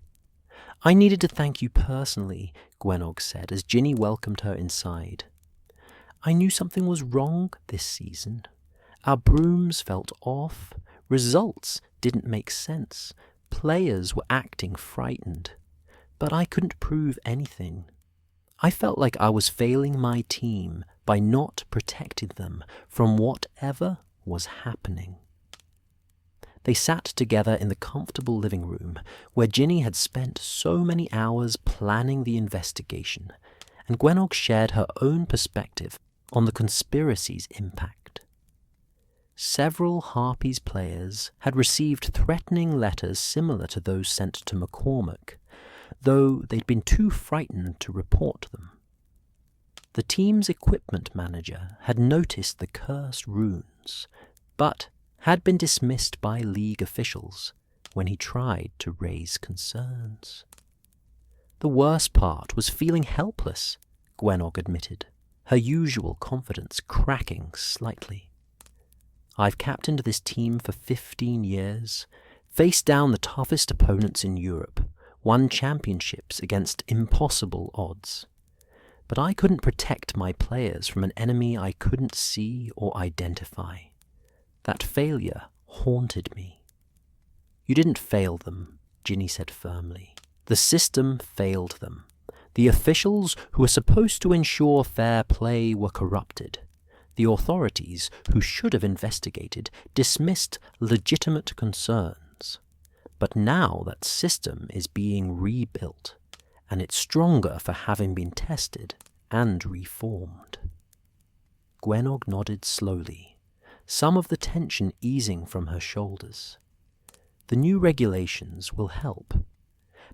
"I needed to thank you personally," Gwenog said as Ginny welcomed her inside. "I knew something was wrong this season. Our brooms felt off, results didn't make sense, players were acting frightened, but I couldn't prove anything. I felt like I was failing my team by not protecting them from whatever was happening." They sat together in the comfortable living room where Ginny had spent so many hours planning the investigation, and Gwenog shared her own perspective on the conspiracy's impact. Several Harpies players had received threatening letters similar to those sent to McCormack, though they'd been too frightened to report them. The team's equipment manager had noticed the cursed runes, but had been dismissed by league officials when he tried to raise concerns. The worst part was feeling helpless, Gwenog admitted, her usual confidence cracking slightly. I've captained this team for 15 years, faced down the toughest opponents in Europe, won championships against impossible odds. But I couldn't protect my players from an enemy I couldn't see or identify. That failure haunted me. You didn't fail them, Ginny said firmly. The system failed them. The officials who were supposed to ensure fair play were corrupted. The authorities who should have investigated dismissed legitimate concerns. But now that system is being rebuilt, and it's stronger for having been tested and reformed. Gwenog nodded slowly, some of the tension easing from her shoulders. The new regulations will help.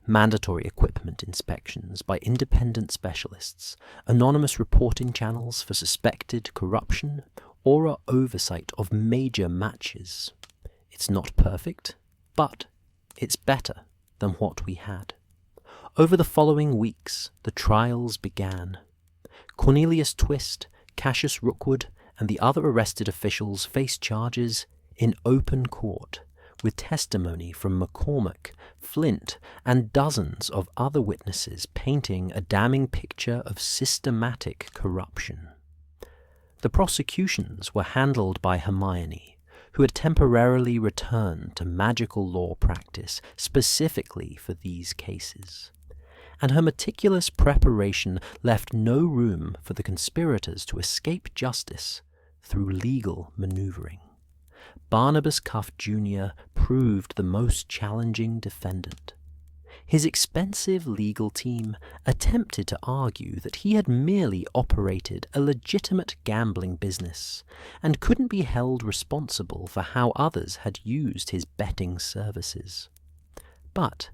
Mandatory equipment inspections by independent specialists, anonymous reporting channels for suspected corruption, or oversight of major matches. It's not perfect, but it's better than what we had. Over the following weeks, the trials began. Cornelius Twist, Cassius Rookwood, and the other arrested officials faced charges in open court, with testimony from McCormack, Flint, and dozens of other witnesses painting a damning picture of systematic corruption. The prosecutions were handled by Hermione, who had temporarily returned to magical law practice specifically for these cases. And her meticulous preparation left no room for the conspirators to escape justice through legal maneuvering. Barnabas Cuff Jr. proved the most challenging defendant. His expensive legal team attempted to argue that he had merely operated a legitimate gambling business and couldn't be held responsible for how others had used his betting services. But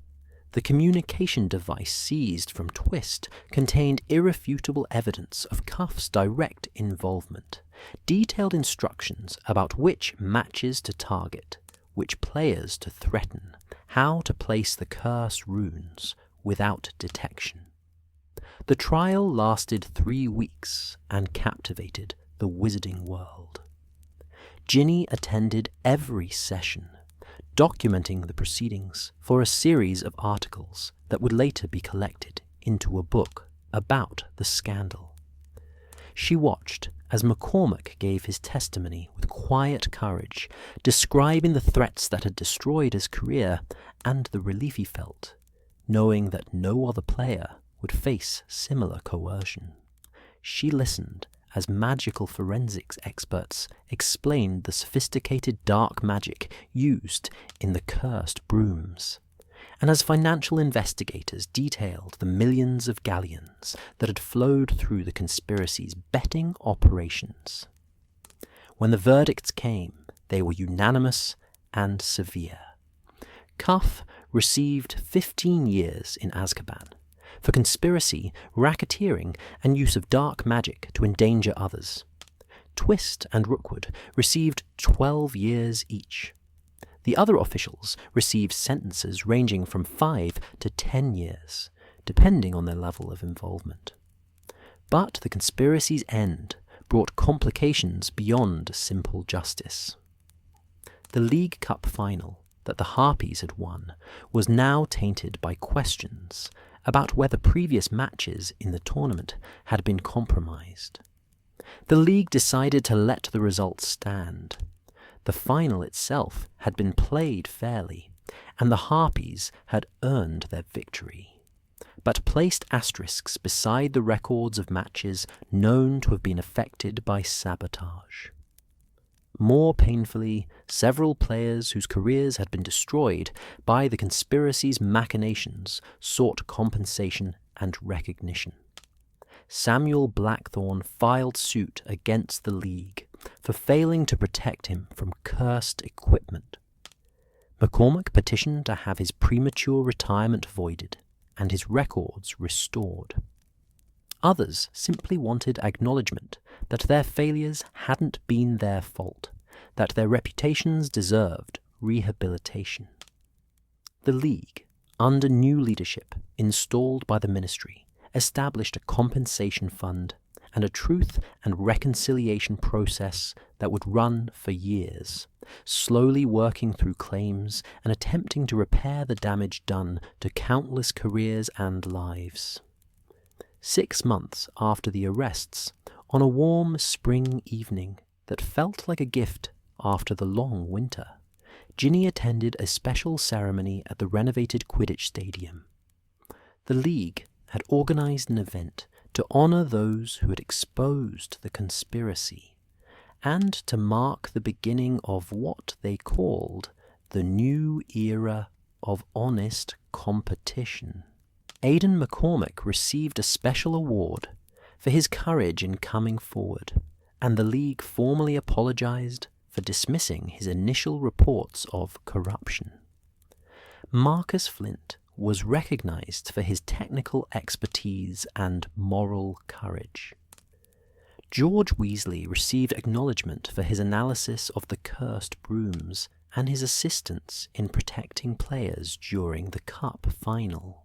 the communication device seized from Twist contained irrefutable evidence of Cuff's direct involvement, detailed instructions about which matches to target, which players to threaten, how to place the curse runes without detection. The trial lasted 3 weeks and captivated the wizarding world. Ginny attended every session, documenting the proceedings for a series of articles that would later be collected into a book about the scandal. She watched as McCormack gave his testimony with quiet courage, describing the threats that had destroyed his career and the relief he felt, knowing that no other player would face similar coercion. She listened as magical forensics experts explained the sophisticated dark magic used in the cursed brooms, and as financial investigators detailed the millions of galleons that had flowed through the conspiracy's betting operations. When the verdicts came, they were unanimous and severe. Cuff received 15 years in Azkaban for conspiracy, racketeering, and use of dark magic to endanger others. Twist and Rookwood received 12 years each. The other officials received sentences ranging from 5 to 10 years, depending on their level of involvement. But the conspiracy's end brought complications beyond simple justice. The League Cup final that the Harpies had won was now tainted by questions about whether previous matches in the tournament had been compromised. The league decided to let the results stand. The final itself had been played fairly, and the Harpies had earned their victory, but placed asterisks beside the records of matches known to have been affected by sabotage. More painfully, several players whose careers had been destroyed by the conspiracy's machinations sought compensation and recognition. Samuel Blackthorne filed suit against the League for failing to protect him from cursed equipment. McCormack petitioned to have his premature retirement voided and his records restored. Others simply wanted acknowledgement that their failures hadn't been their fault, that their reputations deserved rehabilitation. The League, under new leadership installed by the Ministry, established a compensation fund and a truth and reconciliation process that would run for years, slowly working through claims and attempting to repair the damage done to countless careers and lives. 6 months after the arrests, on a warm spring evening that felt like a gift after the long winter, Ginny attended a special ceremony at the renovated Quidditch Stadium. The League had organised an event to honour those who had exposed the conspiracy, and to mark the beginning of what they called the new era of honest competition. Aidan McCormick received a special award for his courage in coming forward, and the League formally apologised for dismissing his initial reports of corruption. Marcus Flint was recognised for his technical expertise and moral courage. George Weasley received acknowledgement for his analysis of the cursed brooms and his assistance in protecting players during the Cup final.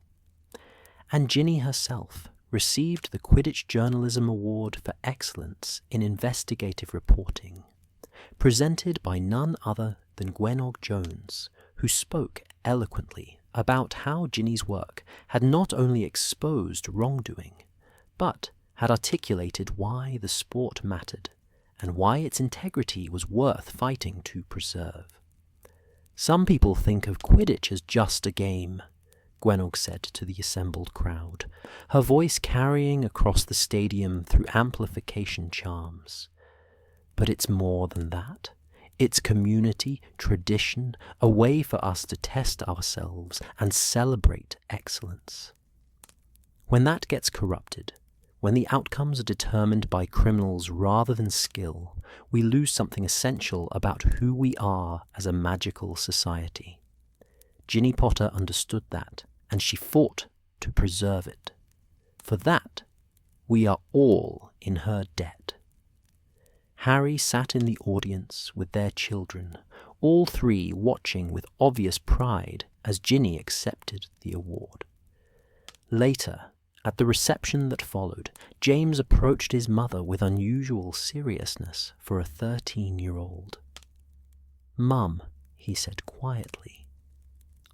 And Ginny herself received the Quidditch Journalism Award for Excellence in Investigative Reporting, presented by none other than Gwenog Jones, who spoke eloquently about how Ginny's work had not only exposed wrongdoing, but had articulated why the sport mattered and why its integrity was worth fighting to preserve. "Some people think of Quidditch as just a game," Gwenog said to the assembled crowd, her voice carrying across the stadium through amplification charms. "But it's more than that. It's community, tradition, a way for us to test ourselves and celebrate excellence. When that gets corrupted, when the outcomes are determined by criminals rather than skill, we lose something essential about who we are as a magical society." Ginny Potter understood that, and she fought to preserve it. For that, we are all in her debt. Harry sat in the audience with their children, all three watching with obvious pride as Ginny accepted the award. Later, at the reception that followed, James approached his mother with unusual seriousness for a 13-year-old. "Mum," he said quietly,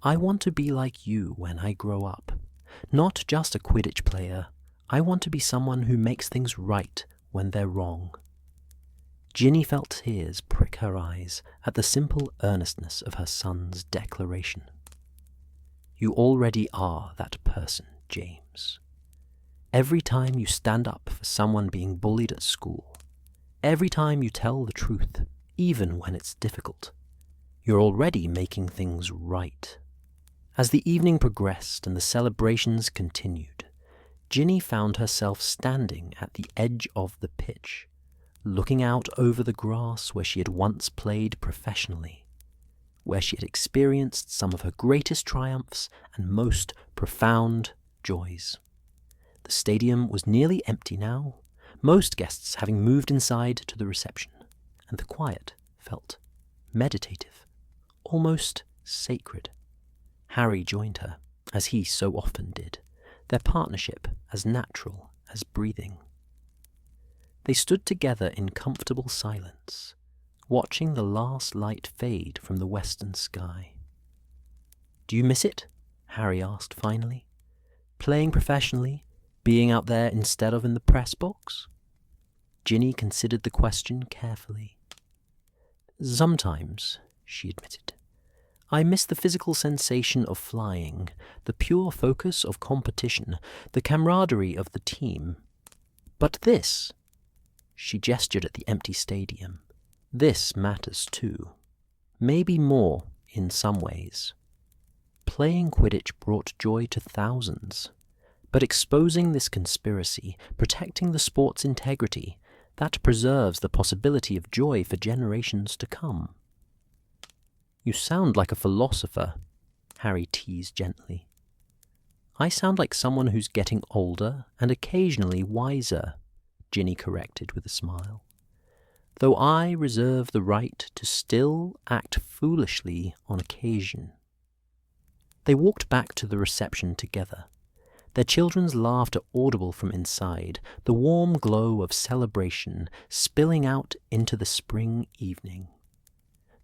"I want to be like you when I grow up. Not just a Quidditch player. I want to be someone who makes things right when they're wrong." Ginny felt tears prick her eyes at the simple earnestness of her son's declaration. "You already are that person, James. Every time you stand up for someone being bullied at school, every time you tell the truth, even when it's difficult, you're already making things right." As the evening progressed and the celebrations continued, Ginny found herself standing at the edge of the pitch, looking out over the grass where she had once played professionally, where she had experienced some of her greatest triumphs and most profound joys. The stadium was nearly empty now, most guests having moved inside to the reception, and the quiet felt meditative, almost sacred. Harry joined her, as he so often did, their partnership as natural as breathing. They stood together in comfortable silence, watching the last light fade from the western sky. "Do you miss it?" Harry asked finally. "Playing professionally, being out there instead of in the press box?" Ginny considered the question carefully. "Sometimes," she admitted. "I miss the physical sensation of flying, the pure focus of competition, the camaraderie of the team. But this," she gestured at the empty stadium, "this matters too. Maybe more in some ways. Playing Quidditch brought joy to thousands, but exposing this conspiracy, protecting the sport's integrity, that preserves the possibility of joy for generations to come." "You sound like a philosopher," Harry teased gently. "I sound like someone who's getting older and occasionally wiser," Ginny corrected with a smile. "Though I reserve the right to still act foolishly on occasion." They walked back to the reception together, their children's laughter audible from inside, the warm glow of celebration spilling out into the spring evening.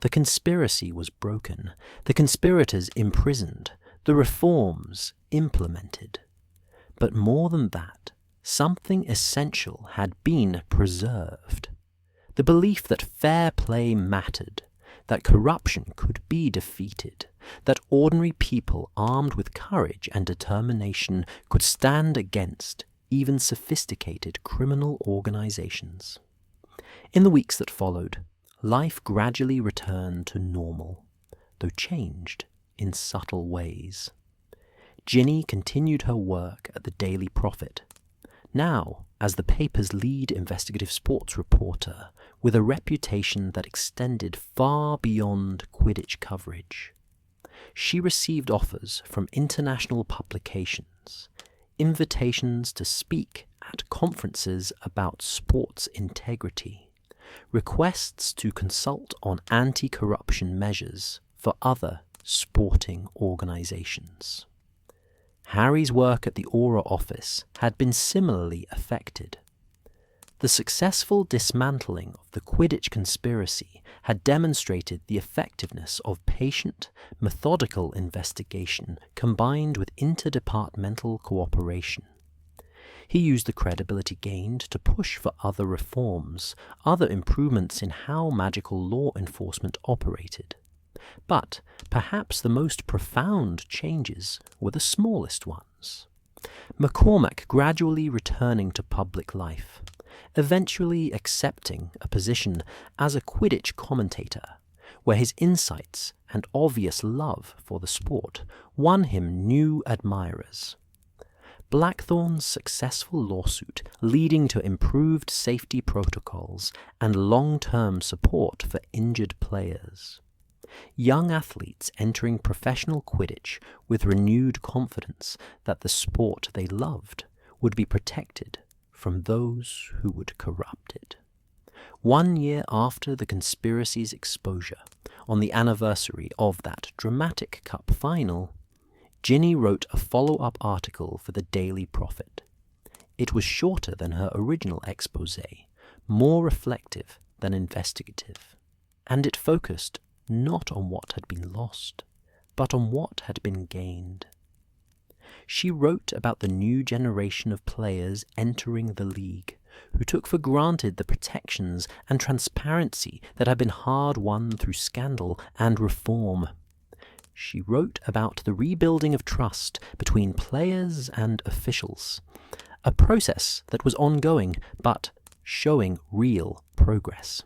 The conspiracy was broken, the conspirators imprisoned, the reforms implemented. But more than that, something essential had been preserved. The belief that fair play mattered, that corruption could be defeated, that ordinary people armed with courage and determination could stand against even sophisticated criminal organizations. In the weeks that followed, life gradually returned to normal, though changed in subtle ways. Ginny continued her work at the Daily Prophet, now as the paper's lead investigative sports reporter, with a reputation that extended far beyond Quidditch coverage. She received offers from international publications, invitations to speak at conferences about sports integrity, requests to consult on anti-corruption measures for other sporting organizations. Harry's work at the Aura office had been similarly affected. The successful dismantling of the Quidditch conspiracy had demonstrated the effectiveness of patient, methodical investigation combined with interdepartmental cooperation. He used the credibility gained to push for other reforms, other improvements in how magical law enforcement operated. But perhaps the most profound changes were the smallest ones. McCormack gradually returning to public life, eventually accepting a position as a Quidditch commentator, where his insights and obvious love for the sport won him new admirers. Blackthorn's successful lawsuit leading to improved safety protocols and long-term support for injured players. Young athletes entering professional Quidditch with renewed confidence that the sport they loved would be protected from those who would corrupt it. 1 year after the conspiracy's exposure, on the anniversary of that dramatic cup final, Ginny wrote a follow-up article for the Daily Prophet. It was shorter than her original exposé, more reflective than investigative, and it focused not on what had been lost, but on what had been gained. She wrote about the new generation of players entering the league, who took for granted the protections and transparency that had been hard-won through scandal and reform. She wrote about the rebuilding of trust between players and officials, a process that was ongoing but showing real progress.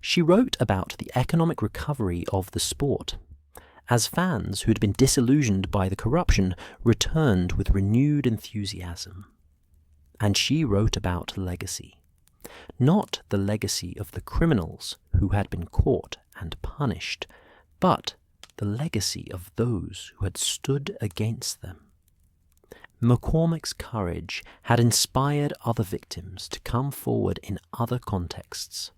She wrote about the economic recovery of the sport, as fans who had been disillusioned by the corruption returned with renewed enthusiasm. And she wrote about legacy, not the legacy of the criminals who had been caught and punished, but the legacy of those who had stood against them. McCormack's courage had inspired other victims to come forward in other contexts,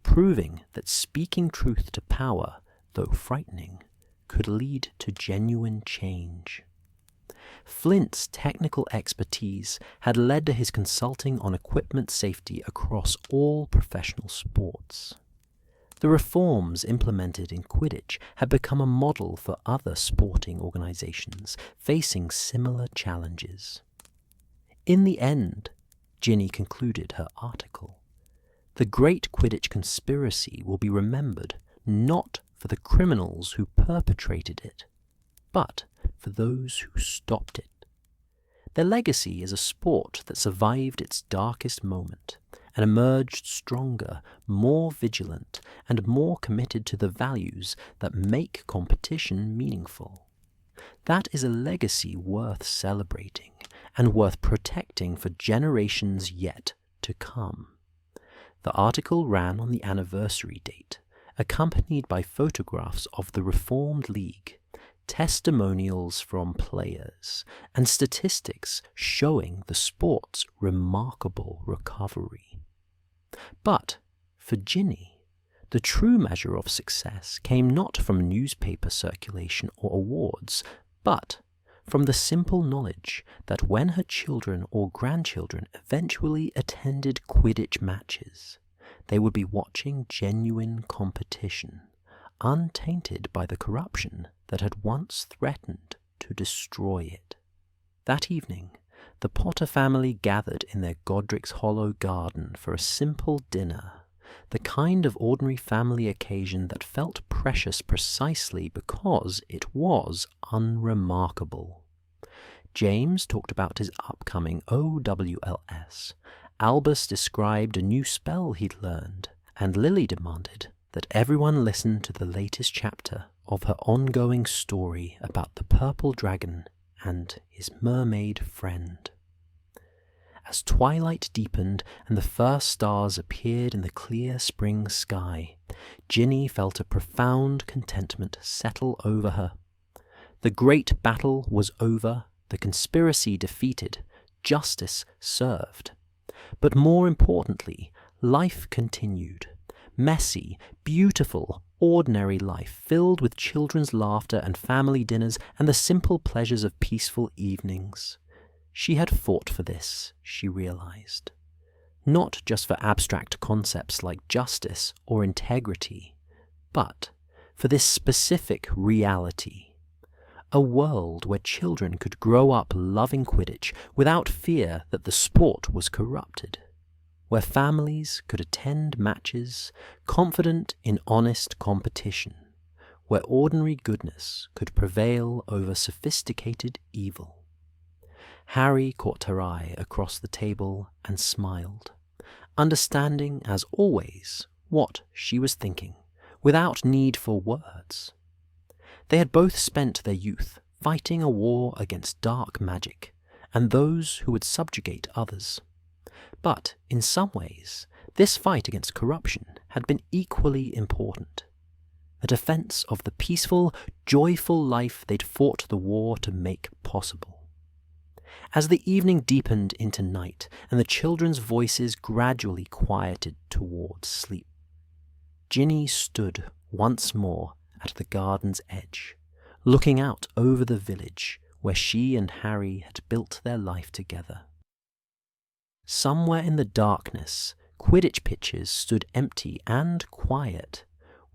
proving that speaking truth to power, though frightening, could lead to genuine change. Flint's technical expertise had led to his consulting on equipment safety across all professional sports. The reforms implemented in Quidditch had become a model for other sporting organizations facing similar challenges. In the end, Ginny concluded her article, the Great Quidditch Conspiracy will be remembered not for the criminals who perpetrated it, but for those who stopped it. Their legacy is a sport that survived its darkest moment and emerged stronger, more vigilant, and more committed to the values that make competition meaningful. That is a legacy worth celebrating and worth protecting for generations yet to come. The article ran on the anniversary date, accompanied by photographs of the Reformed League, testimonials from players, and statistics showing the sport's remarkable recovery. But for Ginny, the true measure of success came not from newspaper circulation or awards, but from the simple knowledge that when her children or grandchildren eventually attended Quidditch matches, they would be watching genuine competition, untainted by the corruption that had once threatened to destroy it. That evening, the Potter family gathered in their Godric's Hollow garden for a simple dinner, the kind of ordinary family occasion that felt precious precisely because it was unremarkable. James talked about his upcoming OWLS, Albus described a new spell he'd learned, and Lily demanded that everyone listen to the latest chapter of her ongoing story about the purple dragon and his mermaid friend. As twilight deepened and the first stars appeared in the clear spring sky, Ginny felt a profound contentment settle over her. The great battle was over, the conspiracy defeated, justice served. But more importantly, life continued. Messy, beautiful, ordinary life filled with children's laughter and family dinners and the simple pleasures of peaceful evenings. She had fought for this, she realized. Not just for abstract concepts like justice or integrity, but for this specific reality. A world where children could grow up loving Quidditch without fear that the sport was corrupted. Where families could attend matches confident in honest competition. Where ordinary goodness could prevail over sophisticated evil. Harry caught her eye across the table and smiled, understanding, as always, what she was thinking, without need for words. They had both spent their youth fighting a war against dark magic and those who would subjugate others. But, in some ways, this fight against corruption had been equally important. A defense of the peaceful, joyful life they'd fought the war to make possible. As the evening deepened into night and the children's voices gradually quieted towards sleep, Ginny stood once more at the garden's edge, looking out over the village where she and Harry had built their life together. Somewhere in the darkness, Quidditch pitches stood empty and quiet,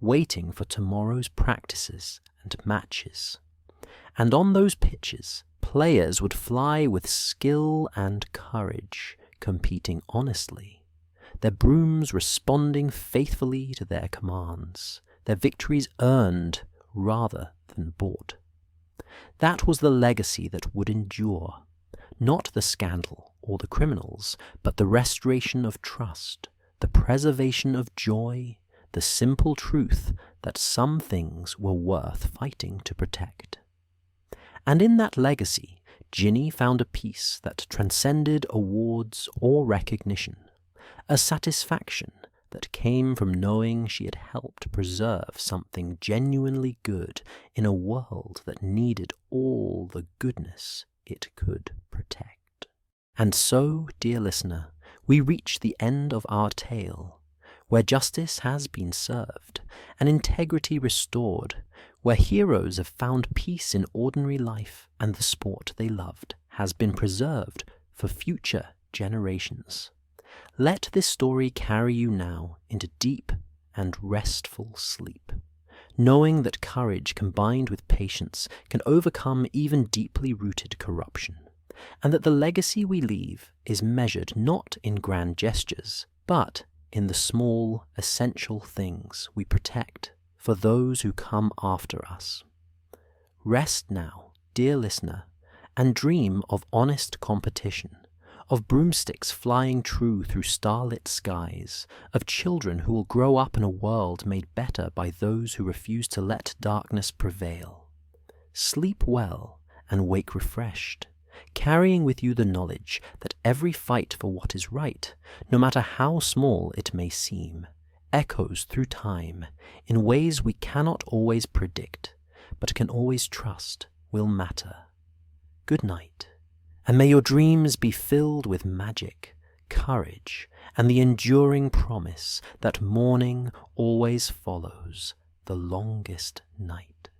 waiting for tomorrow's practices and matches. And on those pitches, players would fly with skill and courage, competing honestly, their brooms responding faithfully to their commands, their victories earned rather than bought. That was the legacy that would endure, not the scandal or the criminals, but the restoration of trust, the preservation of joy, the simple truth that some things were worth fighting to protect. And in that legacy, Ginny found a peace that transcended awards or recognition, a satisfaction that came from knowing she had helped preserve something genuinely good in a world that needed all the goodness it could protect. And so, dear listener, we reach the end of our tale, where justice has been served and integrity restored, where heroes have found peace in ordinary life and the sport they loved has been preserved for future generations. Let this story carry you now into deep and restful sleep, knowing that courage combined with patience can overcome even deeply rooted corruption, and that the legacy we leave is measured not in grand gestures, but in the small, essential things we protect for those who come after us. Rest now, dear listener, and dream of honest competition, of broomsticks flying true through starlit skies, of children who will grow up in a world made better by those who refuse to let darkness prevail. Sleep well and wake refreshed, carrying with you the knowledge that every fight for what is right, no matter how small it may seem, echoes through time in ways we cannot always predict, but can always trust will matter. Good night, and may your dreams be filled with magic, courage, and the enduring promise that morning always follows the longest night.